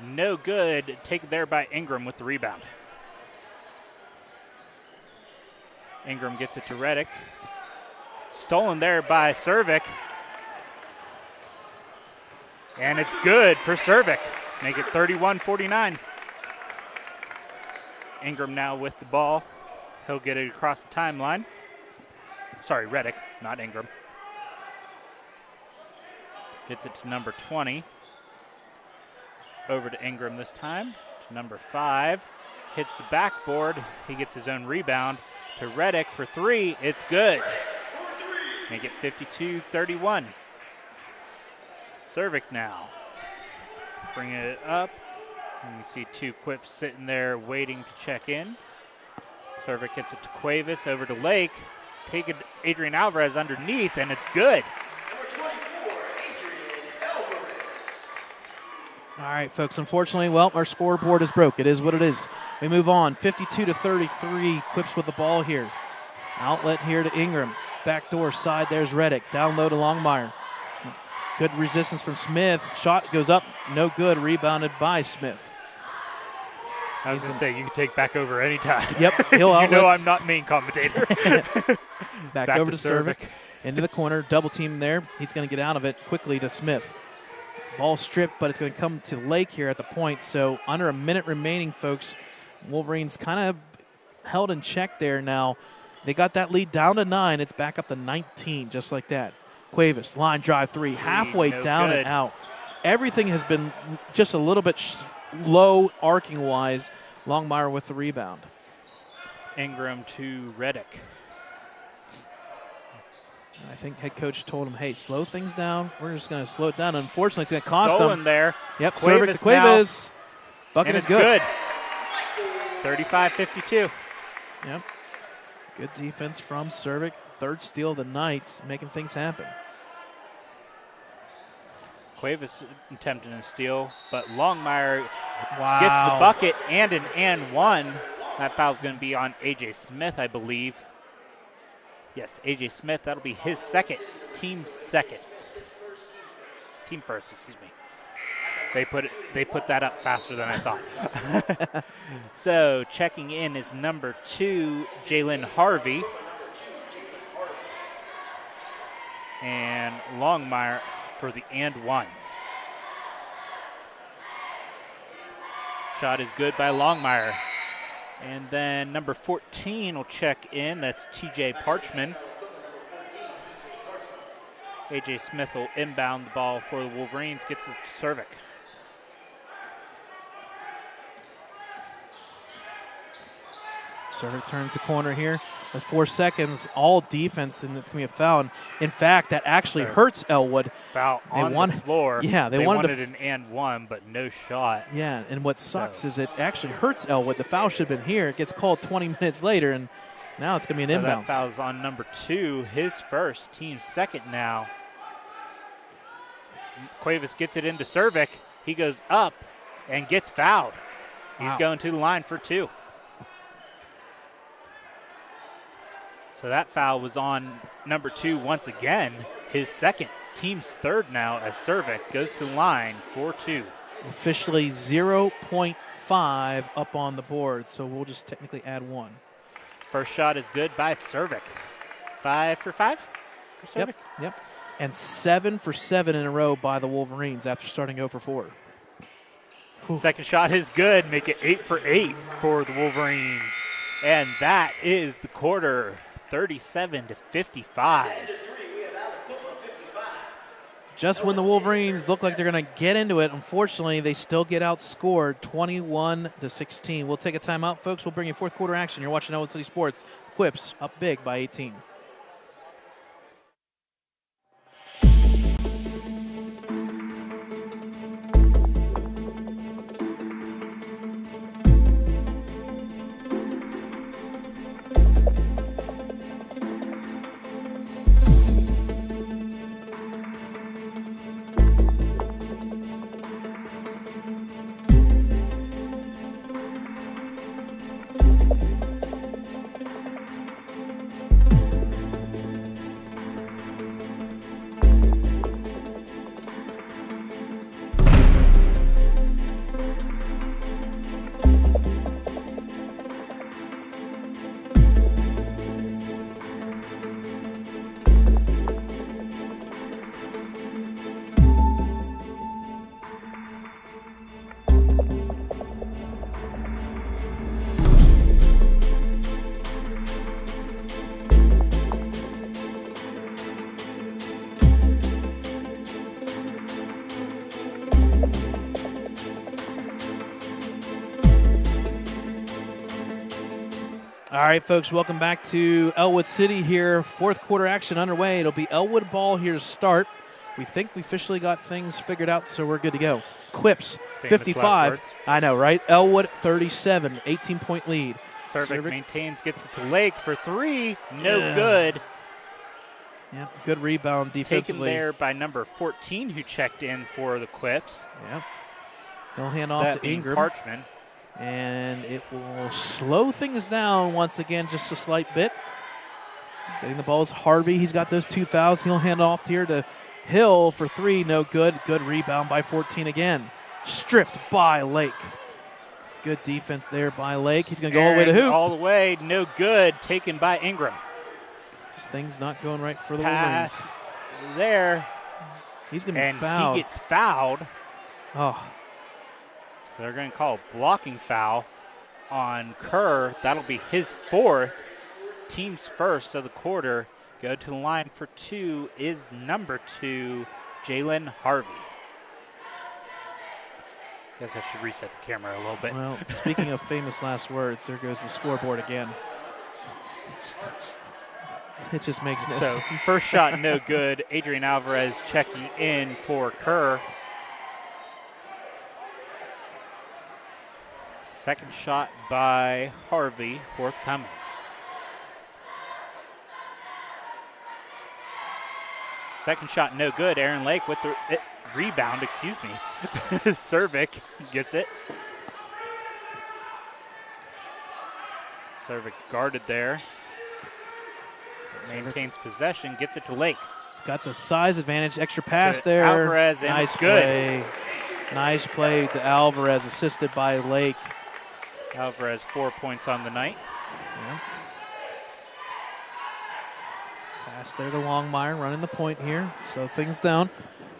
No good. Taken there by Ingram with the rebound. Ingram gets it to Reddick. Stolen there by Cervic. And it's good for Cervic. Make it 31-49. Ingram now with the ball. He'll get it across the timeline. Sorry, Reddick, not Ingram. Gets it to number 20. Over to Ingram this time. To number 5. Hits the backboard. He gets his own rebound. To Reddick for 3. It's good. Make it 52-31. Cervic now. Bring it up. And you see 2 Quips sitting there waiting to check in. Cervic gets it to Cuevas, over to Lake. Take it, Adrian Alvarez underneath, and it's good. Number 24, Adrian Alvarez. All right, folks, unfortunately, well, our scoreboard is broke. It is what it is. We move on, 52-33, Quips with the ball here. Outlet here to Ingram. Backdoor side, there's Reddick. Down low to Longmire. Good resistance from Smith. Shot goes up, no good, rebounded by Smith. I was going to say, you can take back over anytime. Yep, he'll You know outlets. I'm not main commentator. Back over to Cervic. Into the corner, double team there. He's going to get out of it quickly to Smith. Ball stripped, but it's going to come to Lake here at the point. So under a minute remaining, folks. Wolverines kind of held in check there now. They got that lead down to 9. It's back up to 19, just like that. Cuevas, line drive 3, halfway no down good. and out. Everything has been just a little bit low arcing-wise. Longmire with the rebound. Ingram to Reddick. I think head coach told him, hey, slow things down. We're just going to slow it down. Unfortunately, it's going to cost them. Going there. Yep, Cuevas Cervic to Cuevas. Bucket And is it's good. 35-52. Yep. Good defense from Cervic. Third steal of the night, making things happen. Cuevas attempting a steal, but Longmire Wow. gets the bucket and an and one. That foul's going to be on A.J. Smith, I believe. Yes, A.J. Smith. That'll be his second, team second. Team first, excuse me. They put that up faster than I thought. So checking in is number 2, Jalen Harvey. And Longmire for the and one. Shot is good by Longmire. And then number 14 will check in. That's TJ Parchman. A.J. Smith will inbound the ball for the Wolverines. Gets it to Cervic. Cervic turns the corner here with 4 seconds. All defense, and it's going to be a foul. And in fact, that actually hurts Ellwood. Foul on the floor. Yeah, they wanted an and one, but no shot. Yeah, and what sucks is it actually hurts Ellwood. The foul should have been here. It gets called 20 minutes later, and now it's going to be an inbounds. That foul's on number 2, his first, team second now. Cuevas gets it into Cervic. He goes up and gets fouled. He's going to the line for 2. So that foul was on number 2 once again, his second, team's third now as Cervic goes to line for 2. Officially 0.5 up on the board, so we'll just technically add 1. First shot is good by Cervic. 5 for 5 for Cervic? Yep. And 7 for 7 in a row by the Wolverines after starting 0 for 4. Second shot is good, make it 8 for 8 for the Wolverines. And that is the quarter. 37-55. Just when the Wolverines look like they're going to get into it, unfortunately, they still get outscored 21-16. We'll take a timeout, folks. We'll bring you fourth quarter action. You're watching Ellwood City Sports. Quips up big by 18. All right, folks, welcome back to Ellwood City here. Fourth quarter action underway. It'll be Ellwood ball here to start. We think we officially got things figured out, so we're good to go. Quips, Famous 55. I know, right? Elwood, 37, 18-point lead. Cervic maintains, gets it to Lake for 3. No good. Yeah, good rebound defensively. Taken there by number 14 who checked in for the Quips. Yeah. He'll hand off That to Ingram. Parchman. And it will slow things down once again, just a slight bit. Getting the ball is Harvey. He's got those 2 fouls. He'll hand off here to Hill for 3. No good. Good rebound by 14 again. Stripped by Lake. Good defense there by Lake. He's going to go all the way to hoop. All the way, no good. Taken by Ingram. Just things not going right for the Pass Wolverines. there. He's going to be And fouled. he gets fouled. Oh, So they're going to call a blocking foul on Kerr. That'll be his 4th. Team's first of the quarter. Go to the line for 2 is number 2, Jalen Harvey. Guess I should reset the camera a little bit. well, speaking of famous last words, there goes the scoreboard again. It just makes no So sense. first shot no good. Adrian Alvarez checking in for Kerr. Second shot by Harvey, forthcoming. Second shot no good. Aaron Lake with the rebound, excuse me. Cervic gets it. Cervic guarded there. Maintains possession, gets it to Lake. Got the size advantage, extra pass To there. Alvarez, and nice it's good. play. Nice play to Alvarez, assisted by Lake. Alvarez 4 points on the night. Yeah. Pass there to Longmire, running the point here. So things down.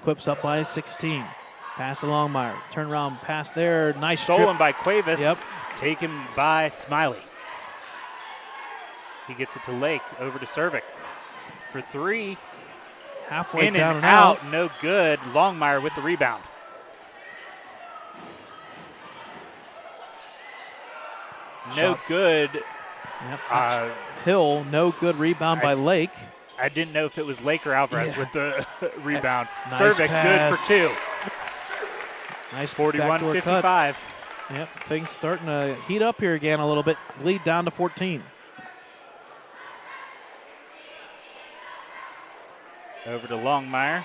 Quips up by 16. Pass to Longmire. Turn around, pass there. Nice Stolen strip. by Cuevas. Yep. Taken by Smiley. He gets it to Lake, over to Cervic. For 3, Halfway in down and out, no good. Longmire with the rebound. No Shot. good. Yep. Hill, no good rebound by Lake. I didn't know if it was Lake or Alvarez Yeah. with the rebound. Nice Cervic good pass. for 2. Nice backdoor cut. 41-55. Yep, things starting to heat up here again a little bit. Lead down to 14. Over to Longmire.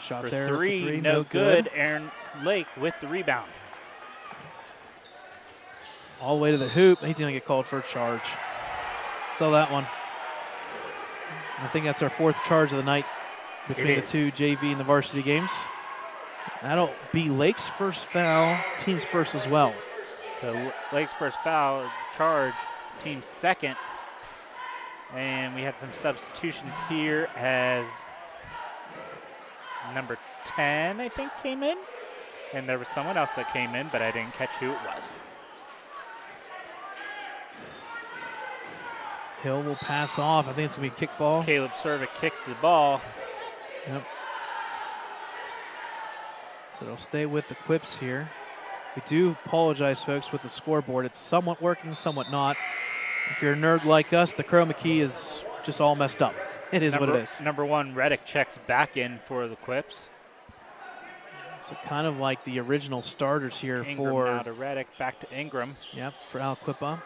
Shot For there 3, no good. Aaron Lake with the rebound. All the way to the hoop. He's going to get called for a charge. So that one. I think that's our 4th charge of the night between the 2 JV and the varsity games. That'll be Lake's first foul, team's first as well. So Lake's first foul, charge, team's second. And we had some substitutions here as number 10, I think, came in. And there was someone else that came in, but I didn't catch who it was. Hill will pass off. I think it's going to be a kickball. Caleb Cervic kicks the ball. Yep. So it'll stay with the Quips here. We do apologize, folks, with the scoreboard. It's somewhat working, somewhat not. If you're a nerd like us, the chroma key is just all messed up. It is what it is. Number 1, Reddick checks back in for the Quips. So kind of like the original starters here Ingram for now to Reddick, back to Ingram. Yep, for Aliquippa.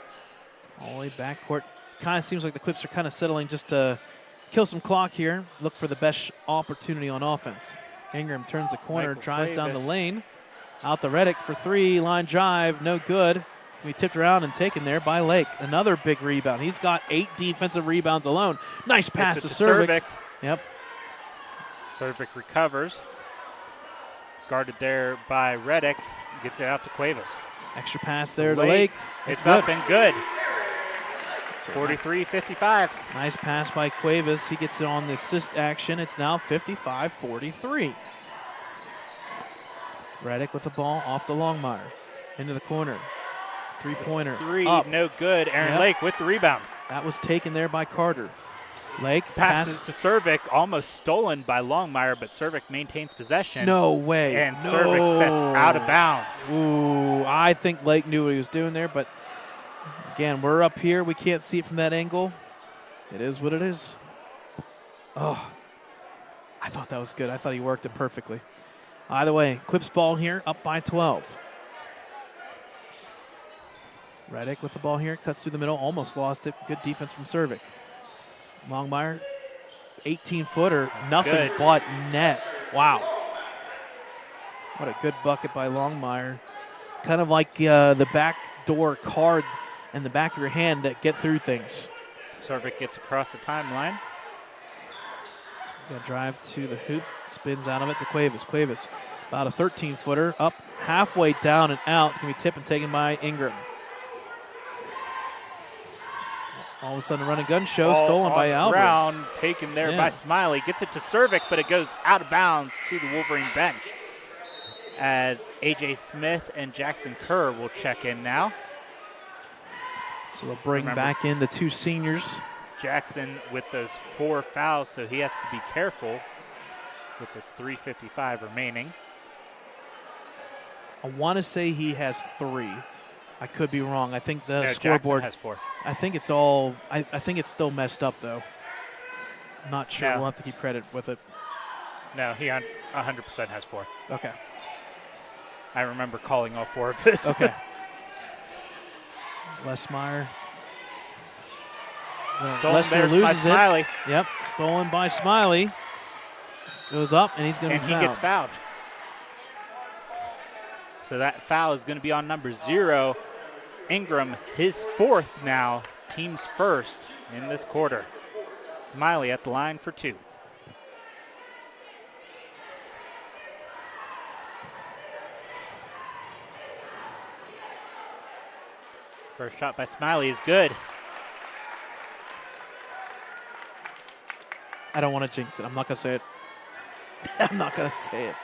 All the way backcourt. Kind of seems like the Quips are kind of settling just to kill some clock here. Look for the best opportunity on offense. Ingram turns the corner, Michael drives down the Cuevas. lane. Out to Reddick for 3, line drive, no good. It's going to be tipped around and taken there by Lake. Another big rebound. He's got 8 defensive rebounds alone. Nice pass to Cervic. Yep. Cervic recovers. Guarded there by Reddick. Gets it out to Cuevas. Extra pass there to Lake. It's good. up and good. So 43-55. nice pass by Cuevas. He gets it on the assist action. It's now 55-43. Reddick with the ball off to Longmire. Into the corner. Three-pointer. 3, up. no good. Aaron Yep. Lake with the rebound. That was taken there by Carter. Lake Passes to Cervic, almost stolen by Longmire, but Cervic maintains possession. No way. And no. Cervic steps out of bounds. Ooh, I think Lake knew what he was doing there, but again, we're up here. We can't see it from that angle. It is what it is. Oh, I thought that was good. I thought he worked it perfectly. Either way, Quips ball here, up by 12. Reddick with the ball here, cuts through the middle, almost lost it. Good defense from Cervic. Longmire, 18-footer, nothing good. but net. Wow. What a good bucket by Longmire. Kind of like the backdoor card in the back of your hand that get through things. Cervic gets across the timeline. Got drive to the hoop, spins out of it to Cuevas. Cuevas About a 13-footer, up halfway down and out. It's going to be tipped and taken by Ingram. All of a sudden, a run and gun show stolen by Alvarez. Ground, taken there by Smiley. Gets it to Cervic, but it goes out of bounds to the Wolverine bench. As A.J. Smith and Jackson Kerr will check in now. So they'll bring back in the two seniors. Jackson with those 4 fouls, so he has to be careful with this 3:55 remaining. I want to say he has 3. I could be wrong. I think the No, scoreboard Jackson has 4. I think it's all. I think it's still messed up though. Not sure. No. We'll have to keep credit with it. No, he 100% has 4. Okay. I remember calling all 4 of his. Okay. Lesmeyer. Stolen Lester there by loses it. Smiley. Yep. Stolen by Smiley. Goes up and he's going to be fouled. And he gets fouled. So that foul is going to be on number 0. Ingram, his 4th now, team's first in this quarter. Smiley at the line for 2. First shot by Smiley is good. I don't want to jinx it. I'm not going to say it. I'm not going to say it.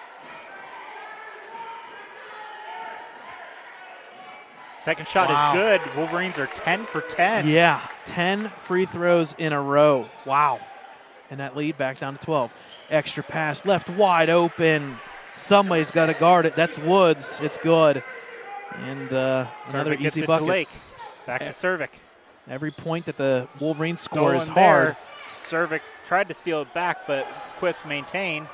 Second shot is good. Wolverines are 10 for 10. Yeah, 10 free throws in a row. Wow. And that lead back down to 12. Extra pass left wide open. Somebody's got to guard it. That's Woods. It's good. And another gets easy it bucket. to Lake. Back to Cervic. Every point that the Wolverines score is Stolen hard. there. Cervic tried to steal it back, but Quips maintain.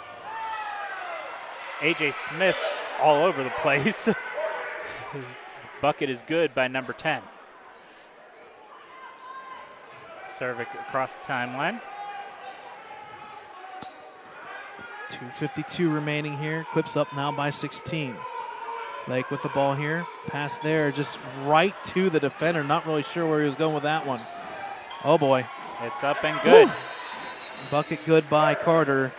A.J. Smith all over the place. Bucket is good by number 10. Cervic across the timeline. 2:52 remaining here. Clips up now by 16. Lake with the ball here. Pass there, just right to the defender. Not really sure where he was going with that one. Oh, boy. It's up and good. Woo! Bucket good by Carter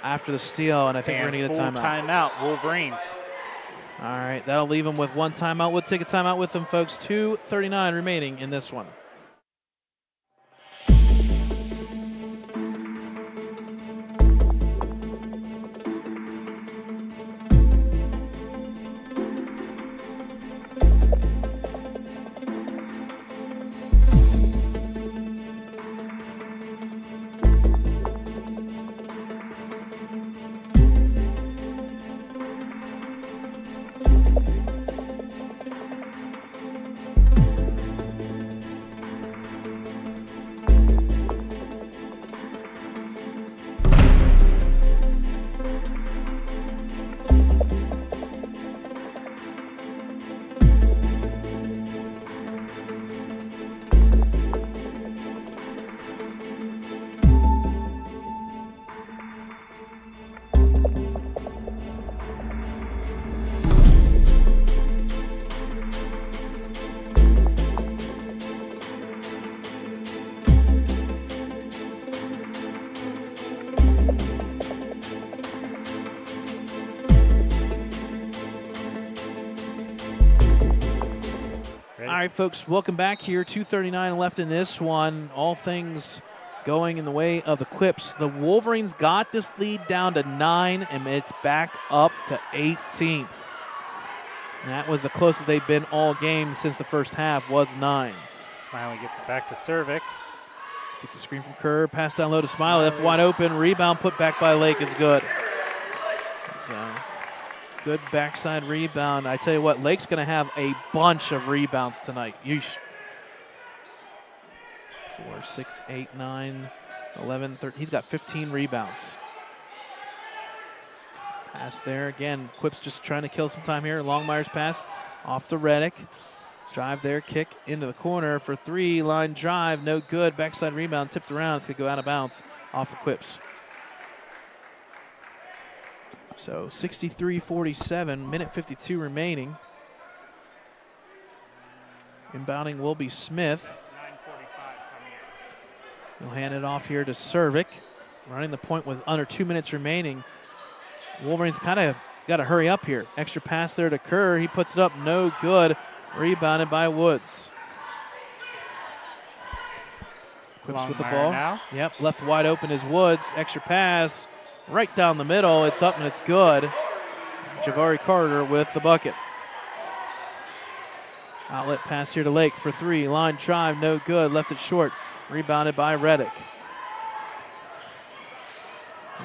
after the steal, and I think we're going to get a timeout. Timeout, Wolverines. All right, that'll leave them with 1 timeout. We'll take a timeout with them, folks. 2:39 remaining in this one. All right, folks, welcome back here. 2:39 left in this one. All things going in the way of the Quips. The Wolverines got this lead down to 9, and it's back up to 18. And that was the closest they've been all game since the first half was 9. Smiley gets it back to Cervic. Gets a screen from Kerr. Pass down low to Smiley. Left wide open. Rebound put back by Lake is good. So good backside rebound. I tell you what, Lake's going to have a bunch of rebounds tonight. Yeesh. 4, 6, 8, 9, 11, 13. He's got 15 rebounds. Pass there again. Quip's just trying to kill some time here. Longmire's pass off to Reddick. Drive there, kick into the corner for 3. Line drive, no good. Backside rebound tipped around. It's going to go out of bounds off the Quips. So 63-47, minute 52 remaining. Inbounding will be Smith. He'll hand it off here to Cervic. Running the point with under 2 minutes remaining. Wolverines kind of Got to hurry up here. Extra pass there to Kerr. He puts it up. No good. Rebounded by Woods. Quips with the ball. Now. Yep, left wide open is Woods. Extra pass right down the middle. It's up and it's good. Javari Carter with the bucket. Outlet pass here to Lake for three. Line drive, no good. Left it short. Rebounded by Reddick.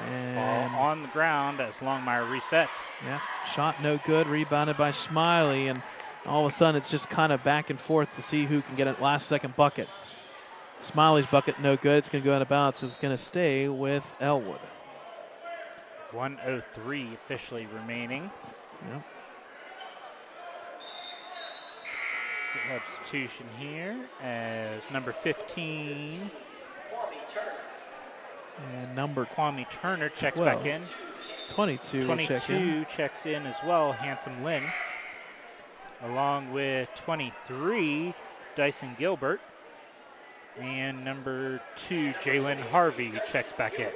And Ball on the ground as Longmire resets. yeah, shot no good. Rebounded by Smiley. And all of a sudden it's just kind of back and forth to see who can get a last-second bucket. Smiley's bucket no good. It's going to go out of bounds. It's going to stay with Ellwood. 1:03 officially remaining. Yep. Substitution here as number 15 And number Kwame Turner checks 12. back in. 22 will check in. 22 checks in as well, Handsome Lynn. Along with 23, Dyson Gilbert. And number 2, Jalen Harvey checks back in.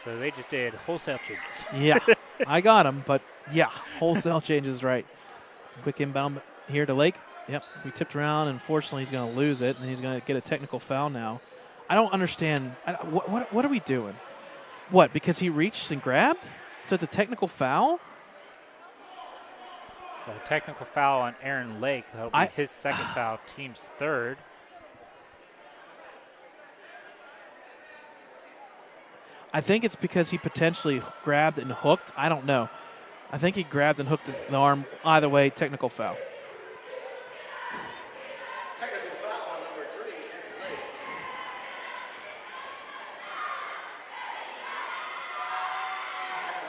So they just did wholesale changes. Yeah, I got him, but yeah, wholesale changes right. Quick inbound here to Lake. Yep, we tipped around, and fortunately he's going to lose it, and he's going to get a technical foul now. I don't understand. What are we doing? What, because he reached and grabbed? So it's a technical foul? So technical foul on Aaron Lake. That'll be his second foul, team's third. I think it's because he potentially grabbed and hooked. I don't know. I think he grabbed and hooked the arm. Either way, technical foul. Technical foul on number 3, Aaron Lake.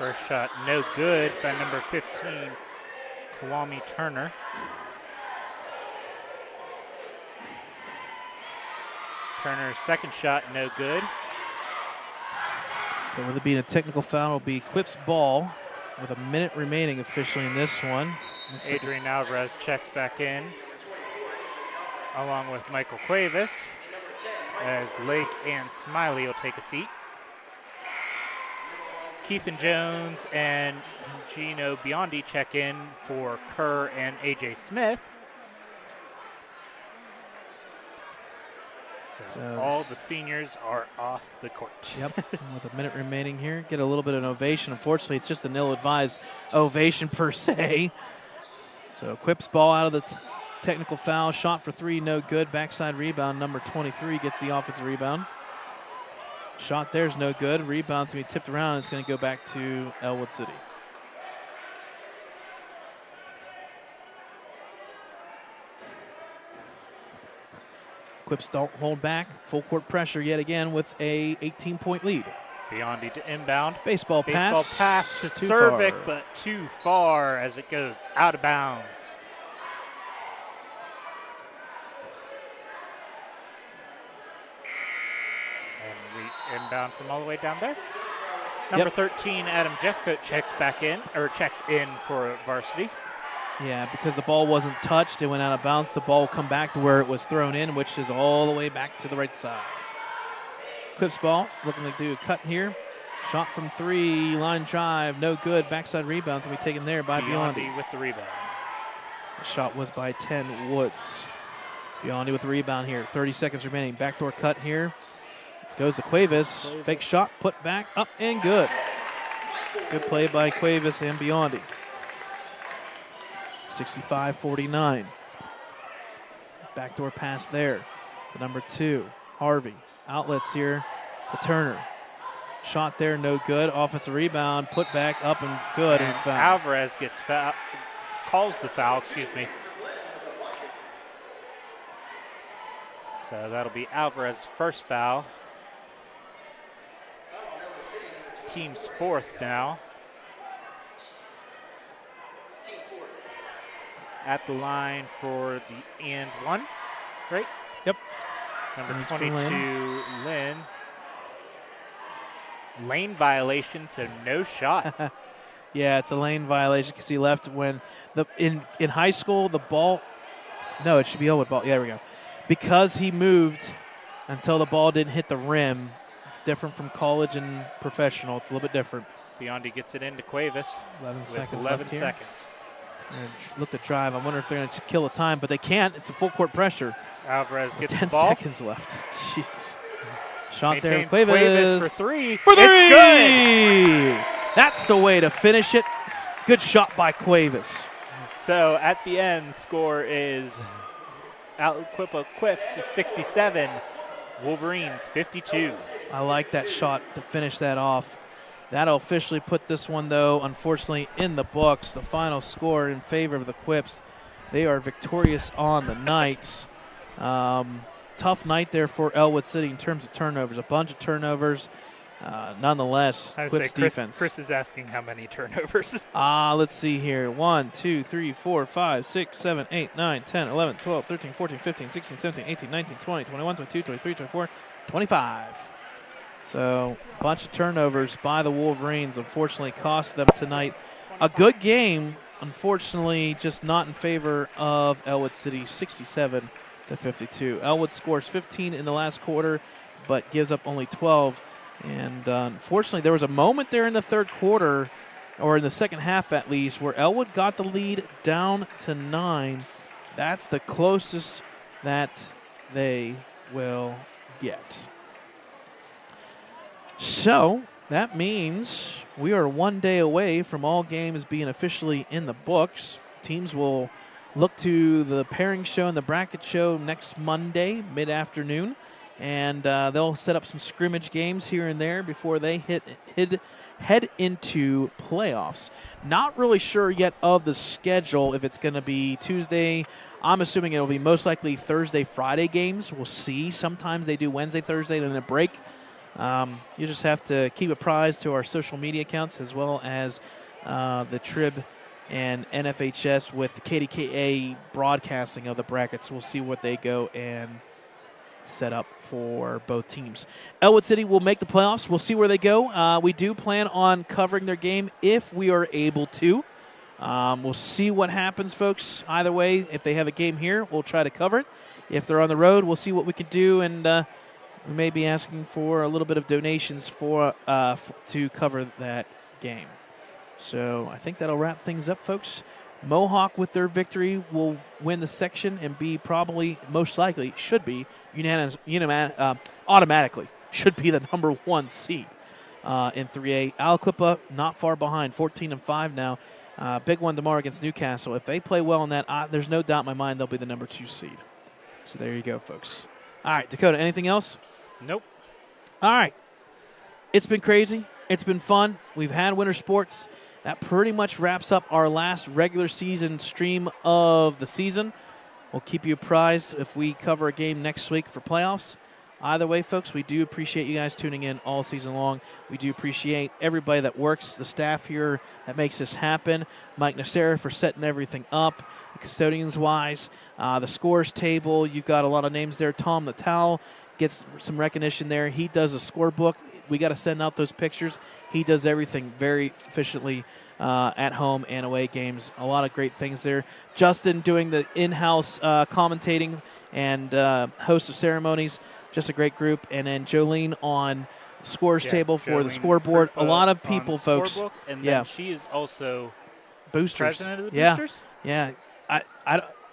First shot no good by number 15, Kwame Turner. Turner's second shot no good. So with it being a technical foul, it'll be Quip's ball with a minute remaining officially in this one. Looks like Adrian Alvarez checks back in along with Michael Cuevas as Lake and Smiley will take a seat. Keithan Jones and Gino Biondi check in for Kerr and AJ Smith. So all the seniors are off the court. Yep, with a minute remaining here. Get a little bit of an ovation. Unfortunately, it's just an ill-advised ovation per se. So Quip's ball out of the technical foul. Shot for three, no good. Backside rebound, number 23 gets the offensive rebound. Shot there's no good. Rebound's going to be tipped around. It's going to go back to Ellwood City. Quips don't hold back. Full court pressure yet again with a 18-point lead. Biondi to inbound. Baseball pass. Baseball pass to Too Cervic, far. but too far as it goes out of bounds. And inbound from all the way down there. Number 13, Adam Jeffcoat checks in for Varsity. Yeah, because the ball wasn't touched, it went out of bounds. The ball will come back to where it was thrown in, which is all the way back to the right side. Clips ball, looking to do a cut here. Shot from three, line drive, no good. Backside rebounds will be taken there by Biondi. With the rebound. The shot was by 10 Woods. Biondi with the rebound here. 30 seconds remaining. Backdoor cut here. Goes to Cuevas. Fake shot, put back, up and good. Good play by Cuevas and Biondi. 65-49. Backdoor pass there to number 2, Harvey. Outlets here to Turner. Shot there, no good. Offensive rebound, put back, up and good. And it's foul. Alvarez gets calls the foul, So that'll be Alvarez's first foul. Team's fourth now. At the line for the and one, right? Yep. Number Nice 22, for Lynn. Lane violation, so no shot. Yeah, it's a lane violation because he left when in high school the ball. No, it should be Ellwood ball. Yeah, there we go. Because he moved until the ball didn't hit the rim, It's different from college and professional. It's a little bit different. Biondi gets it into Cuevas 11 with seconds 11 left here. seconds. And look at drive. I wonder if they're going to kill the time, but they can't. It's a full court pressure. Alvarez With gets 10 the ball. seconds left. Jesus. Shot there. Maintains Cuevas for three. For three! It's good. That's the way to finish it. Good shot by Cuevas. So at the end, score is Aliquippa Quips 67, Wolverines 52. I like that shot to finish that off. That'll officially put this one, though, unfortunately, in the books. The final score in favor of the Quips. They are victorious on the night. Tough night there for Ellwood City in terms of turnovers. A bunch of turnovers. Nonetheless, I would say Quips Chris, defense. Chris is asking how many turnovers. Let's see here. 1, 2, 3, 4, 5, 6, 7, 8, 9, 10, 11, 12, 13, 14, 15, 16, 17, 18, 19, 20, 21, 22, 23, 24, 25. So a bunch of turnovers by the Wolverines unfortunately cost them tonight. A good game, unfortunately, just not in favor of Ellwood City, 67-52. Ellwood scores 15 in the last quarter, but gives up only 12. And unfortunately, there was a moment there in the third quarter, or in the second half at least, where Ellwood got the lead down to 9. That's the closest that they will get. So that means we are 1 day away from all games being officially in the books. Teams will look to the pairing show and the bracket show next Monday, mid-afternoon. And they'll set up some scrimmage games here and there before they head into playoffs. Not really sure yet of the schedule, if it's going to be Tuesday. I'm assuming it'll be most likely Thursday, Friday games. We'll see. Sometimes they do Wednesday, Thursday, then a break. You just have to keep apprised to our social media accounts as well as the Trib and NFHS with KDKA broadcasting of the brackets. We'll see what they go and set up for both teams. Ellwood City will make the playoffs. We'll see where they go. We do plan on covering their game if we are able to. We'll see what happens, folks. Either way, if they have a game here, we'll try to cover it. If they're on the road, we'll see what we can do, and we may be asking for a little bit of donations to cover that game. So I think that'll wrap things up, folks. Mohawk, with their victory, will win the section and be probably, most likely, should be automatically should be the number 1 seed in 3A. Aliquippa not far behind, 14-5 now. Big one tomorrow against Newcastle. If they play well in that, there's no doubt in my mind they'll be the number 2 seed. So there you go, folks. All right, Dakota, anything else? Nope. All right. It's been crazy. It's been fun. We've had winter sports. That pretty much wraps up our last regular season stream of the season. We'll keep you apprised if we cover a game next week for playoffs. Either way, folks, we do appreciate you guys tuning in all season long. We do appreciate everybody that works, the staff here that makes this happen. Mike Nacera for setting everything up, custodians-wise. The scores table, you've got a lot of names there. Tom Natal gets some recognition there. He does a scorebook. We got to send out those pictures. He does everything very efficiently at home and away games. A lot of great things there. Justin doing the in-house commentating and host of ceremonies. Just a great group. And then Jolene on scores table for the scoreboard. A lot of people, folks. Scorebook, and then she is also boosters. President of the boosters? Yeah.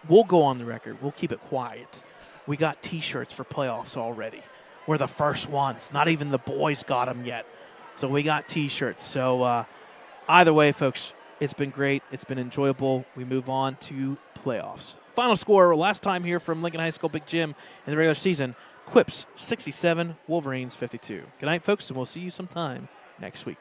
We'll go on the record. We'll keep it quiet. We got T-shirts for playoffs already. We're the first ones. Not even the boys got them yet. So we got T-shirts. So either way, folks, it's been great. It's been enjoyable. We move on to playoffs. Final score, last time here from Lincoln High School Big Gym in the regular season, Quips 67, Wolverines 52. Good night, folks, and we'll see you sometime next week.